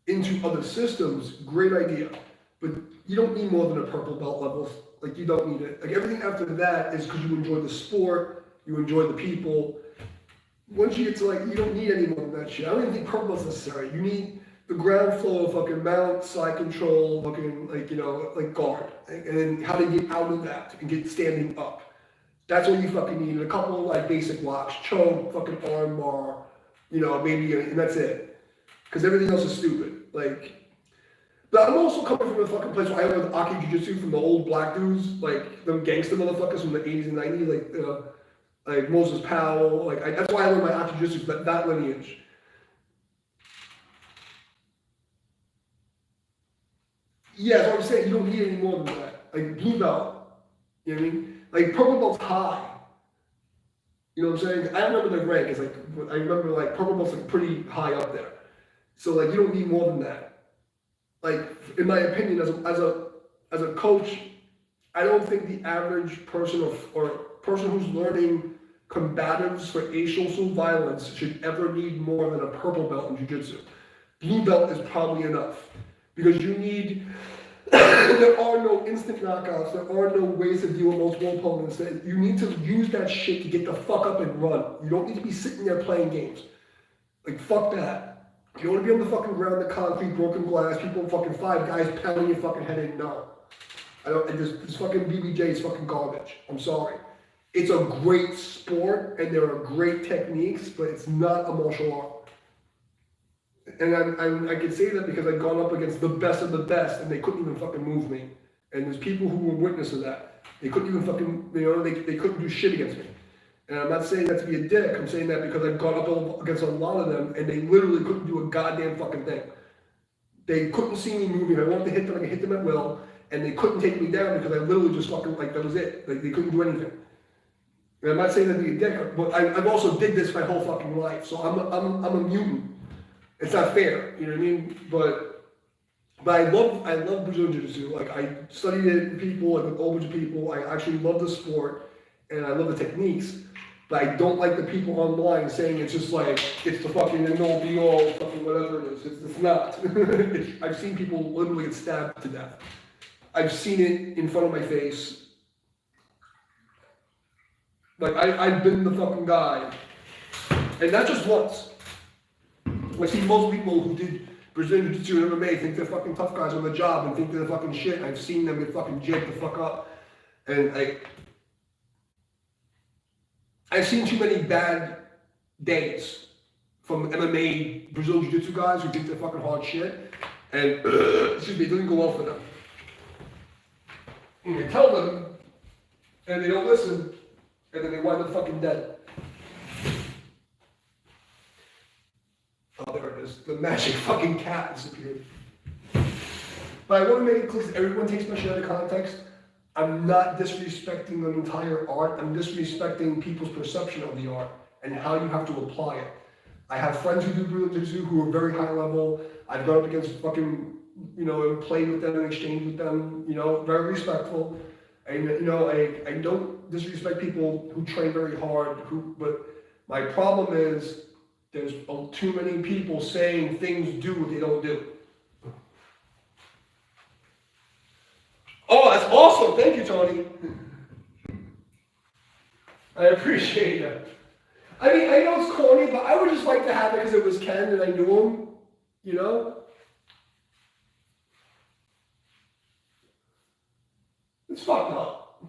into other systems, great idea. But you don't need more than a purple belt level. Like, you don't need it. Like, everything after that is because you enjoy the sport, you enjoy the people. Once you get to, like, you don't need any more than that shit. I don't even think purple belt's necessary. You need the ground flow of fucking mount, side control, fucking, like, you know, like guard. And then how to get out of that and get standing up. That's what you fucking need. A couple of, like, basic blocks, choke, fucking arm bar, you know, maybe, and that's it. Because everything else is stupid. Like, but I'm also coming from a fucking place where I learned Aki Jiu-Jitsu from the old black dudes, like them gangster motherfuckers from the 80s and 90s, like Moses Powell. Like, that's why I learned my Aki Jiu-Jitsu, that lineage. Yeah, that's what I'm saying. You don't need any more than that. Like, blue belt, you know what I mean? Like, purple belt's high. You know what I'm saying? I remember the rank. It's like, I remember, like, purple belt's like pretty high up there. So, like, you don't need more than that. Like, in my opinion, as a coach, I don't think the average person or person who's learning combatives for asocial violence should ever need more than a purple belt in jiu-jitsu. Blue belt is probably enough. Because you need, there are no instant knockouts, there are no ways to deal with multiple opponents. You need to use that shit to get the fuck up and run. You don't need to be sitting there playing games. Like, fuck that. You don't want to be on the fucking ground, the concrete, broken glass, people, fucking 5 guys pounding your fucking head in. No. I don't, this fucking BBJ is fucking garbage. I'm sorry. It's a great sport, and there are great techniques, but it's not a martial art. And I can say that because I've gone up against the best of the best, and they couldn't even fucking move me. And there's people who were witness of that. They couldn't even fucking, you know, they couldn't do shit against me. And I'm not saying that to be a dick, I'm saying that because I've gone up against a lot of them, and they literally couldn't do a goddamn fucking thing. They couldn't see me moving. I wanted to hit them, I could hit them at will, and they couldn't take me down because I literally just fucking, like, that was it. Like, they couldn't do anything. And I'm not saying that to be a dick, but I've also did this my whole fucking life, so I'm a mutant. It's not fair, you know what I mean? But I love Brazilian Jiu-Jitsu. Like, I studied it with people, like with a whole bunch of people. I actually love the sport, and I love the techniques. But I don't like the people online saying it's just like, it's the fucking end-all be-all, fucking whatever it is. It's not. I've seen people literally get stabbed to death. I've seen it in front of my face. Like, I've been the fucking guy. And not just once. I see most people who did Brazilian Jiu-Jitsu and MMA think they're fucking tough guys on the job and think they're fucking shit. I've seen them get fucking jigged the fuck up. And I've seen too many bad days from MMA Brazilian Jiu-Jitsu guys who think they're fucking hard shit. And, excuse me, it doesn't go well for them. And you tell them, and they don't listen, and then they wind up fucking dead. Oh, there it is. The magic fucking cat disappeared. But I want to make it clear that everyone takes my shit out of context. I'm not disrespecting the entire art. I'm disrespecting people's perception of the art and how you have to apply it. I have friends who do Brazilian Jiu-Jitsu who are very high level. I've gone up against fucking, you know, and played with them and exchanged with them, you know, very respectful. And, you know, I don't disrespect people who train very hard, but my problem is there's too many people saying things do what they don't do. Oh, that's awesome. Thank you, Tony. I appreciate it. I mean, I know it's corny, but I would just like to have it because it was Ken and I knew him, you know? It's fucked up.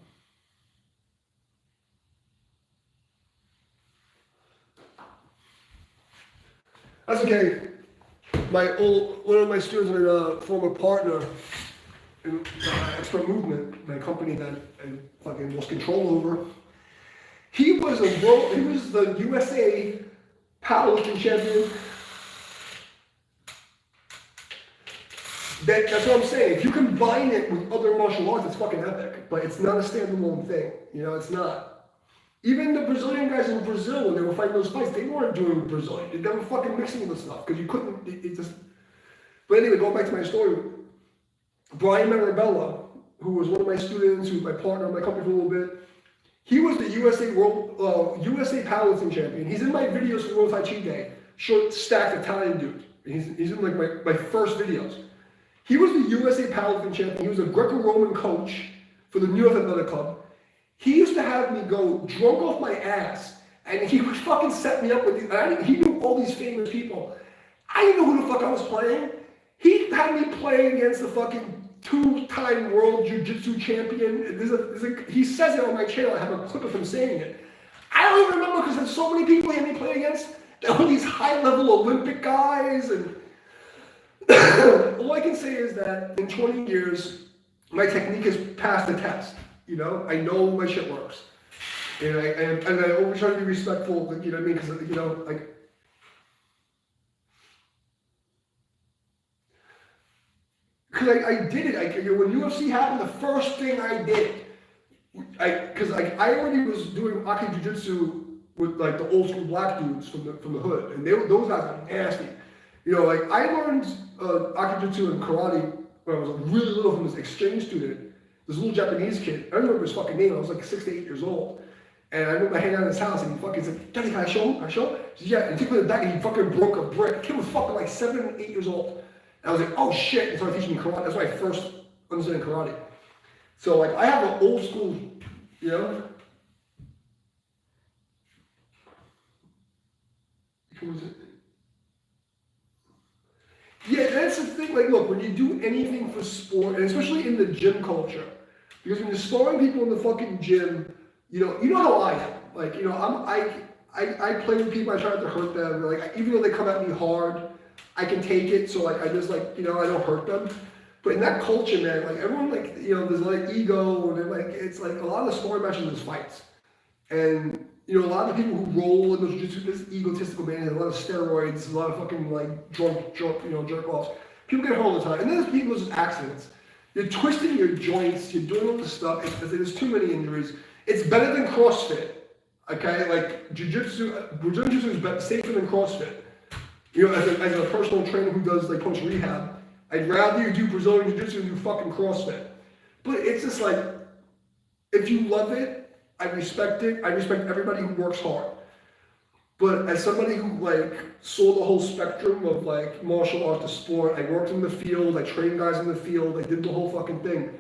That's okay. One of my students and a former partner in Extra Movement, my company that I fucking lost control over. He was the USA powerlifting champion. That's what I'm saying. If you combine it with other martial arts, it's fucking epic. But it's not a standalone thing. You know, it's not. Even the Brazilian guys in Brazil, when they were fighting those fights, they weren't doing Brazilian. They were fucking mixing the stuff because you couldn't. It just. But anyway, going back to my story. Brian Marabella, who was one of my students, who was my partner in my company for a little bit, he was the USA powerlifting champion. He's in my videos for World Tai Chi Day. short, stacked Italian dude. He's in like my first videos. He was the USA powerlifting champion. He was a Greco-Roman coach for the New York Athletic Club. He used to have me go drunk off my ass, and he would fucking set me up with these. He knew all these famous people. I didn't know who the fuck I was playing. He had me playing against the fucking 2-time world jiu-jitsu champion. He says it on my channel. I have a clip of him saying it. I don't even remember because there's so many people he had me play against. There were these high-level Olympic guys, and all I can say is that in 20 years, my technique has passed the test. You know, I know my shit works, and I always try to be respectful. You know what I mean? Because you know, like. Because I did it. When UFC happened, the first thing I did, because I already was doing Aki Jiu-Jitsu with like the old school black dudes from the hood, and those guys are nasty. You know, like I learned Aki Jiu-Jitsu and karate when I was really little from this exchange student, this little Japanese kid. I remember his fucking name. I was like 6 to 8 years old, and I remember hanging out in his house, and he fucking said, "Daddy, can I show him? Can I show him?" He said, "Yeah." And he took me to the back, and he fucking broke a brick. The kid was fucking like 7, 8 years old. And I was like, oh shit, and started teaching me karate. That's when I first understood karate. So like I have an old school, you know. Yeah, that's the thing. Like, look, when you do anything for sport, and especially in the gym culture, because when you're sparring people in the fucking gym, you know how I am. Like, you know, I play with people. I try not to hurt them. Like, even though they come at me hard, I can take it, so like I just like, you know, I don't hurt them. But in that culture, man, like everyone like, you know, there's like ego, and like it's like a lot of the sparring matches is fights. And you know, a lot of the people who roll in those jiu-jitsu, this egotistical man, a lot of steroids, a lot of fucking like drunk, you know, jerk offs. People get hurt all the time. And then there's people who's just accidents. You're twisting your joints, you're doing all this stuff, there's too many injuries. It's better than CrossFit. Okay? Like jiu-jitsu, Brazilian jiu-jitsu is safer than CrossFit. You know, as a personal trainer who does like post rehab, I'd rather you do Brazilian Jiu-Jitsu than do fucking CrossFit. But it's just like, if you love it, I respect it. I respect everybody who works hard. But as somebody who like saw the whole spectrum of like martial art to sport, I worked in the field, I trained guys in the field, I did the whole fucking thing.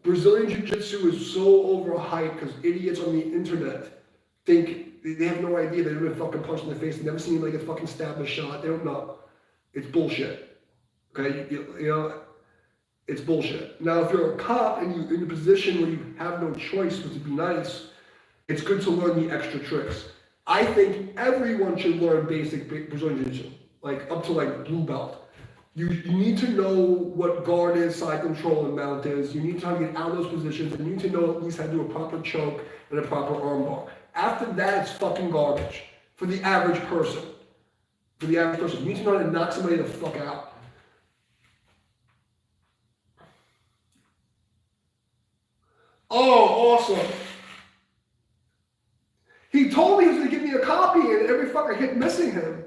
Brazilian Jiu-Jitsu is so overhyped because idiots on the internet think they have no idea. They've been fucking punched in the face. They've never seen like a fucking stab a shot. They don't know. It's bullshit. Okay, you know, it's bullshit. Now, if you're a cop and you're in a position where you have no choice but to be nice, it's good to learn the extra tricks. I think everyone should learn basic Brazilian Jiu-Jitsu, like up to like blue belt. You need to know what guard is, side control, and mount is. You need to know how to get out of those positions, and you need to know at least how to do a proper choke and a proper armbar. After that, it's fucking garbage for the average person. For the average person, you need to know how to knock somebody the fuck out. Oh, awesome. He told me he was going to give me a copy, and every fucker I kept missing him.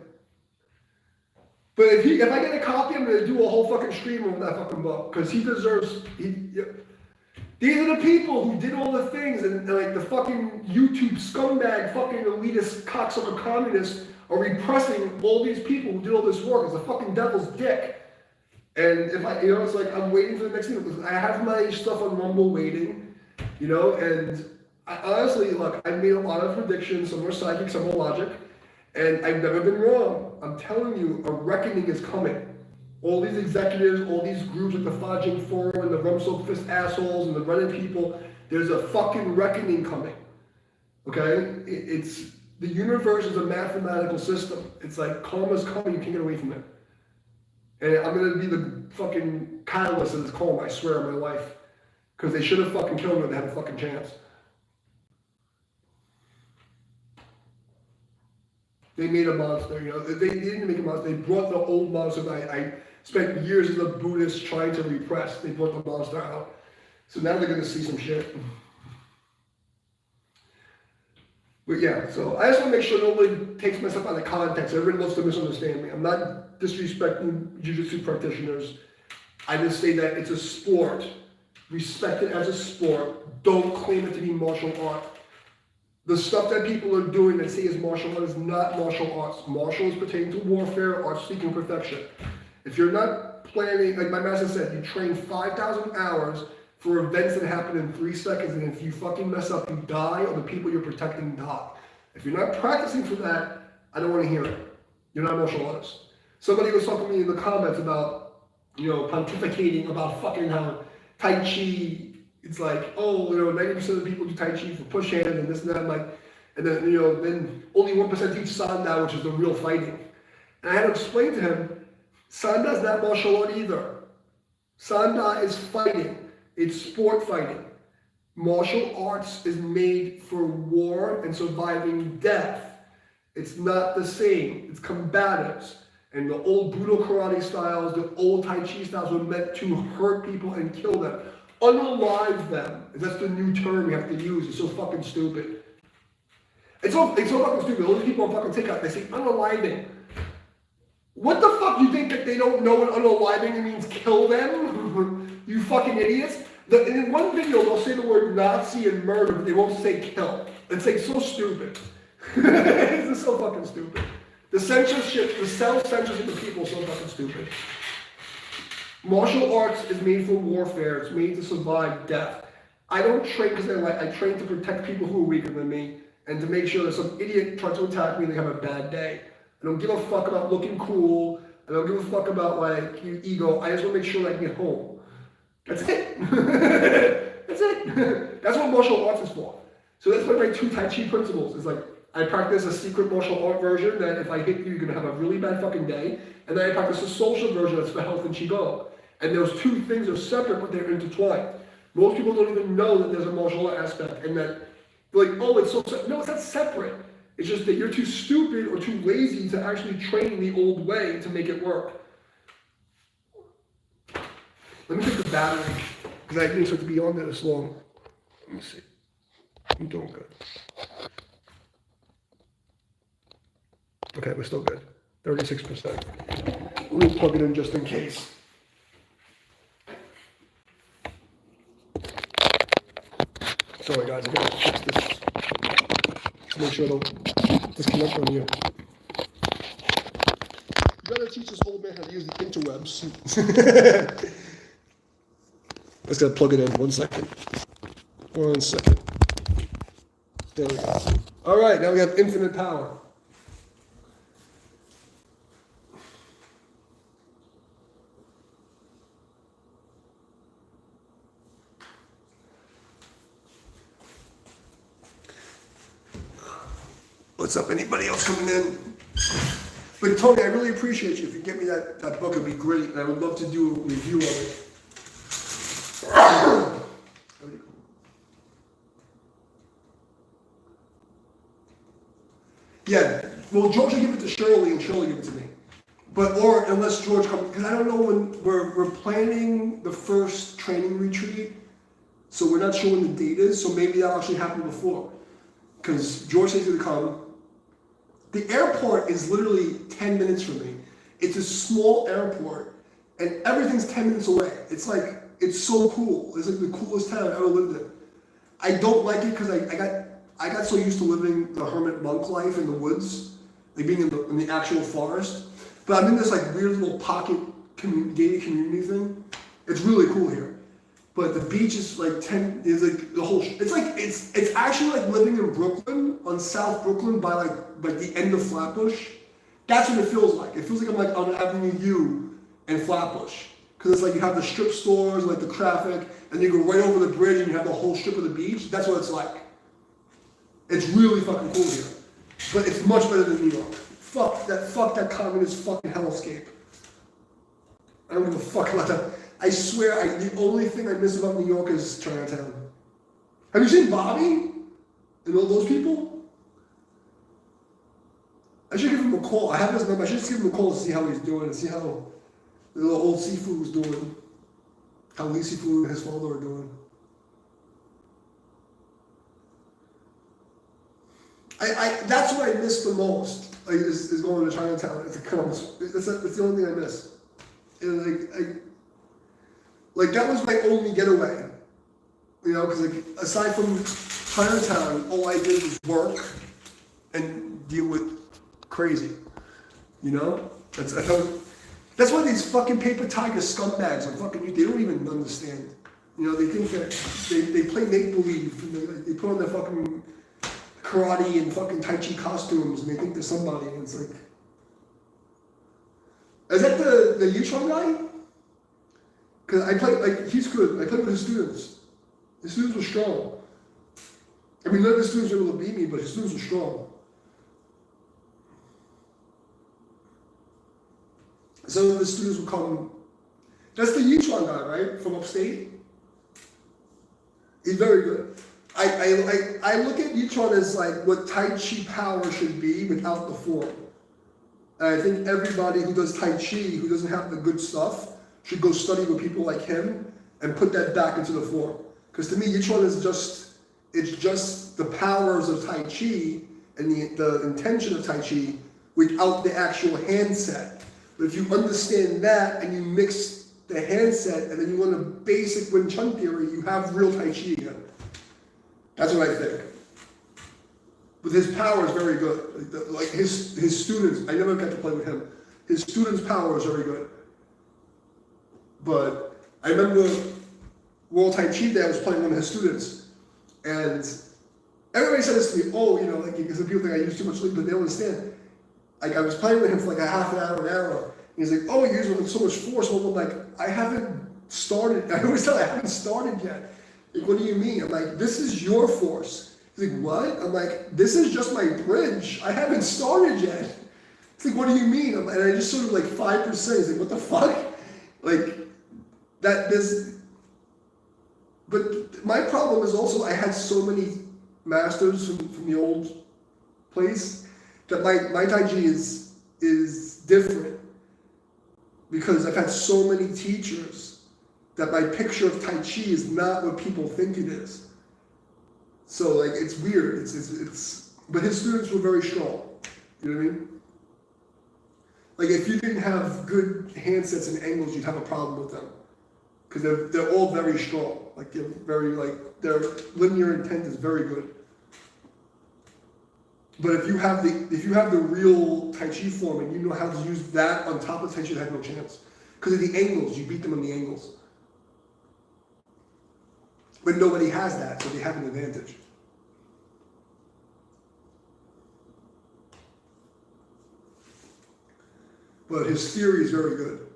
But if I get a copy, I'm going to do a whole fucking stream over that fucking book, because he deserves. These are the people who did all the things, and like the fucking YouTube scumbag, fucking elitist, cocksucker communists are repressing all these people who did all this work. It's a fucking devil's dick. And if I, you know, it's like I'm waiting for the next thing, because I have my stuff on Rumble waiting, you know, and I, honestly, look, I made a lot of predictions. Some were psychic, some were logic, and I've never been wrong. I'm telling you, a reckoning is coming. All these executives, all these groups like the Fajing Forum and the Rumsoak Fist assholes and the Reddit people, there's a fucking reckoning coming. Okay? It's the universe is a mathematical system. It's like karma's coming, you can't get away from it. And I'm gonna be the fucking catalyst of this karma, I swear on my life. Because they should have fucking killed me if they had a fucking chance. They made a monster, you know. They didn't make a monster. They brought the old monster that I spent years as a Buddhist trying to repress. They brought the monster out. So now they're going to see some shit. But yeah, so I just want to make sure nobody takes myself out of context. Everybody loves to misunderstand me. I'm not disrespecting jiu-jitsu practitioners. I just say that it's a sport. Respect it as a sport. Don't claim it to be martial art. The stuff that people are doing that say is martial art is not martial arts. Martial is pertaining to warfare, art seeking perfection. If you're not planning, like my master said, you train 5,000 hours for events that happen in 3 seconds, and if you fucking mess up, you die, or the people you're protecting die. If you're not practicing for that, I don't want to hear it. You're not a martial artist. Somebody was talking to me in the comments about, pontificating about fucking how Tai Chi, it's like, 90% of the people do Tai Chi for push hand and this and that. I'm like, and then, then only 1% teach Sanda, which is the real fighting. And I had to explain to him, Sanda is not martial art either. Sanda is fighting. It's sport fighting. Martial arts is made for war and surviving death. It's not the same. It's combatives. And the old Budo karate styles, the old Tai Chi styles were meant to hurt people and kill them. Unalive them. That's the new term we have to use. It's so fucking stupid. It's so fucking stupid. All these people on fucking TikTok, they say unaliving. What the fuck? You think that they don't know what unaliving means? Kill them? You fucking idiots. In one video, they'll say the word Nazi and murder, but they won't say kill. It's like so stupid. It's just so fucking stupid. The censorship, the self-censorship of people is so fucking stupid. Martial arts is made for warfare. It's made to survive death. I don't train because I train to protect people who are weaker than me and to make sure that some idiot tries to attack me and they have a bad day. I don't give a fuck about looking cool. I don't give a fuck about your ego. I just want to make sure I can get home. That's it. That's it. That's what martial arts is for. So that's my 2 Tai Chi principles. It's like, I practice a secret martial art version that if I hit you, you're going to have a really bad fucking day. And then I practice a social version that's for health and Qigong. And those 2 things are separate, but they're intertwined. Most people don't even know that there's a martial art aspect and that they're like, oh, it's so separate. No, it's not separate. It's just that you're too stupid or too lazy to actually train the old way to make it work. Let me check the battery, because I didn't expect to be on there this long. Let me see. I'm doing good. Okay, we're still good. 36%. Let me plug it in just in case. Sorry guys, I gotta fix this. Just make sure I don't disconnect on you. You gotta teach this old man how to use the interwebs. I just gotta plug it in 1 second. 1 second. There we go. Alright, now we have infinite power. What's up? Anybody else coming in? But Tony, I really appreciate you. If you get me that book, it'd be great. And I would love to do a review of it. Yeah, well, George will give it to Shirley and Shirley give it to me. Or unless George comes, because I don't know when we're planning the first training retreat, so we're not sure when the date is, so maybe that'll actually happen before. Because George says he's gonna come. The airport is literally 10 minutes from me. It's a small airport, and everything's 10 minutes away. It's like, it's so cool. It's like the coolest town I've ever lived in. I don't like it because I got so used to living the hermit monk life in the woods, like being in the actual forest. But I'm in this like weird little pocket gated community thing. It's really cool here. But the beach is like it's actually like living in Brooklyn, on South Brooklyn by like the end of Flatbush. That's what it feels like. It feels like I'm like on Avenue U and Flatbush. Because it's like you have the strip stores, like the traffic, and you go right over the bridge and you have the whole strip of the beach. That's what it's like. It's really fucking cool here. But it's much better than New York. Fuck that communist fucking hellscape. I don't give a fuck about that. I swear, the only thing I miss about New York is Chinatown. Have you seen Bobby? And all those people? I should give him a call. I have his number. I should just give him a call to see how he's doing and see how the old Sifu is doing. How Lee Sifu and his father are doing. That's what I miss the most. Like, is going to Chinatown. It's the only thing I miss. And like that was my only getaway. You know, because like aside from Chinatown, all I did was work and deal with crazy. You know, that's why these fucking paper tiger scumbags are fucking. They don't even understand. You know, they think that they play make believe. And they put on their fucking karate and fucking tai chi costumes, and they think they're somebody. And it's like, is that the Yutron guy? Because I play like he's good. I played with his students. His students were strong. I mean, none of the students were able to beat me, but his students were strong. Some of the students would come. That's the Yutron guy, right? From upstate. He's very good. I look at Yutron as like what Tai Chi power should be without the form. And I think everybody who does Tai Chi, who doesn't have the good stuff, should go study with people like him and put that back into the form. Because to me, Yutron is just the powers of Tai Chi and the intention of Tai Chi without the actual handset. But if you understand that and you mix the handset and then you learn the basic Wing Chun theory, you have real Tai Chi again. That's what I think. But his power is very good. Like his students, I never got to play with him. His students' power is very good. But I remember World Tai Chi Day, I was playing one of his students. And everybody said this to me, oh, you know, like, because people think I use too much sleep, but they don't understand. Like, I was playing with him for like a half an hour. And he's like, oh, you use it with so much force. Well, I'm like, I haven't started. I always tell him, I haven't started yet. Like, what do you mean? I'm like, this is your force. He's like, what? I'm like, this is just my bridge. I haven't started yet. He's like, what do you mean? And I just sort of like 5%. He's like, what the fuck? Like, that this. But my problem is also I had so many masters from the old place that my Tai Chi is different because I've had so many teachers that my picture of Tai Chi is not what people think it is. So like it's weird. It's but his students were very strong. You know what I mean? Like if you didn't have good handsets and angles, you'd have a problem with them. Because they're all very strong. Like they're very their linear intent is very good. But if you have the real Tai Chi form and you know how to use that on top of Tai Chi, you have no chance. Because of the angles, you beat them on the angles. But nobody has that, so they have an advantage. But his theory is very good.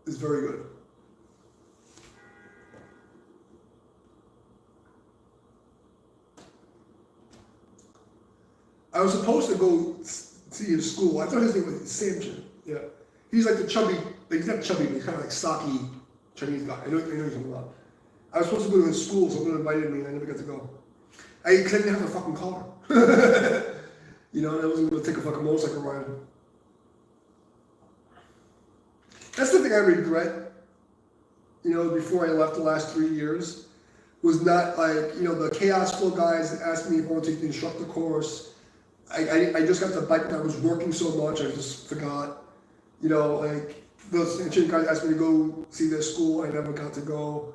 It's very good. I was supposed to go see his school. I thought his name was Samchin. Yeah. He's like the chubby, like he's not chubby, but he's kind of like stocky Chinese guy. I know he's a lot. I was supposed to go to his school, so someone invited me and I never got to go. Because I didn't have a fucking car. You know, and I wasn't able to take a fucking motorcycle ride. That's the thing I regret, you know, before I left the last 3 years, was not like, you know, the Chaos Flow guys asked me if I want to take the instructor course. I just got the bike and I was working so much, I just forgot. You know, like, those Chin guys asked me to go see their school, I never got to go.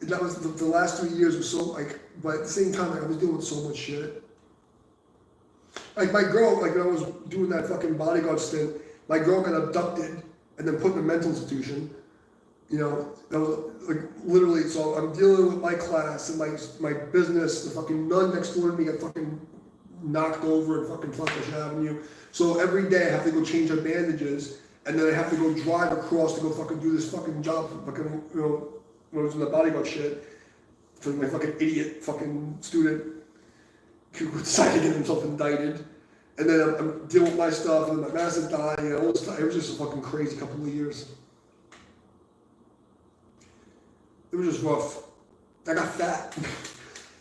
And that was, the last 3 years was so, like, but at the same time, like, I was doing so much shit. Like, my girl, like, when I was doing that fucking bodyguard stint, my girl got abducted and then put in a mental institution. You know, that was, like, literally, so I'm dealing with my class and my business, the fucking nun next door to me got fucking knocked over in fucking Flatbush Avenue. So every day I have to go change her bandages, and then I have to go drive across to go fucking do this fucking job, fucking, you know, when I was in the bodyguard shit, for my fucking idiot fucking student who decided to get himself indicted. And then I'm dealing with my stuff, and my master died, and all this stuff. It was just a fucking crazy couple of years. It was just rough. I got fat.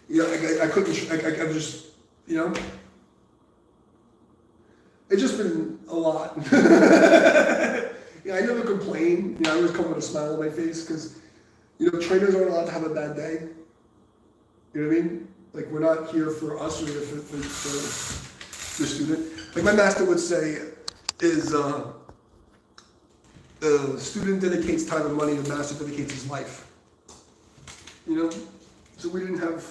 You know, I couldn't, I was just, you know. It's just been a lot. Yeah, I never complain. You know, I always come with a smile on my face because, you know, trainers aren't allowed to have a bad day. You know what I mean? Like, we're not here for us, we're here for the student. Like my master would say, is the student dedicates time and money, the master dedicates his life. you know? So we didn't have...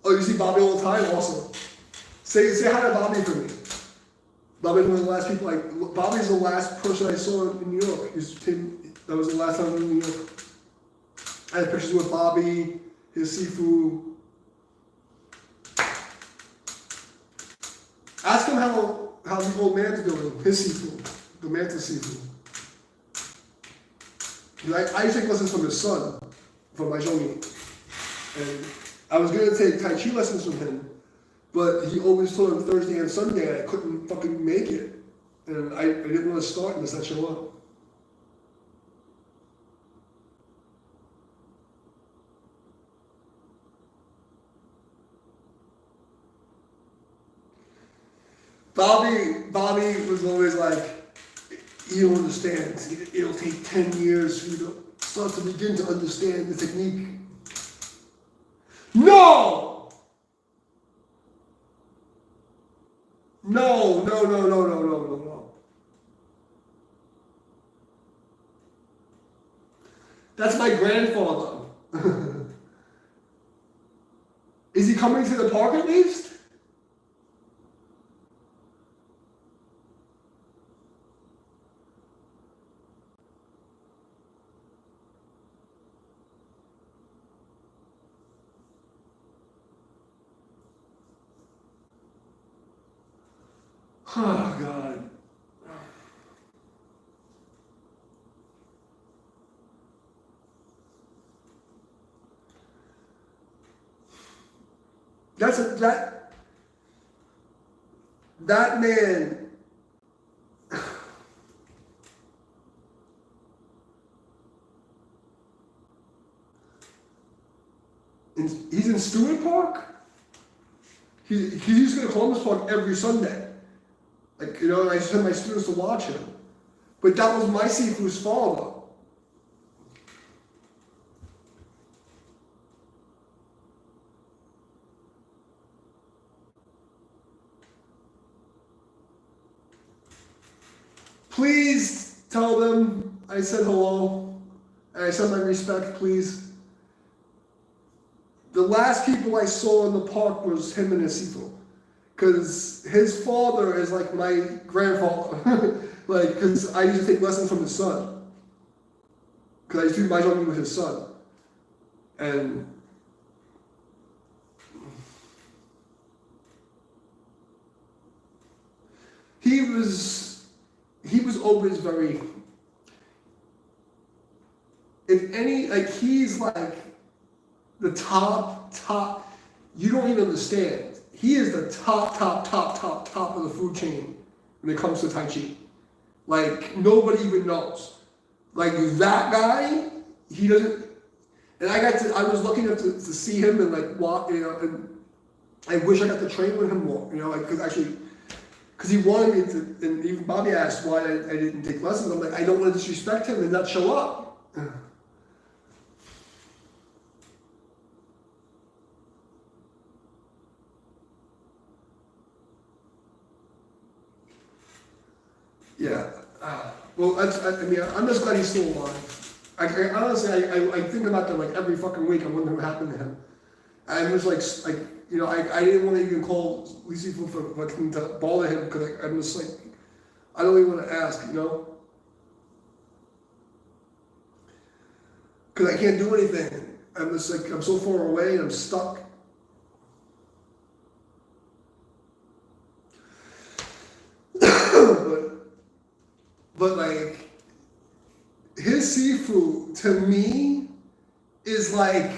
Oh, you see Bobby all the time also. Say hi to Bobby for me. Bobby's one of the last people Bobby's the last person I saw in New York. That was the last time I was in New York. I had pictures with Bobby, his Sifu. Ask him how the old man's doing, his Sifu, the man's Sifu. I used to take lessons from his son, from my Johnny. And I was going to take Tai Chi lessons from him, but he always told him Thursday and Sunday, and I couldn't fucking make it. And I didn't want to start unless I show up. Bobby was always like, you don't understand. It'll take 10 years for you to start to begin to understand the technique. No! No. That's my grandfather. Is he coming to the park at least? Oh, God. That man. He's in Stewart Park. He's used to go to Columbus Park every Sunday. Like, you know, and I sent my students to watch him. But that was my Sifu's father. Please tell them I said hello. And I said my respect, please. The last people I saw in the park was him and his Sifu. Because his father is like my grandfather. Like, because I used to take lessons from his son. Because I used to do my job with his son. And he was always very, if any, like, he's like the top, you don't even understand. He is the top of the food chain when it comes to Tai Chi. Like, nobody even knows. Like, that guy, he doesn't, and I was lucky enough to see him and like walk, you know, and I wish I got to train with him more, you know, like, because he wanted me to, and even Bobby asked why I didn't take lessons. I'm like, I don't want to disrespect him and not show up. Yeah. Well, I'm just glad he's still alive. Honestly, I think about that like every fucking week. I wonder what happened to him. I was like, you know, I didn't want to even call Lisi for to bother him because I'm just like, I don't even want to ask, you know, because I can't do anything. I'm just like, I'm so far away and I'm stuck. But like, his Sifu to me is like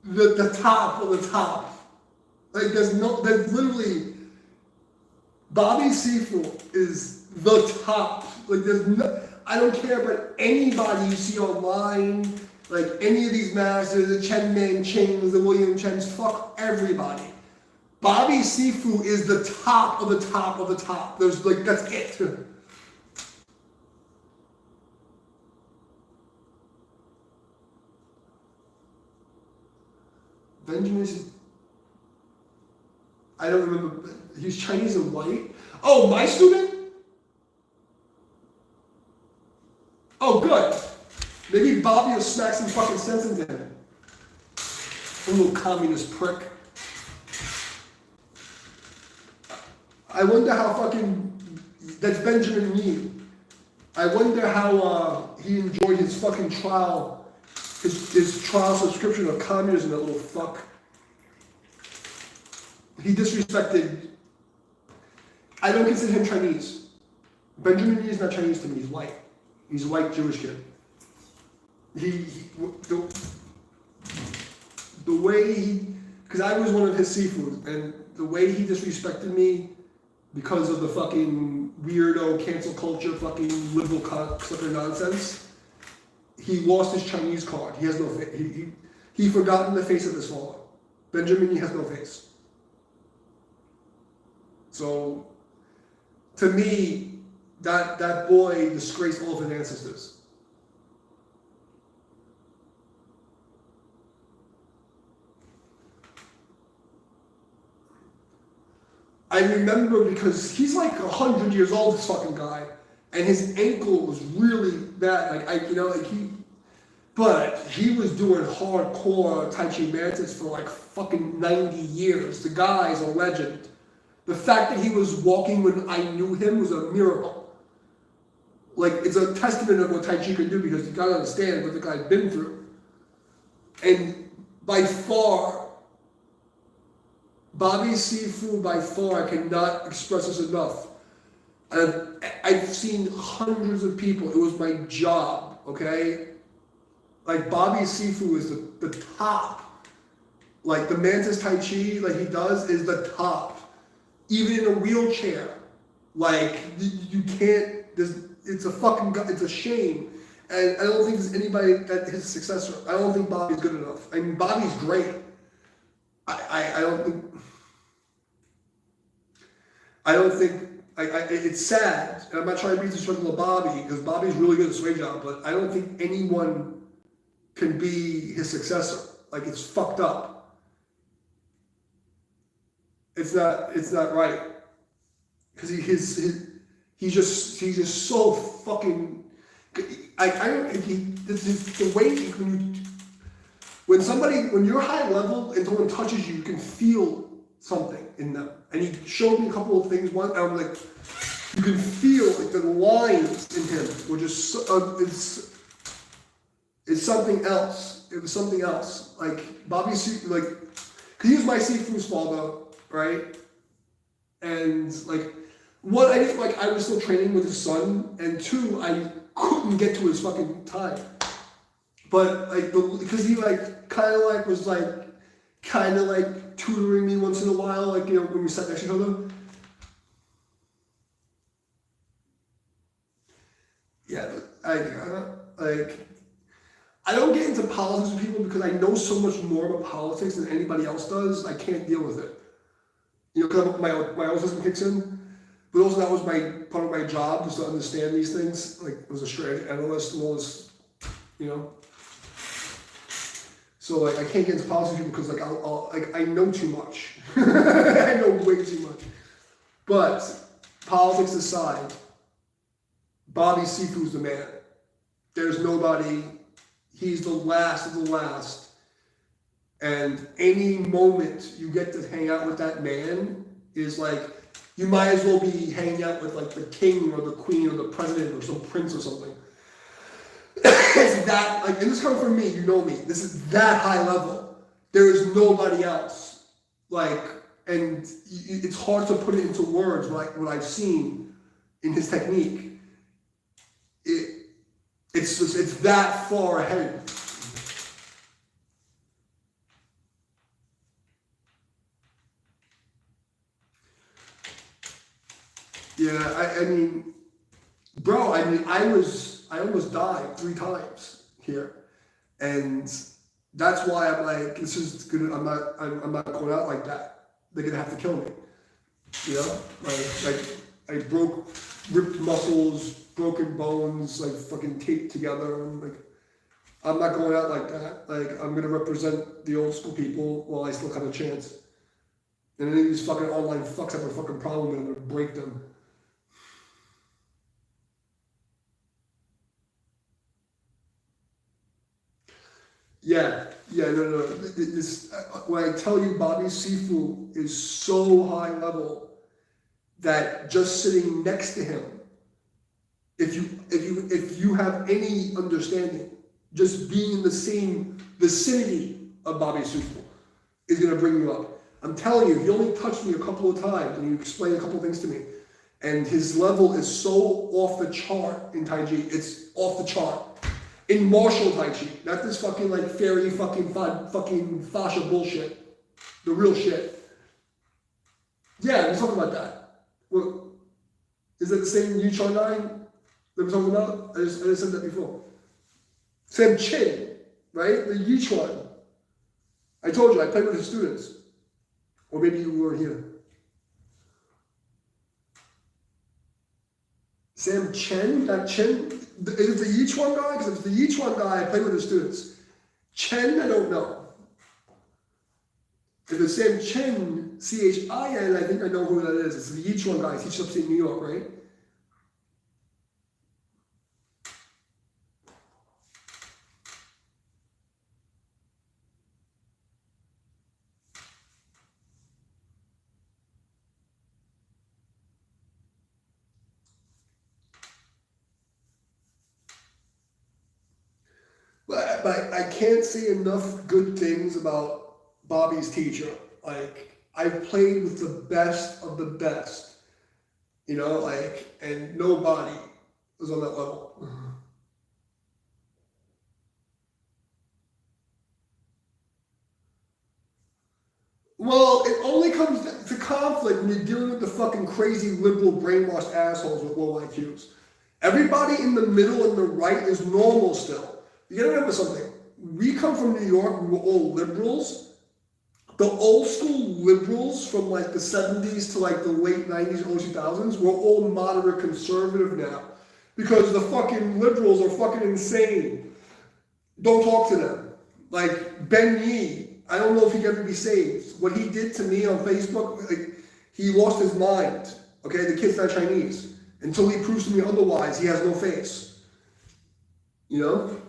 the top of the top. Like there's literally, Bobby Sifu is the top. Like there's no, I don't care about anybody you see online, like any of these masters, the Chen Man Chings, the William Chens, fuck everybody. Bobby Sifu is the top of the top of the top. There's like, that's it. Benjamin is, I don't remember, he's Chinese and white. Oh, my student? Oh, good. Maybe Bobby will smack some fucking sense into him. A little communist prick. I wonder how fucking, that's Benjamin Lee. I wonder how he enjoyed his fucking trial, his trial subscription of communism, that little fuck. He disrespected, I don't consider him Chinese. Benjamin Lee is not Chinese to me, he's white. He's a white Jewish kid. The way he, because I was one of his seafood, and the way he disrespected me because of the fucking weirdo cancel culture, fucking liberal sucker nonsense, he lost his Chinese card. He has no face. He forgotten the face of his father. Benjamin Lee has no face. So, to me, that boy disgraced all of his ancestors. I remember because he's like 100 years old, this fucking guy, and his ankle was really bad. But he was doing hardcore Tai Chi Mantis for like fucking 90 years. The guy's a legend. The fact that he was walking when I knew him was a miracle. Like, it's a testament of what Tai Chi can do, because you gotta understand what the guy's been through. And by far, Bobby Sifu, by far, I cannot express this enough. I've seen hundreds of people. It was my job, okay? Like, Bobby Sifu is the top. Like, the Mantis Tai Chi, like he does, is the top. Even in a wheelchair. Like, you can't, it's a shame. And I don't think there's anybody that his successor. I don't think Bobby's good enough. I mean, Bobby's great. I don't think, it's sad, and I'm not trying to be disrespectful to Bobby, because Bobby's really good at sway job, but I don't think anyone can be his successor. Like, it's fucked up. It's not right. Because he's just so fucking, the way, when you're high level and someone touches you, you can feel something in them. And he showed me a couple of things once, and I'm like, you can feel like the lines in him were just, it's something else. It was something else. Like, Bobby, like, because he was my Sifu's father, right? And like, one, I was still training with his son, and two, I couldn't get to his fucking time. But like, because he like kind of was tutoring me once in a while, like, you know, when we sat next to each other. Yeah, I don't get into politics with people because I know so much more about politics than anybody else does. I can't deal with it. You know, because my autism kicks in. But also that was part of my job, was to understand these things. Like, I was a strategy analyst and all this, you know. So like, I can't get into politics with people because I know too much. I know way too much. But politics aside, Bobby Sifu's the man. There's nobody. He's the last of the last. And any moment you get to hang out with that man is like, you might as well be hanging out with like the king or the queen or the president or some prince or something. It's that, like, and this comes from me, you know me. This is that high level. There is nobody else. Like, and it's hard to put it into words, like what I've seen in his technique. It's that far ahead. Yeah, I mean, bro, I almost died 3 times here. And that's why I'm like, this is gonna, I'm not going out like that. They're gonna have to kill me. You know? Like I ripped muscles, broken bones, like fucking taped together. And like, I'm not going out like that. Like, I'm gonna represent the old school people while I still have a chance. And any of these fucking online fucks have a fucking problem, and I'm gonna break them. No. This, when I tell you Bobby Sifu is so high level that just sitting next to him, if you have any understanding, just being in the same vicinity of Bobby Sifu is gonna bring you up. I'm telling you, he only touched me a couple of times and you explained a couple of things to me. And his level is so off the chart in Tai Chi. It's off the chart. In martial Tai Chi, not this fucking like fairy fucking fascia bullshit. The real shit. Yeah, we're talking about that. Well, is that the same Yi Chuan guy that we're talking about? I just said that before. Sam Chin, right? The Yi Chuan. I told you, I played with his students. Or maybe you weren't here. Sam Chen, not Chen. Is it the Yi Chuan guy? Because if it's the Yi Chuan guy, I play with his students. Chen, I don't know. If it's Sam Chen, Chin, I think I know who that is. It's the Yi Chuan guy. He teaches upstate New York, right? But I can't say enough good things about Bobby's teacher. Like, I played with the best of the best, you know, like, and nobody was on that level. Well, it only comes to conflict when you're dealing with the fucking crazy liberal brainwashed assholes with low IQs. Everybody in the middle and the right is normal still. You gotta remember something. We come from New York, we were all liberals. The old school liberals from like the 70s to like the late 90s, early 2000s, were all moderate conservative now. Because the fucking liberals are fucking insane. Don't talk to them. Like Ben Yi, I don't know if he can ever be saved. What he did to me on Facebook, like, he lost his mind. Okay, the kid's not Chinese. Until he proves to me otherwise, he has no face. You know?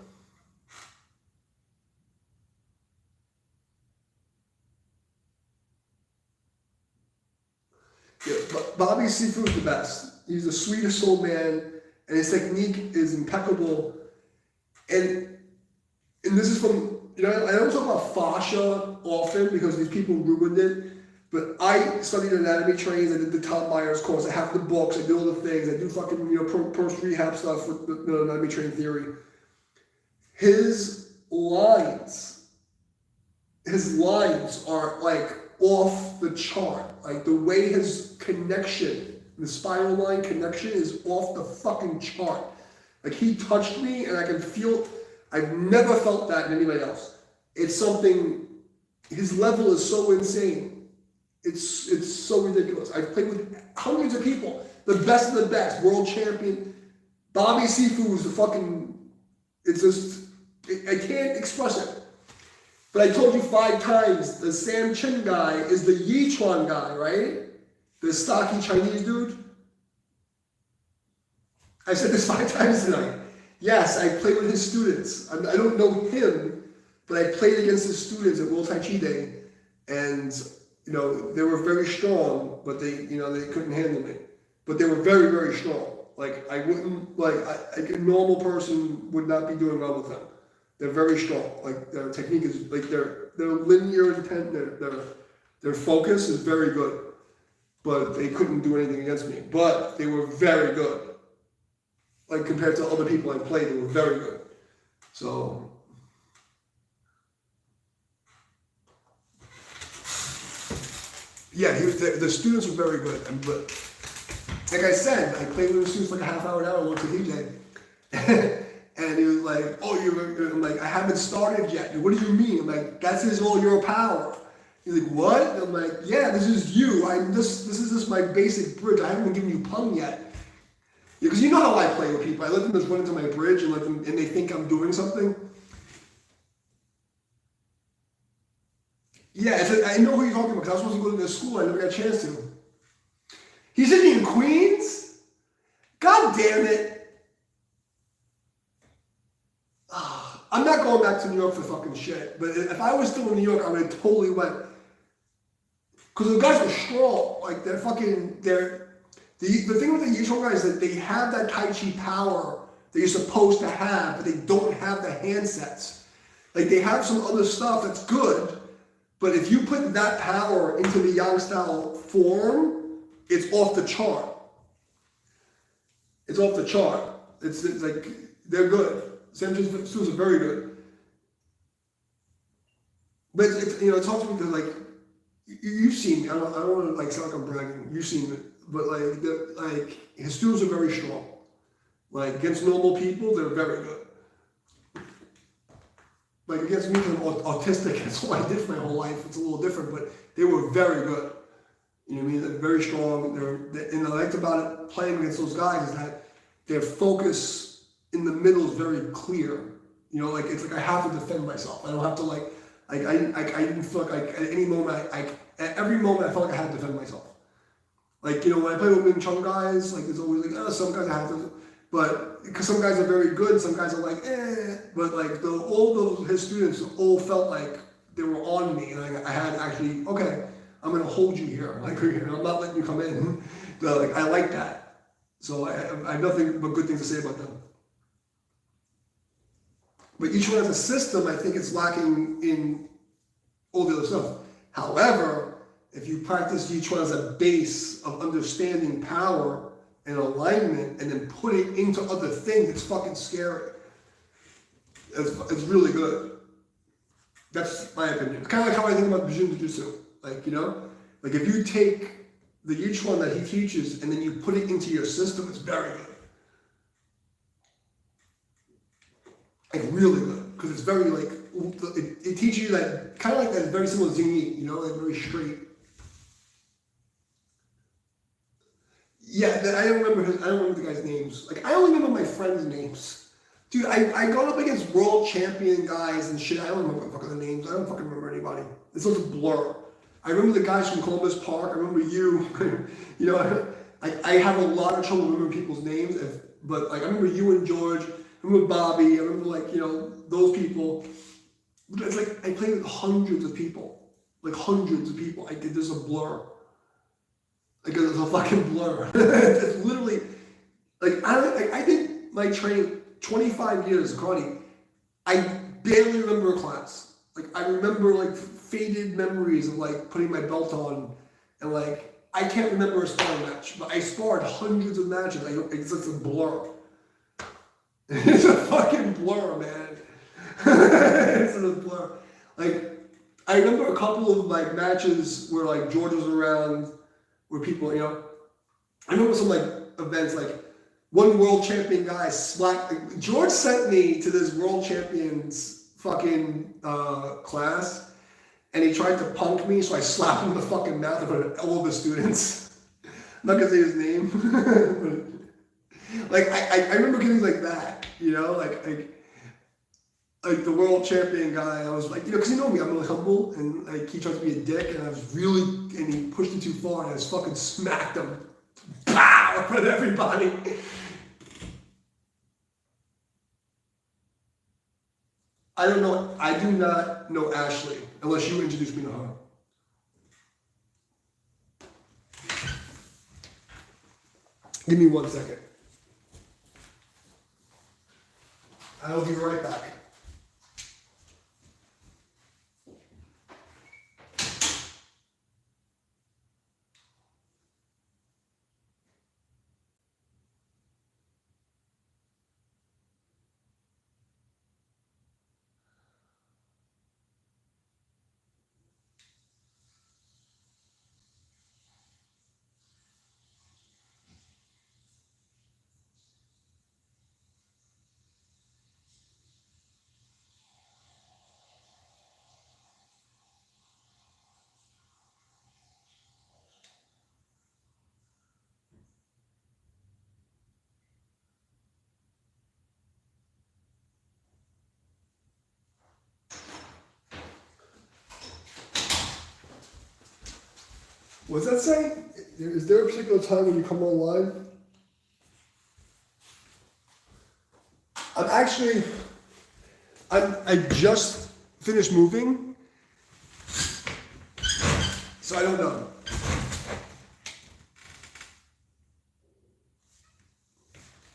Yeah, Bobby Sifu is the best. He's the sweetest soul man, and his technique is impeccable. And this is from, you know, I don't talk about fascia often because these people ruined it, but I studied anatomy trains, I did the Tom Myers course, I have the books, I do all the things, I do fucking, you know, post-rehab stuff with the anatomy train theory. His lines are like off the chart. Like the way his connection, the spiral line connection is off the fucking chart. Like he touched me and I can feel, I've never felt that in anybody else. It's something, his level is so insane. It's so ridiculous. I've played with hundreds of people, the best of the best, world champion. Bobby Sifu is the fucking, it's just, I can't express it. But I told you 5 times, the Sam Chin guy is the Yi Chuan guy, right? The stocky Chinese dude. I said this 5 times tonight. Yes, I played with his students. I don't know him, but I played against his students at World Tai Chi Day. And, you know, they were very strong, but they couldn't handle me. But they were very, very strong. Like, I wouldn't, like, a normal person would not be doing well with them. They're very strong. Like their technique is like their linear intent, their focus is very good. But they couldn't do anything against me. But they were very good. Like compared to other people I played, they were very good. So yeah, the students were very good. But like I said, I played with the students like a half hour, an hour, looked at DJ. And he was like, oh, I'm like, I haven't started yet. What do you mean? I'm like, that is all your power. He's like, what? And I'm like, yeah, this is you. This is just my basic bridge. I haven't been giving you pung yet. Because you know how I play with people. I let them just run into my bridge and they think I'm doing something. Yeah, I know who you're talking about because I was supposed to go to this school. I never got a chance to. He's sitting in Queens? God damn it. I'm not going going back to New York for fucking shit. But if I was still in New York, I would have totally went. Because the guys are strong. Like, they're fucking, the thing with the Yichuan guys is that they have that Tai Chi power that you're supposed to have, but they don't have the handsets. Like, they have some other stuff that's good, but if you put that power into the Yang style form, it's off the chart. It's off the chart. It's like, they're good. Samji's students are very good. But it's hard to me because, like, you've seen me. I don't want to, like, sound like I'm bragging. You've seen me. But, like, his students are very strong. Like, against normal people, they're very good. Like, against me, because I'm autistic, that's what I did for my whole life. It's a little different, but they were very good. You know what I mean? They're very strong. And I liked about it, playing against those guys, is that their focus in the middle is very clear. You know, like, it's like I have to defend myself. I don't have to, I didn't feel like at any moment, at every moment, I felt like I had to defend myself. Like, you know, when I play with Wing Chun guys, like, there's always like, some guys I have to, but because some guys are very good, some guys are like, but like, his students all felt like they were on me, and I had actually, okay, I'm gonna hold you here, like, I'm not letting you come in. But, like, I like that. So I have nothing but good things to say about them. But each one as a system, I think it's lacking in all the other stuff. However, if you practice each one as a base of understanding power and alignment and then put it into other things, it's fucking scary. It's really good. That's my opinion. It's kind of like how I think about Bujin Jiu-Jitsu. Like, you know, like if you take the each one that he teaches and then you put it into your system, it's very good. Like, really good. Because it's very, like, it teaches you that, kind of like that, very similar to Xingyi, you know, like very straight. Yeah, I don't remember the guys' names. Like, I only remember my friends' names. Dude, I got up against world champion guys and shit. I don't remember fucking the names. I don't fucking remember anybody. It's such a blur. I remember the guys from Columbus Park. I remember you. You know, I have a lot of trouble remembering people's names. But, like, I remember you and George. I remember Bobby. I remember, like, you know, those people. But it's like, I played with hundreds of people. Like, hundreds of people. There's a blur. Like, it's a fucking blur. It's literally, like, I did my training 25 years of karate. I barely remember a class. Like, I remember, like, faded memories of, like, putting my belt on. And, like, I can't remember a sparring match. But I sparred hundreds of matches. It's just a blur. It's a fucking blur, man. It's a blur. Like, I remember a couple of, like, matches where, like, George was around, where people, you know, I remember some, like, events, like, one world champion guy George sent me to this world champions fucking class, and he tried to punk me, so I slapped him in the fucking mouth in front of all of the students. I'm not gonna say his name, but, like, I remember things like that, you know, like the world champion guy, I was like, you know, because you know me, I'm really humble, and, like, he tried to be a dick, and and he pushed it too far, and I just fucking smacked him. Pow! In front of everybody. I do not know Ashley, unless you introduce me to her. Give me 1 second. I'll be right back. What's that say? Is there a particular time when you come online? I just finished moving, so I don't know.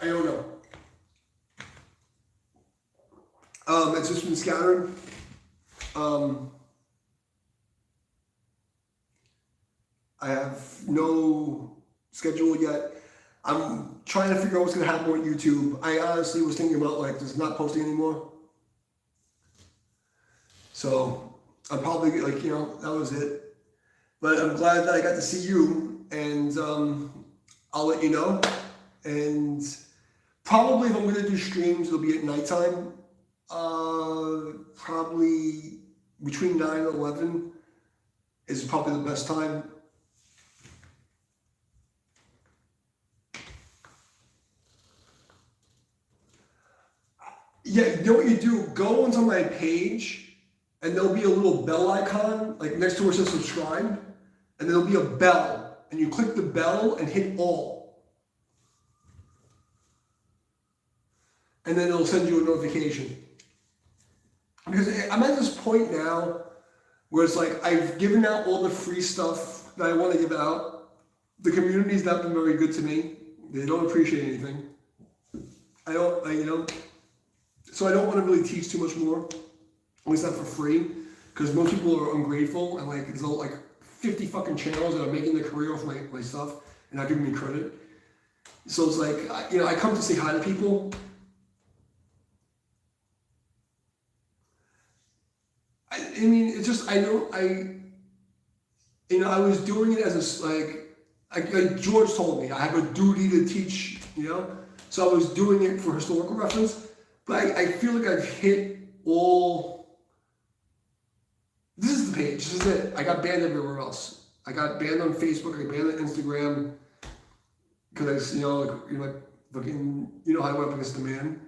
I don't know. It's just been scattered. I have no schedule yet. I'm trying to figure out what's gonna happen with YouTube. I honestly was thinking about like just not posting anymore. So I'm probably like, that was it. But I'm glad that I got to see you, and I'll let you know. And probably if I'm gonna do streams, it'll be at nighttime. Probably between 9 and 11 is probably the best time. Yeah, you know what you do? Go onto my page, and there'll be a little bell icon, like next to where it says subscribe, and there'll be a bell, and you click the bell and hit all. And then it'll send you a notification. Because I'm at this point now where it's like I've given out all the free stuff that I want to give out. The community's not been very good to me. They don't appreciate anything. So I don't want to really teach too much more, at least not for free, because most people are ungrateful, and like there's like 50 fucking channels that are making their career off my stuff and not giving me credit. So it's like, I come to say hi to people. I mean, it's just, I was doing it as like George told me, I have a duty to teach, so I was doing it for historical reference, but I feel like I've hit all, this is the page, this is it. I got banned everywhere else. I got banned on Facebook, I got banned on Instagram, because fucking, how I went up against the man,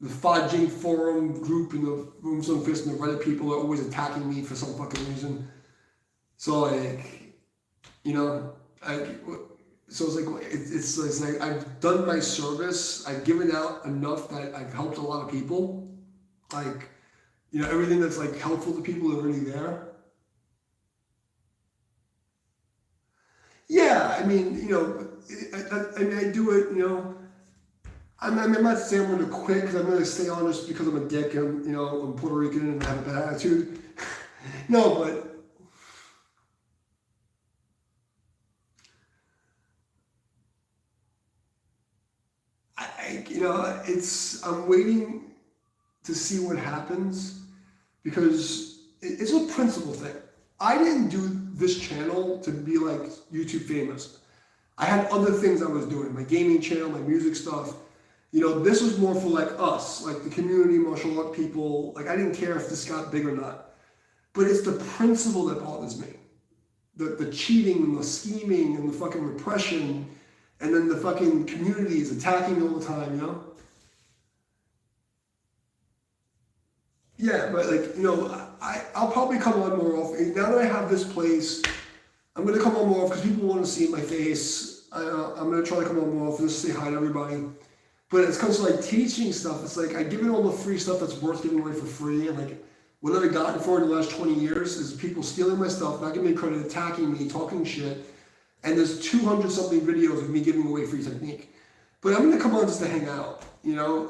the Fajing forum group and the Rooms on Fist and the Reddit people are always attacking me for some fucking reason. So so it's like I've done my service. I've given out enough that I've helped a lot of people. Everything that's like helpful to people is already there. Yeah, I mean, I do it, I'm not saying I'm going to quit because I'm going to stay on just because I'm a dick and, I'm Puerto Rican and I have a bad attitude. No, but I'm waiting to see what happens because it's a principle thing. I didn't do this channel to be like YouTube famous. I had other things I was doing, my gaming channel, my music stuff. This was more for like us, like the community, martial art people. Like I didn't care if this got big or not. But it's the principle that bothers me. The cheating and the scheming and the fucking repression, and then the fucking community is attacking all the time, Yeah, but I'll probably come on more often. Now that I have this place, I'm gonna come on more often because people want to see my face. I'm gonna try to come on more often just to say hi to everybody. But it comes to like teaching stuff, it's like I give it all the free stuff that's worth giving away for free, and like what I've gotten for in the last 20 years is people stealing my stuff, not giving me credit, attacking me, talking shit, and there's 200 something videos of me giving away free technique. But I'm gonna come on just to hang out,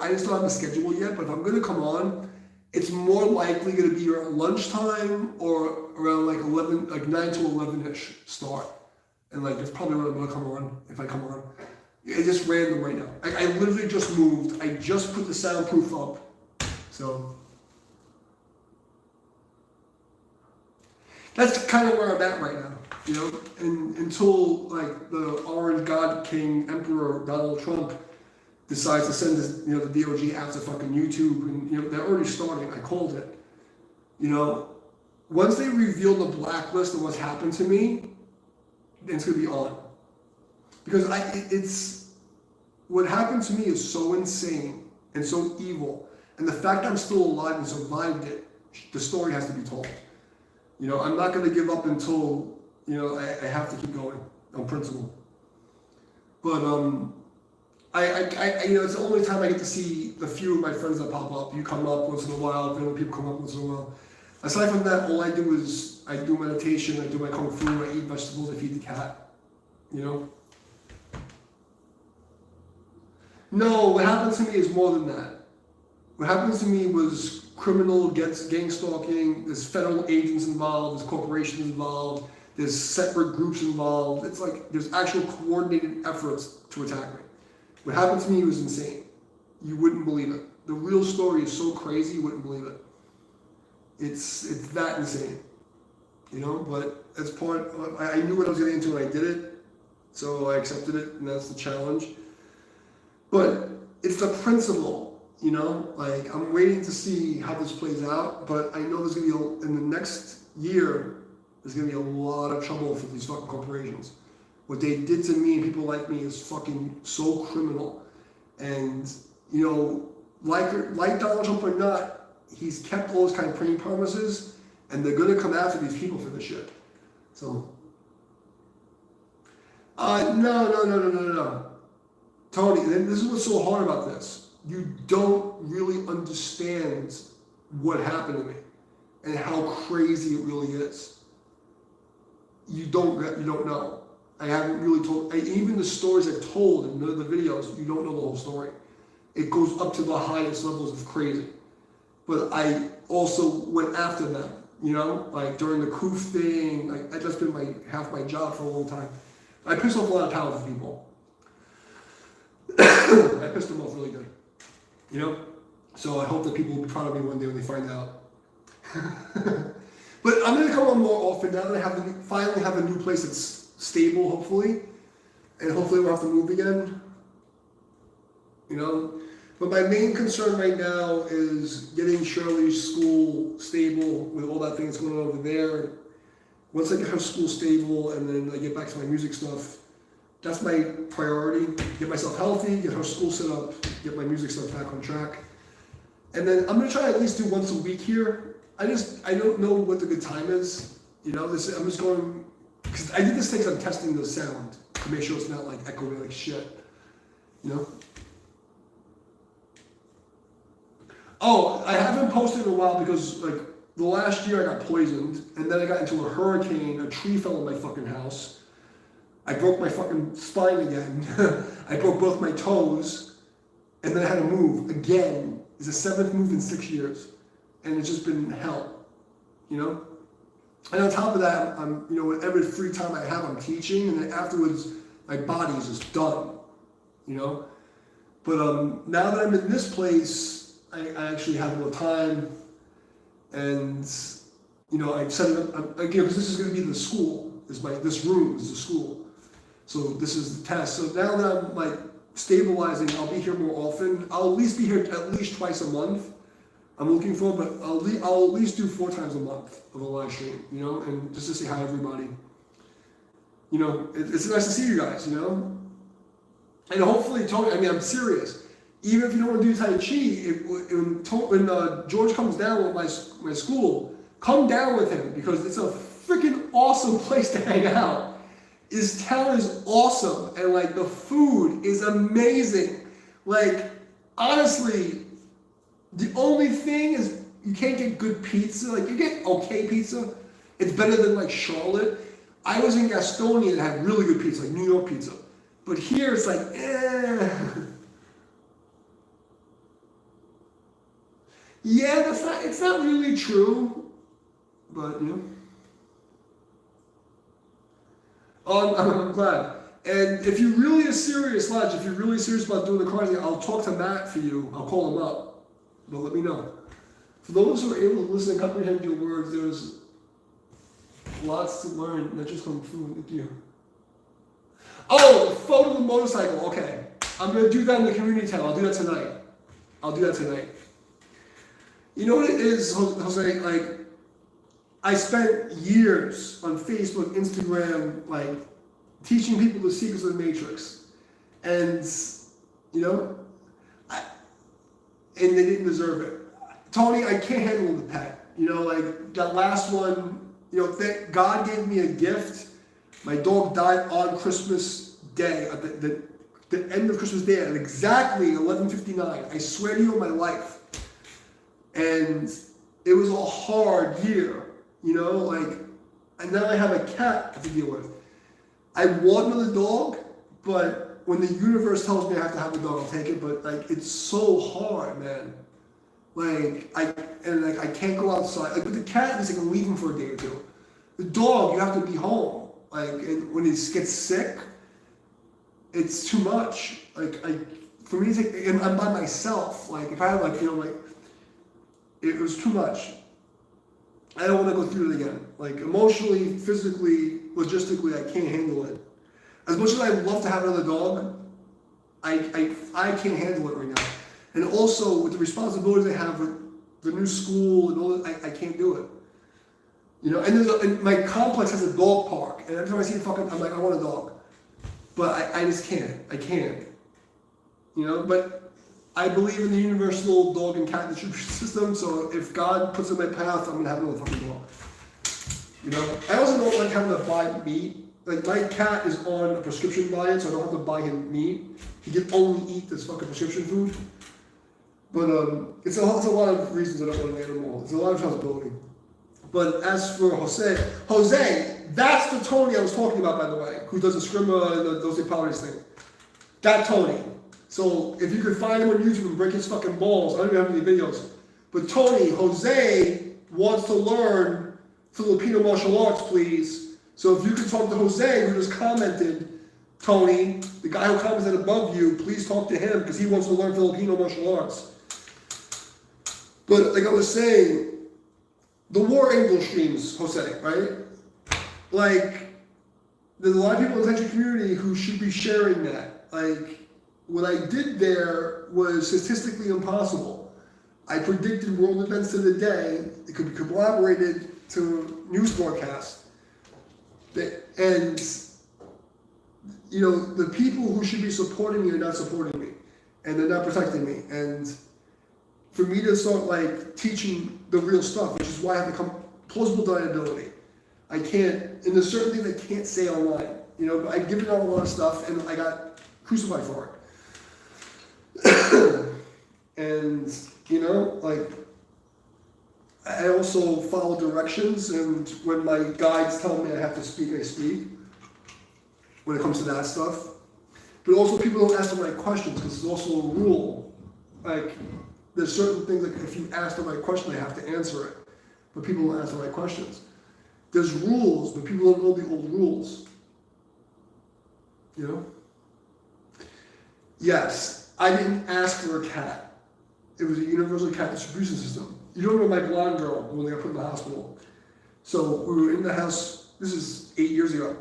I just don't have a schedule yet, but if I'm gonna come on, it's more likely gonna be around lunchtime or around like 11, like 9 to 11-ish start. And like that's probably when I'm gonna come on, if I come on. It's just random right now. I literally just moved. I just put the soundproof up. So that's kind of where I'm at right now, And until like the Orange God King Emperor Donald Trump decides to send this, the DOJ after fucking YouTube, and they're already starting. I called it. Once they reveal the blacklist of what's happened to me, then it's gonna be on. Because it's what happened to me is so insane and so evil, and the fact I'm still alive and survived it, the story has to be told. I'm not going to give up until I have to keep going on principle. But It's the only time I get to see the few of my friends that pop up. You come up once in a while, people come up once in a while. Aside from that, all I do is I do meditation, I do my kung fu, I eat vegetables, I feed the cat. You know? No, what happened to me is more than that. What happened to me was criminal gang stalking, there's federal agents involved, there's corporations involved, there's separate groups involved. It's like there's actual coordinated efforts to attack me. What happened to me was insane. You wouldn't believe it. The real story is so crazy, you wouldn't believe it. It's that insane. You know, but as part, I knew what I was getting into and I did it. So I accepted it, and that's the challenge. But it's the principle, you know? Like, I'm waiting to see how this plays out, but I know there's gonna be, in the next year, there's gonna be a lot of trouble for these fucking corporations. What they did to me and people like me is fucking so criminal. And, you know, like Donald Trump or not, he's kept all those kind of printing promises, and they're gonna come after these people for this shit. So, no. Tony, this is what's so hard about this. You don't really understand what happened to me and how crazy it really is. You don't know. I haven't really told, even the stories I've told in the videos, you don't know the whole story. It goes up to the highest levels of crazy. But I also went after them, you know, like during the Koof thing, like that's been half my job for a long time. I pissed off a lot of talented people. I pissed them off really good, you know? So I hope that people will be proud of me one day when they find out. But I'm gonna come on more often now that I finally have a new place that's stable, hopefully. And hopefully we'll have to move again, you know? But my main concern right now is getting Shirley's school stable with all that thing that's going on over there. Once I get her school stable and then I get back to my music stuff, that's my priority. Get myself healthy, get her school set up, get my music stuff back on track. And then I'm gonna try to at least do once a week here. I don't know what the good time is. You know, I'm just going, because I did this thing because I'm testing the sound to make sure it's not like echoing like shit. You know? Oh, I haven't posted in a while because like the last year I got poisoned and then I got into a hurricane, a tree fell on my fucking house. I broke my fucking spine again. I broke both my toes and then I had to move again. It's the 7th move in 6 years. And it's just been hell, you know? And on top of that, I'm you know, every free time I have, I'm teaching and then afterwards my body is just done, you know? But now that I'm in this place, I actually have more time, and you know I set it up again because this is going to be the school. This room is the school, so this is the test. So now that I'm like stabilizing, I'll be here more often. I'll at least be here at least twice a month. I'm looking for, but I'll at least do 4 times a month of a live stream, you know, and just to say hi to everybody. You know, it's nice to see you guys, you know, and hopefully, Tony. I mean, I'm serious. Even if you don't want to do Tai Chi, when George comes down with my school, come down with him because it's a freaking awesome place to hang out. This town is awesome and like the food is amazing. Like honestly, the only thing is you can't get good pizza. Like you get okay pizza. It's better than like Charlotte. I was in Gastonia and had really good pizza, like New York pizza. But here it's like, Yeah, it's not really true, but you know. I'm glad. And if you really are serious, Lodge, if you're really serious about doing the cards, I'll talk to Matt for you. I'll call him up. But let me know. For those who are able to listen and comprehend your words, there's lots to learn, not just kung fu with you. Oh, the photo of the motorcycle. Okay. I'm going to do that in the community tab. I'll do that tonight. You know what it is, Jose? Like, I spent years on Facebook, Instagram, like, teaching people the secrets of the Matrix. And, you know, and they didn't deserve it. Tony, I can't handle the pet. You know, like, that last one, you know, God gave me a gift. My dog died on Christmas Day, the end of Christmas Day at exactly 11:59. I swear to you on my life. And it was a hard year, you know, like, and now I have a cat to deal with. I want another dog, but when the universe tells me I have to have a dog, I'll take it. But like, it's so hard, man. Like, I can't go outside. Like with the cat, it's like I'm leaving for a day or two. The dog, you have to be home. Like, and when he gets sick, it's too much. Like, for me, it's like, and I'm by myself. Like, if I had like, you know, like, it was too much. I don't want to go through it again. Like, emotionally, physically, logistically, I can't handle it. As much as I'd love to have another dog, I can't handle it right now. And also, with the responsibilities I have with the new school and all that, I can't do it. You know, and my complex has a dog park, and every time I see a fucking, I'm like, I want a dog. But I just can't. I can't. You know, but I believe in the universal dog and cat distribution system, so if God puts it in my path, I'm gonna have another fucking dog. You know? I also don't like having to buy meat. Like, my cat is on a prescription diet, so I don't have to buy him meat. He can only eat this fucking prescription food. But it's a lot of reasons I don't want an animal. It's a lot of responsibility. But as for Jose, that's the Tony I was talking about, by the way, who does the Scrimma and the Doce Padres thing. That Tony. So if you could find him on YouTube and break his fucking balls, I don't even have any videos. But Jose wants to learn Filipino martial arts, please. So if you could talk to Jose, who just commented, Tony, the guy who commented above you, please talk to him because he wants to learn Filipino martial arts. But like I was saying, the war angle streams, Jose, right? Like, there's a lot of people in the Tantric community who should be sharing that. Like, what I did there was statistically impossible. I predicted world events of the day. It could be corroborated to news broadcasts. And, you know, the people who should be supporting me are not supporting me. And they're not protecting me. And for me to start, like, teaching the real stuff, which is why I have become plausible deniability. I can't, and there's certain things I can't say online. You know, but I've given out a lot of stuff, and I got crucified for it. And, you know, like, I also follow directions, and when my guides tell me I have to speak, I speak, when it comes to that stuff. But also people don't ask the right questions, because there's also a rule. Like, there's certain things, like if you ask the right question, I have to answer it. But people don't ask the right questions. There's rules, but people don't know the old rules. You know? Yes, I didn't ask for a cat. It was a universal cat distribution system. You don't know my blonde girl when they got put in the hospital. So we were in the house, this is 8 years ago.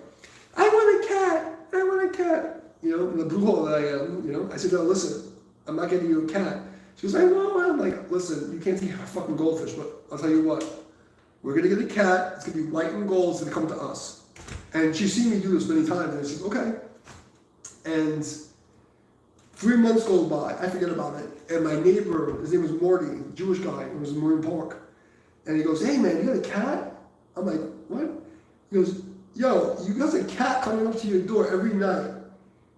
I want a cat, I want a cat. You know, in the blue hole that I am, you know, I said to her, listen, I'm not getting you a cat. She was like, well, I'm like, listen, you can't take a fucking goldfish, but I'll tell you what, we're gonna get a cat, it's gonna be white and gold, it's gonna come to us. And she's seen me do this many times, and she's okay. And 3 months goes by, I forget about it, and my neighbor, his name was Morty, Jewish guy, he was in Marine Park, and he goes, hey man, you got a cat? I'm like, what? He goes, yo, you got a cat coming up to your door every night,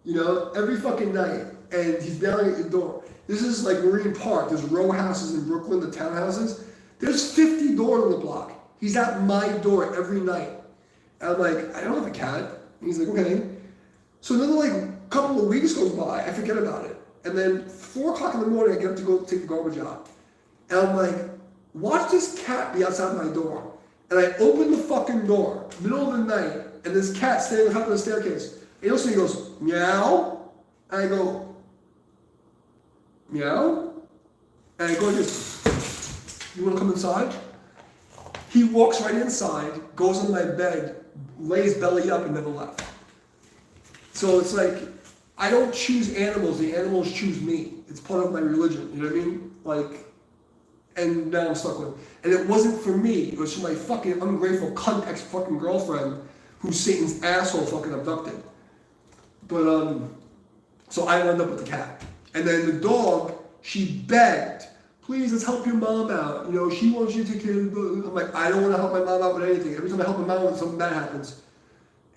you know, every fucking night, and he's banging at your door. This is like Marine Park, there's row houses in Brooklyn, the townhouses, there's 50 doors on the block. He's at my door every night. And I'm like, I don't have a cat. And he's like, okay. So another like couple of weeks goes by, I forget about it. And then 4 o'clock in the morning, I get up to go take the garbage out. And I'm like, watch this cat be outside my door. And I open the fucking door, middle of the night, and this cat standing on top of the staircase. And he goes, meow. And I go, meow. And I go like this, you wanna come inside? He walks right inside, goes on my bed, lays belly up, and never left. So it's like, I don't choose animals, the animals choose me. It's part of my religion, you know what I mean? Like, and now I'm stuck with it. And it wasn't for me, it was for my fucking ungrateful cunt ex-fucking girlfriend who Satan's asshole fucking abducted. But, so I wound up with the cat. And then the dog, she begged, please, let's help your mom out. You know, she wants you to take care of the dog. I'm like, I don't want to help my mom out with anything. Every time I help my mom out, something bad happens.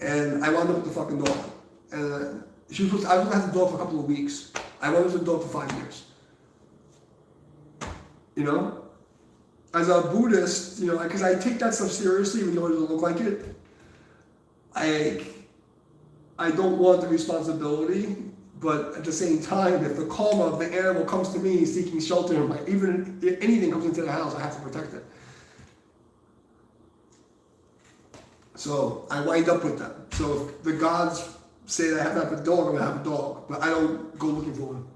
And I wound up with the fucking dog. And I was have the dog for a couple of weeks. I wanted the dog for 5 years. You know? As a Buddhist, you know, because I take that stuff seriously, even though it doesn't look like it. I don't want the responsibility, but at the same time, if the karma of the animal comes to me seeking shelter, even if anything comes into the house, I have to protect it. So I wind up with them. So if the gods say that I have to have a dog, I'm going to have a dog. But I don't go looking for one.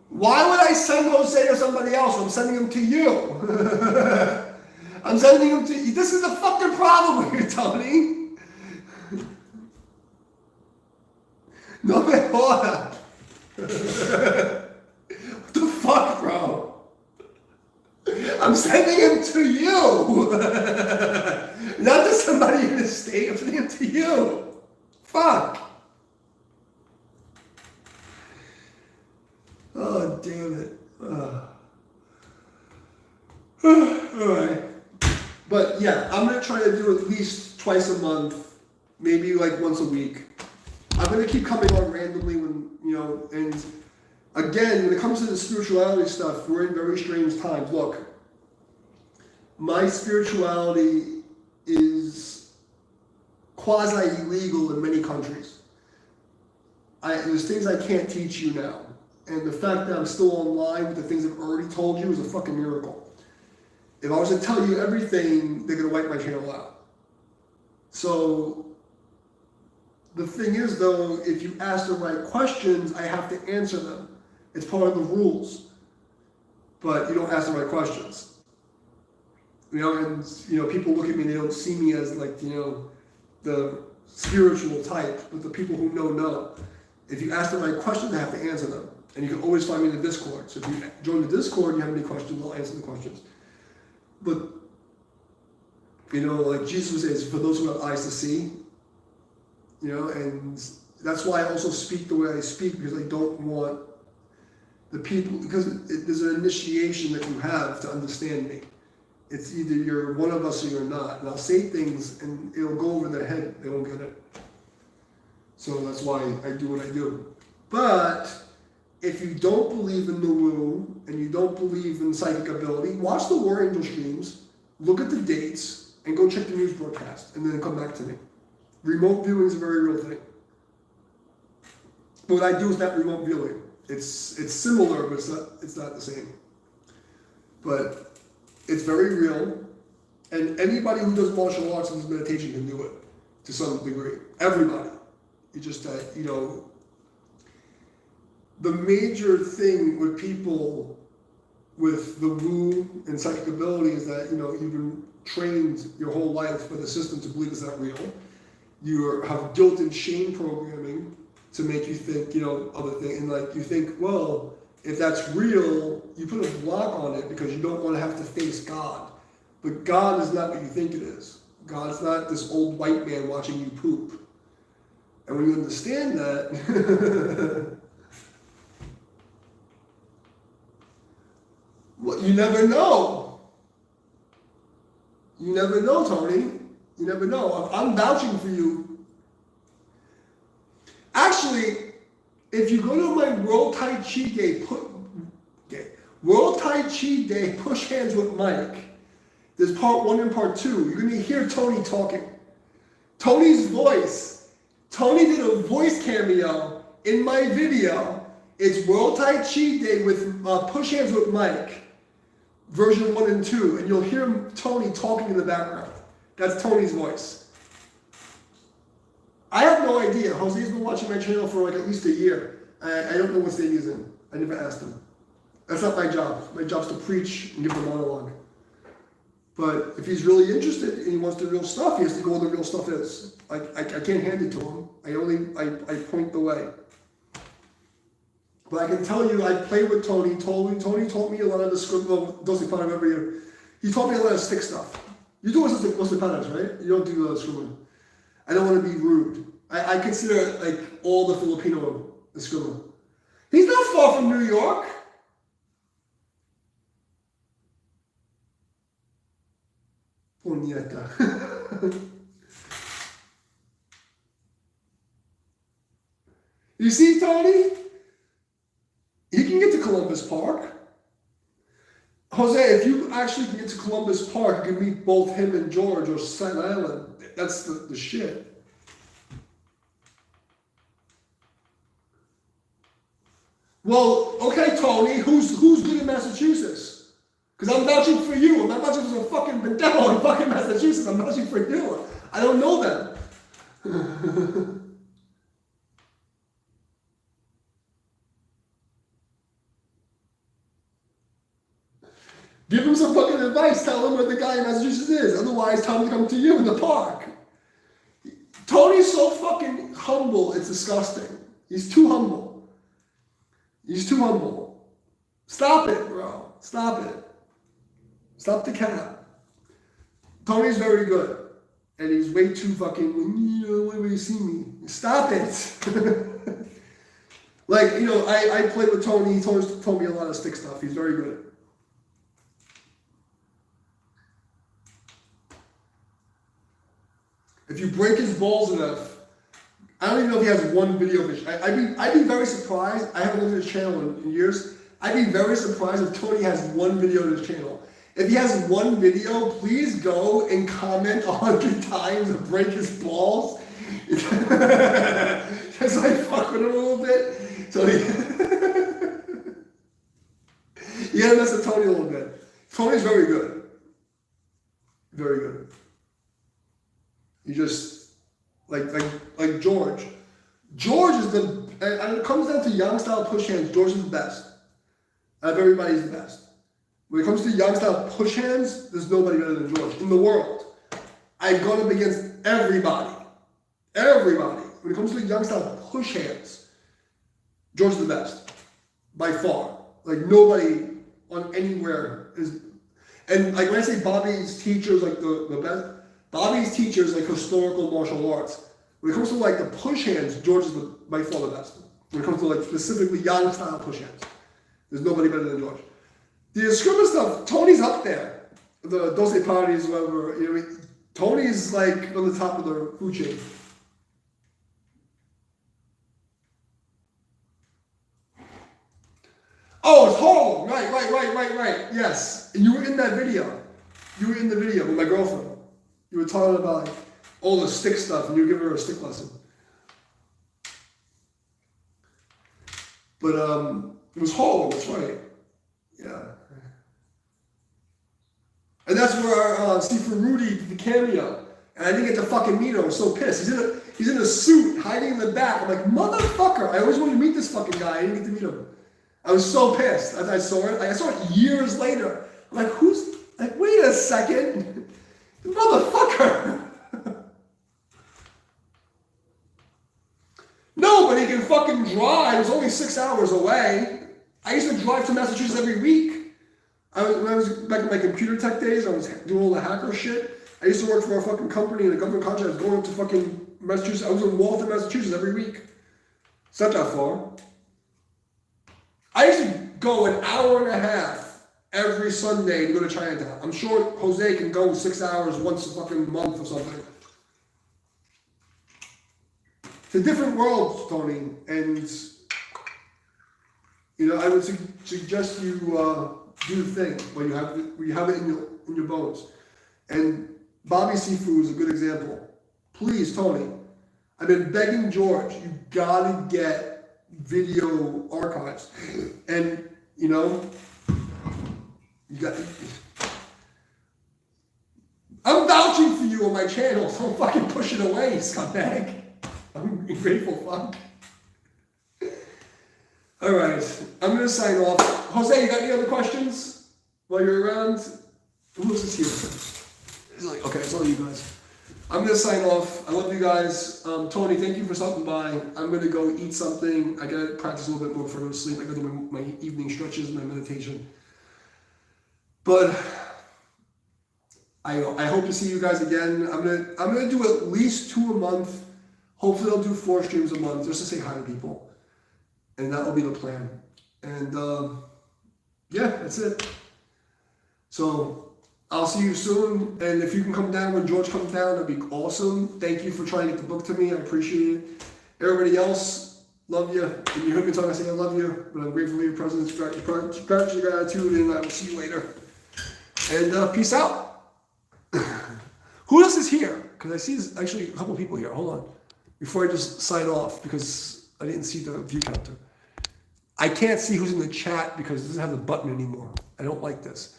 Why would I send Jose to somebody else? I'm sending him to you. I'm sending him to you. This is the fucking problem here, Tony. No me joda. What the fuck, bro? I'm sending him to you. Not to somebody in the state. I'm sending him to you. Fuck. Oh, damn it. Alright. But yeah, I'm going to try to do at least twice a month, maybe like once a week. I'm going to keep coming on randomly when, you know, and again, when it comes to the spirituality stuff, we're in very strange times. Look, my spirituality is quasi-illegal in many countries. There's things I can't teach you now. And the fact that I'm still online with the things I've already told you is a fucking miracle. If I was to tell you everything, they're going to wipe my channel out. So, the thing is though, if you ask the right questions, I have to answer them. It's part of the rules. But you don't ask the right questions. You know, and you know, people look at me and they don't see me as like, you know, the spiritual type, but the people who know. If you ask the right questions, I have to answer them. And you can always find me in the Discord. So if you join the Discord and you have any questions, I'll answer the questions. But, you know, like Jesus says, for those who have eyes to see, you know, and that's why I also speak the way I speak, because I don't want the people, because there's an initiation that you have to understand me. It's either you're one of us or you're not. And I'll say things and it'll go over their head. They won't get it. So that's why I do what I do. But if you don't believe in the woo and you don't believe in psychic ability, watch the War Angel streams, look at the dates, and go check the news broadcast, and then come back to me. Remote viewing is a very real thing. What I do is not remote viewing. It's similar, but it's not the same. But it's very real, and anybody who does martial arts and does meditation can do it to some degree. Everybody. You just you know. The major thing with people with the woo and psychic ability is that, you know, you've been trained your whole life by the system to believe it's not real. You have guilt and shame programming to make you think, you know, other things. And like you think, well, if that's real, you put a block on it because you don't want to have to face God. But God is not what you think it is. God's not this old white man watching you poop. And when you understand that, well, you never know. You never know, Tony. You never know. I'm vouching for you. Actually, if you go to my World Tai Chi Day, World Tai Chi Day Push Hands with Mike, there's part 1 and part 2. You're going to hear Tony talking. Tony's voice. Tony did a voice cameo in my video. It's World Tai Chi Day with Push Hands with Mike. Version 1 and 2, and you'll hear Tony talking in the background. That's Tony's voice. I have no idea. Jose's been watching my channel for like at least a year. I don't know what state he's in. I never asked him. That's not my job. My job's to preach and give the monologue. But if he's really interested and he wants the real stuff, he has to go where the real stuff is. I can't hand it to him. I point the way. But I can tell you, I played with Tony. Tony told me a lot of the script, doesn't part of every year. He told me a lot of stick stuff. You do mostly patterns, right? You don't do scribbling. I don't want to be rude. I consider like all the Filipino scribbling. He's not far from New York. Punyeta. You see, Tony? He can get to Columbus Park. Jose, if you actually can get to Columbus Park, you can meet both him and George or Staten Island. That's the shit. Well, okay, Tony, who's good in Massachusetts? Because I'm vouching for you. I'm not vouching for some fucking Bedell in fucking Massachusetts. I'm vouching for you. I don't know them. Give him some fucking advice. Tell him where the guy in Massachusetts is. Otherwise, tell him to come to you in the park. Tony's so fucking humble, it's disgusting. He's too humble. He's too humble. Stop it, bro. Stop it. Stop the cap. Tony's very good. And he's way too fucking, when you see me. Stop it. Like, I played with Tony. He told me a lot of stick stuff. He's very good. If you break his balls enough, I don't even know if he has one video of it. I'd be very surprised. I haven't looked at his channel in years. I'd be very surprised if Tony has one video on his channel. If he has one video, please go and comment 100 times and break his balls. Just like fuck with him a little bit. So you gotta mess with Tony a little bit. Tony's very good. Very good. You just like George. George is and it comes down to young style push hands. George is the best. Out of everybody, he's the best. When it comes to young style push hands, there's nobody better than George in the world. I've gone up against everybody. Everybody. When it comes to young style push hands, George is the best. By far. Like nobody on anywhere is. And like when I say Bobby's teachers, like the best. Bobby's teachers like historical martial arts. When it comes to like the push hands, George is by far the best. When it comes to like specifically yang style push hands, there's nobody better than George. The Eskrima stuff, Tony's up there. The Doce parties, whatever. Tony's like on the top of the food chain. Oh, it's Harlem. Right. Yes. And you were in that video. You were in the video with my girlfriend. You were talking about like all the stick stuff, and you were giving her a stick lesson. But it was Harlem, that's right. Yeah. And that's where our Steve Rudy did the cameo. And I didn't get to fucking meet him. I was so pissed. He's in a suit, hiding in the back. I'm like, motherfucker, I always wanted to meet this fucking guy. I didn't get to meet him. I was so pissed as I saw it. I saw it years later. I'm like, wait a second. Motherfucker! No, but he can fucking drive. It's only 6 hours away. I used to drive to Massachusetts every week. When I was back in my computer tech days, I was doing all the hacker shit. I used to work for a fucking company in a government contract. I was going up to fucking Massachusetts. I was in Waltham, Massachusetts every week. It's not that far. I used to go an hour and a half every Sunday to go to Chinatown. I'm sure Jose can go 6 hours once a fucking month or something. It's a different world, Tony, and I would suggest you do the thing when you have it in your bones. And Bobby Sifu is a good example. Please, Tony, I've been begging George, you gotta get video archives, and I'm vouching for you on my channel, so don't fucking push it away, scumbag. I'm grateful, fuck. Alright, I'm gonna sign off. Jose, you got any other questions while you're around? Who else is here? He's like, okay, it's all you guys. I'm gonna sign off. I love you guys. Tony, thank you for stopping by. I'm gonna go eat something. I gotta practice a little bit more before I go to sleep. I gotta do my evening stretches, my meditation. But I hope to see you guys again. I'm gonna do at least 2 a month. Hopefully I'll do 4 streams a month just to say hi to people. And that'll be the plan. And yeah, that's it. So I'll see you soon. And if you can come down when George comes down, that'd be awesome. Thank you for trying to get the book to me. I appreciate it. Everybody else, Love you. And you heard me talking, I say I love you, but I'm grateful for your presence, practice your gratitude, and I will see you later. And peace out. Who else is here? Because I see there's actually a couple of people here. Hold on. Before I just sign off, because I didn't see the view counter. I can't see who's in the chat because it doesn't have the button anymore. I don't like this.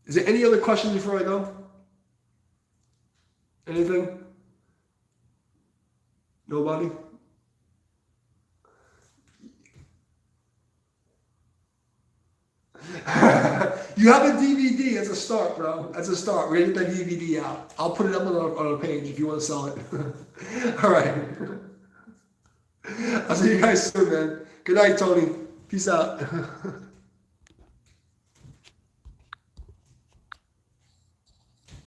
Is there any other questions before I go? Anything? Nobody? You have a DVD as a start, bro. As a start. We're going to get that DVD out. I'll put it up on a page if you want to sell it. All right. I'll see you guys soon, man. Good night, Tony. Peace out.